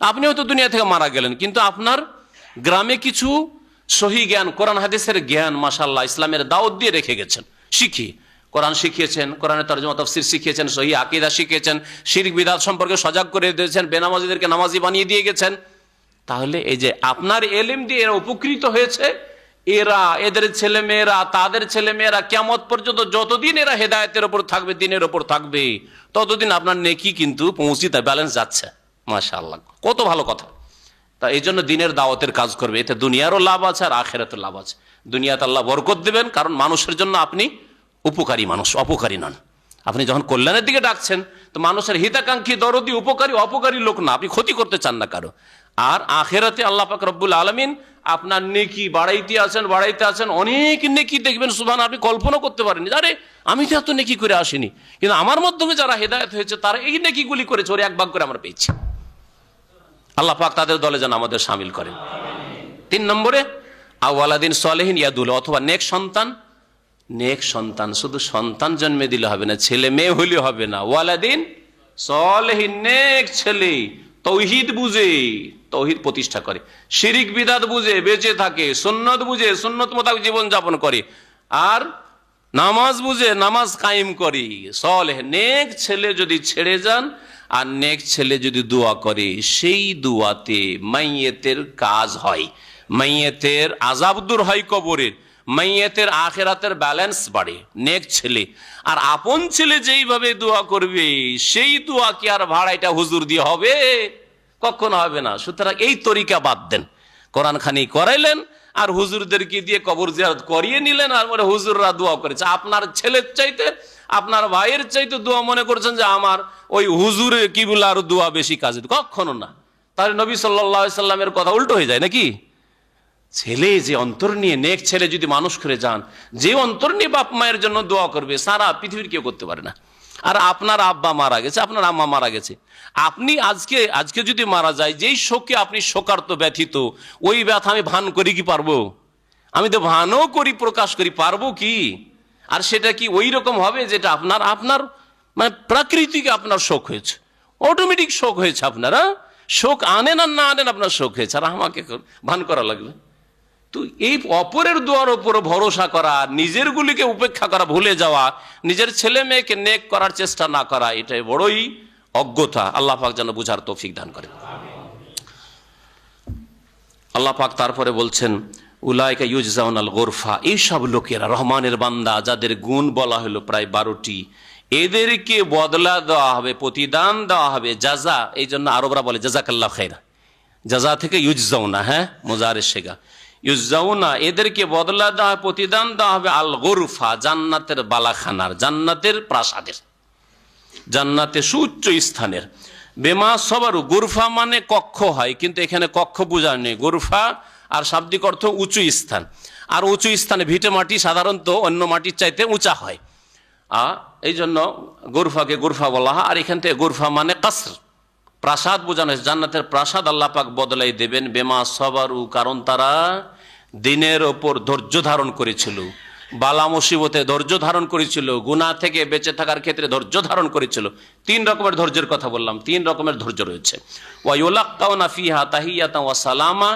আপনি হয়তো দুনিয়া থেকে মারা গেলেন, কিন্তু আপনার গ্রামে কিছু সহি জ্ঞান, কোরআন হাদিসের জ্ঞান মাশাআল্লাহ ইসলামের দাওয়াত দিয়ে রেখে গেছেন, শিখিয়ে কোরআন শিখিয়েছেন, কোরআনের তরজমা তাফসীর শিখিয়েছেন, সহি আকীদা শিখিয়েছেন, শিরক বিদআত সম্পর্কে সজাগ করে দিয়েছেন, বেনামাজিদেরকে নামাজি বানিয়ে দিয়ে গেছেন। তাহলে এই যে আপনার ইলম দিয়ে এরা উপকৃত হয়েছে, এরা, এদের ছেলে মেয়েরা, তাদের ছেলে মেয়েরা কিয়ামত পর্যন্ত যতদিন এরা হেদায়েতের উপর থাকবে, দ্বীনের উপর থাকবে, ততদিন আপনার নেকি কিন্তু পৌঁছিতে ব্যালেন্স যাচ্ছে। মাশাআল্লাহ, কত ভালো কথা। তা এই জন্য দ্বীনের দাওয়াতের কাজ করবে, এতে দুনিয়ারও লাভ আছে আর আখিরাতের লাভ আছে। দুনিয়াতে আল্লাহ বরকত দেবেন, কারণ মানুষের জন্য আপনি উপকারী মানুষ, অপকারী নন। আপনি যখন কল্যাণের দিকে ডাকছেন তো মানুষের হিতাকাঙ্ক্ষী, দরদি, উপকারী, অপকারী লোক না, আপনি ক্ষতি করতে চান না কারো। আর আখিরাতে আল্লাহ পাক রব্বুল আলামিন আপনার নেকি বাড়াইতে আছেন, অনেক নেকি দেখবেন সুবহান, আপনি কল্পনা করতে পারেন। আরে আমি তো এত নেকি করে আসিনি, কিন্তু আমার মাধ্যমে যারা হেদায়েত হয়েছে তারা এই নেকিগুলি করেছে, ওর এক ভাগ করে আমরা পেয়েছি। আল্লাহ পাক তাদের দলে যেন আমাদের শামিল করেন। 3 নম্বরে আওয়ালাদিন সলেহিন ইয়াদুল, অথবা নেক সন্তান। নেক সন্তান শুধু সন্তান জন্মে দিলে হবে না, ছেলে মেয়ে হইলে হবে না। ওয়ালাদিন সলেহিন, নেক ছেলে, তৌহিদ বুঝে তৌহিদ প্রতিষ্ঠা করে, শিরিক বিদাত বুঝে বেঁচে থাকে, সুন্নত বুঝে সুন্নত মোতাবেক জীবন যাপন করে, আর নামাজ বুঝে নামাজ কায়েম করে। সলেহ নেক ছেলে যদি ছেড়ে যান, আর নেক ছেলে যদি দোয়া করে, সেই দোয়াতে মাইয়েতের কাজ হয়, মাইয়েতের আযাব দূর হয় কবরের, মাইয়েতের আখিরাতের ব্যালেন্স বাড়ে। নেক ছেলে আর আপন ছেলে যেইভাবে দোয়া করবে, সেই দোয়া কি আর ভাড়াইটা হুজুর দিয়ে হবে? কখনো হবে না। সুতরাং এই তরিকা বাদ দেন, কোরআন খানি করাইলেন আর হুজুরদেরকে দিয়ে কবর জিয়ারত করিয়ে নিলেন, আর বলে হুজুররা দোয়া করেছে। আপনার ছেলের চাইতে, আপনার ভাইয়ের চাইতে দোয়া মনে করছেন যে আমার ওই হুজুরের কিবলার দোয়া বেশি কাজে, কখনো না। তাহলে নবী সাল্লাল্লাহু আলাইহি সাল্লামের কথা উল্টো হয়ে যায় নাকি? ছেলে যে অন্তর নিয়ে, নেক ছেলে যদি মানুষ করে যান, যে অন্তর নিয়ে বাপ মায়ের জন্য দোয়া করবে, সারা পৃথিবীর কেউ করতে পারে না। আর আপনার আব্বা মারা গেছে, আপনার আম্মা মারা গেছে, আপনি আজকে যদি মারা যায়, যেই শোকে আপনি শোকার্ত, ব্যথিত, ওই ব্যথা আমি ভান করি কি পারবো? আমি তো ভানও করি, প্রকাশ করি, পারবো কি? আর সেটা কি ওই রকম হবে যেটা আপনার মানে প্রাকৃতিক আপনার শোক হয়েছে, অটোমেটিক শোক হয়েছে, আপনারা শোক আনেন আর না আনেন আপনার শোক হয়েছে, আর আমাকে ভান করা লাগবে? তো এই অপরের দোয়ার উপর ভরসা করা, নিজের গুলিকে উপেক্ষা করা, ভুলে যাওয়া, নিজের ছেলে মেয়েকে নেক করার চেষ্টা না করা, এটাই বড়ই অজ্ঞতা। আল্লাহ পাক যেন বুঝার তৌফিক দান করেন। আল্লাহ পাক তারপরে বলছেন উলাইকা ইউজজাউনাল গুরফা, এইসব লোকেরা রহমানের বান্দা যাদের গুণ বলা হলো প্রায় 12টি, এদেরকে বদলা দেওয়া হবে, প্রতিদান দেওয়া হবে, জাজা। এই জন্য আরবরা বলে জাজাকাল্লাহ খাইরা, জাজা থেকে ইউজজাউনা, হ্যাঁ মুজারে শেগা, ইউজজাউনা, এদেরকে বদলা দেওয়া, প্রতিদান দেওয়া হবে আল গুরফা, জান্নাতের বালাখানার, জান্নাতের প্রাসাদের, জান্নাতে সুউচ্চ স্থানের। বেমা সবারু, গুরফা মানে কক্ষ হয়, কিন্তু এখানে কক্ষ বোঝানো নেই। গুরফা আর শাব্দিক অর্থ উঁচু স্থান, আর উঁচু স্থানে ভিটে মাটি সাধারণত অন্য মাটির চাইতে উঁচা হয়, এই জন্য গুরফাকে গুরফা বলা হয়। আর এখান থেকে গুরফা মানে কাসর, প্রাসাদ বোঝানো হয়েছে। জান্নাতের প্রাসাদ আল্লাহ পাক বদলাই দেবেন, বেমা সবারু, কারণ তারা দিনের ওপর ধৈর্য ধারণ করেছিল, বালা মুসিবতে ধৈর্য ধারণ করেছিল, গুনাহ থেকে বেঁচে থাকার ক্ষেত্রে ধৈর্য ধারণ করেছিল। 3 রকমের ধৈর্যের কথা বললাম, 3 রকমের ধৈর্য রয়েছে। ওয়া ইউলাক্কাউনা ফিহা তাহিয়াতান ওয়া সালামা,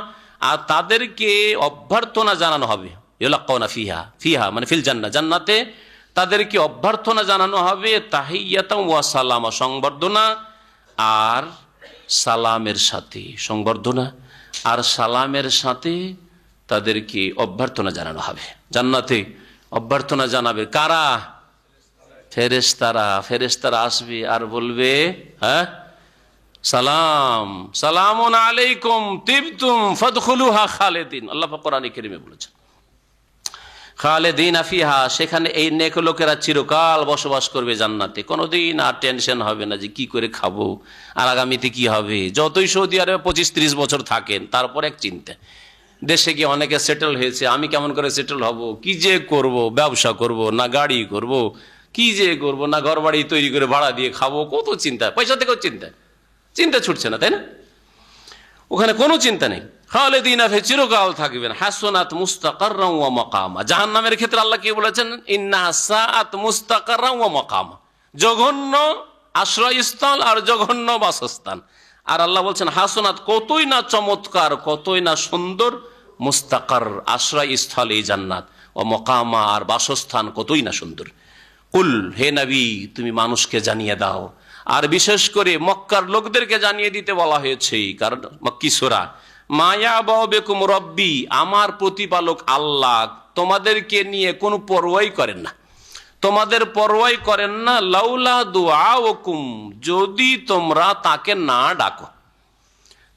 আর তাদেরকে অভ্যর্থনা জানানো হবে। ইউলাক্কাউনা ফিহা, ফিহা মানে ফিল জান্নাহ, জান্নাতে তাদেরকে অভ্যর্থনা জানানো হবে, তাহিয়াতান ওয়া সালামা, সংবর্ধনা আর সালামের সাথে, সংবর্ধনা আর সালামের সাথে তাদেরকে অভ্যর্থনা জানানো হবে। জান্নাতে অভ্যর্থনা জানাবে কারা? ফেরেশতারা। ফেরেশতারা আসবে আর বলবে, হ্যাঁ, সালাম, সালামুন আলাইকুম তিবতুম ফাদখুলুহা খালিদিন। আল্লাহ পাক কোরআনে কারীমে বলেছেন খালিদিন ফিহা, সেখানে এই নেক লোকেরা চিরকাল বসবাস করবে জান্নাতে। কোনোদিন আর টেনশন হবে না যে কি করে খাবো আর আগামীতে কি হবে। যতই সৌদি আরবে 25-30 বছর থাকেন, তারপর এক চিন্তা, দেশে গিয়ে অনেকে সেটেল হয়েছে, আমি কেমন করে সেটেল হব, কি যে করব, ব্যবসা করব না গাড়ি করব, কি যে করব না ঘর বাড়ি তৈরি করে ভাড়া দিয়ে খাবো, কত চিন্তা, পয়সা থেকেও চিন্তা ছুটছে না, তাই না? ওখানে কোনো চিন্তা নেই, খালিদিনা ফিহা, চিরকাল থাকবেন। হাসনাত মুস্তাকাররাম ওয়া মাকামা। জাহান্নামের ক্ষেত্রে আল্লাহ কি বলেছেন? ইন্না সাআত মুস্তাকাররাম ওয়া মাকামা, জঘন্য আশ্রয়স্থল আর জঘন্য বাসস্থান। আর আল্লাহ বলছেন হাসনাত, কতই না চমৎকার, কতই না সুন্দর, মুস্তাকার আশ্রয়স্থল এই জান্নাত, ও মাকামা আর বাসস্থান কতই না সুন্দর। কুল, হে নবী তুমি মানুষকে জানিয়ে দাও, আর বিশেষ করে মক্কার লোকদেরকে জানিয়ে দিতে বলা হয়েছে, কারণ মক্কি সূরা, মায়া বাবেকুম রব্বি, আমার প্রতিপালক আল্লাহ তোমাদেরকে নিয়ে কোনো পরোয়াই করেন না, তোমাদের পরোয়াই করেন না। লাউলা দুআউকুম, যদি তোমরা তাকে না ডাকো,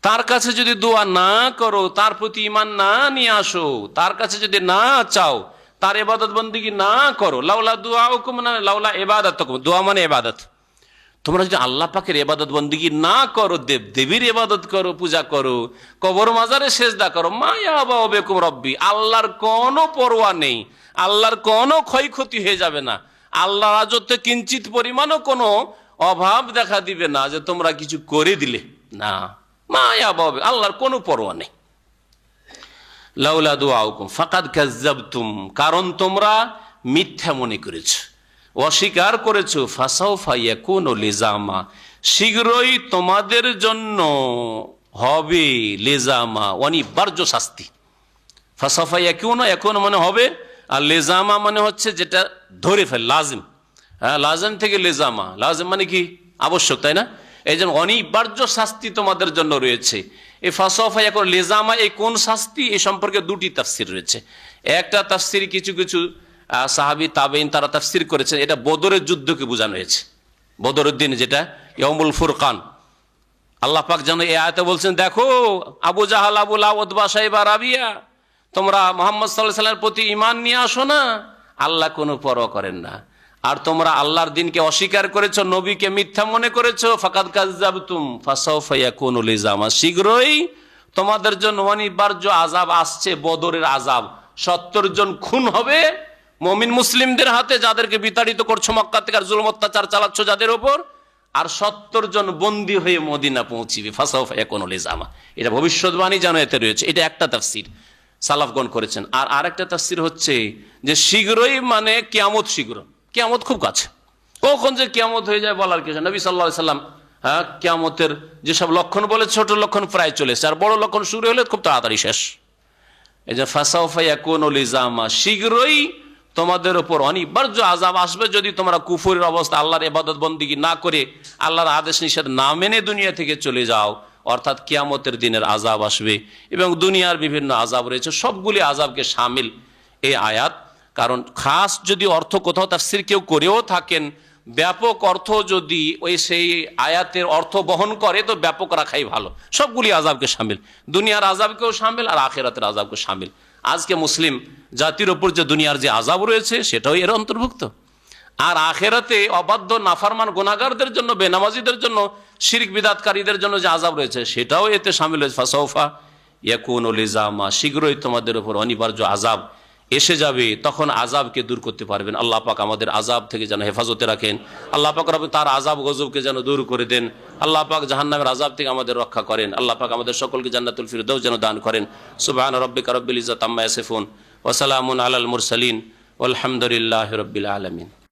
তার কাছে যদি দোয়া না করো, তার প্রতি ঈমান না নিয়ে আসো, তার কাছে যদি না চাও, তার ইবাদত বন্দেগী না করো। লাউলা দুআউকুম না লাউলা ইবাদাতুকুম, দোয়া মানে ইবাদত। তোমরা যদি আল্লাহ পাকের ইবাদত বন্দেগী না করো, দেব দেবীর ইবাদত করো, পূজা করো, কবর মাজারে সেজদা করো, মায়া বাবেকুম রব্বি, আল্লাহর কোনো পরোয়া নেই, আল্লাহর কোনো ক্ষয়ক্ষতি হয়ে যাবে না, আল্লাহ রাজত্বে কিঞ্চিত পরিমাণও কোনো অভাব দেখা দিবে না যে তোমরা কিছু করে দিলে, না, মায়া বাবে, আল্লাহর কোনো পরোয়া নেই। লাউলা দুআউকুম ফাকাদ কাযযাবতুম, কারণ তোমরা মিথ্যা মনে করেছো, অস্বীকার করেছো। ফাসাউফা ইয়াকুনু লিজামা, শীঘ্রই তোমাদের জন্য হবে লিজামা, অনিবার্য শাস্তি। ফাসাউফা ইয়াকুনু, ইয়াকুনু মানে হবে, আর লেজামা মানে হচ্ছে যেটা ধরে ফেল, লাজিম। হ্যাঁ, লাজিম থেকে লেজামা, লাজিম মানে কি? আবশ্যক, তাই না? এই জন্য অনিবার্য শাস্তি তোমাদের জন্য রয়েছে। এই ফাসাউফা ইয়াকুনু লেজামা, এই কোন শাস্তি, এই সম্পর্কে 2টি তাফসীর রয়েছে। একটা তাফসীর কিছু কিছু সাহাবী তাবেঈন তারা তাফসীর করেছেন, এটা বদরের যুদ্ধকে বোঝানো হয়েছে, বদরের দিন যেটা ইয়াউমুল ফুরকান। আল্লাহ পাক যেন এই আয়াতে বলছেন, দেখো আবু জাহাল, আবু লাহাব, উতবা, শাইবা, রাবিয়া, তোমরা মুহাম্মদ সাল্লাল্লাহু আলাইহি ওয়াসাল্লামের প্রতি ঈমান নিয়ে আসো না, আল্লাহ কোনো পরোয়া করেন না, আর তোমরা আল্লাহর দিনকে অস্বীকার করেছো, নবীকে মিথ্যা মনে করেছো। ফাকাদ কাযযাবতুম ফাসাউফা ইয়াকুনু লিজামা, শীঘ্রই তোমাদের জন্য অনিবার্য আযাব আসছে, বদরের আযাব। 70 জন খুন হবে মুমিন মুসলিমদের হাতে, যাদেরকে বিতাড়িত করছো মক্কা থেকে, আর জুলুম অত্যাচার চালাচ্ছ যাদের ওপর, আর 70 জন বন্দী হয়ে মদিনা পৌঁছিবে। ফাসাউফা ইয়াকুনু লিজামা, এটা ভবিষ্যৎবাণী জানো এতে রয়েছে। এটা একটা তাফসীর সালাফগণ করেছেন। আর আরেকটা তাফসীর হচ্ছে যে শীঘ্রই মানে কিয়ামত, শীঘ্র, কিয়ামত খুব কাছে। কখন যে কিয়ামত হয়ে যায় বলার কিছু। নবী সাল্লাল্লাহু আলাইহি সাল্লাম কিয়ামতের যেসব লক্ষণ বলে, ছোট লক্ষণ প্রায় চলে এসেছে, আর বড় লক্ষণ শুরু হলে খুব তাড়াতাড়ি শেষ। এই যে ফাসাউফা ইয়াকুনু লিজামা, শীঘ্রই তোমাদের উপর অনিবার্য আযাব আসবে যদি তোমরা কুফরের অবস্থা, আল্লাহর ইবাদত বন্দেগী না করে, আল্লাহর আদেশ নিষেধ না মেনে দুনিয়া থেকে চলে যাও। অর্থাৎ কিয়ামতের দিনের আযাব আসবে এবং দুনিয়ার বিভিন্ন আযাব রয়েছে, সবগুলি আযাবকে শামিল এই আয়াত। কারণ খাস যদি অর্থ কোথাও তাফসীর কেউ করেও থাকেন, ব্যাপক অর্থ যদি ওই সেই আয়াতের অর্থ বহন করে তো ব্যাপক রাখাই ভালো। সবগুলি আযাবকে শামিল, দুনিয়ার আযাবকেও শামিল আর আখিরাতের আযাবকে শামিল। আজকে মুসলিম জাতির ওপর যে দুনিয়ার যে আযাব রয়েছে সেটাও এর অন্তর্ভুক্ত, আর আখিরাতে অবাধ্য নাফরমান গুনাহগারদের জন্য, বেনামাজিদের জন্য, শিরক বিদআতকারীদের জন্য যে আযাব রয়েছে সেটাও এতে শামিল হয়েছে। ফাসাউফা ইয়াকুনু লিজামা, শীঘ্রই তোমাদের উপর অনিবার্য আযাব এসে যাবে, তখন আযাবকে দূর করতে পারবেন। আল্লাহ পাক আমাদের আযাব থেকে যেন হেফাজতে রাখেন, আল্লাহ পাক রব তার আযাব গজবকে যেন দূর করে দেন, আল্লাহ পাক জাহান্নামের আযাব থেকে আমাদের রক্ষা করেন, আল্লাহ পাক আমাদের সকলকে জান্নাতুল ফিরদাউস যেন দান করেন। সুবহান রাব্বিকা রাব্বিল ইজ্জাতি আম্মা ইয়াসিফুন ওয়া সালামুন আলাল মুরসালিন ওয়ালহামদুলিল্লাহি রাব্বিল আলামিন।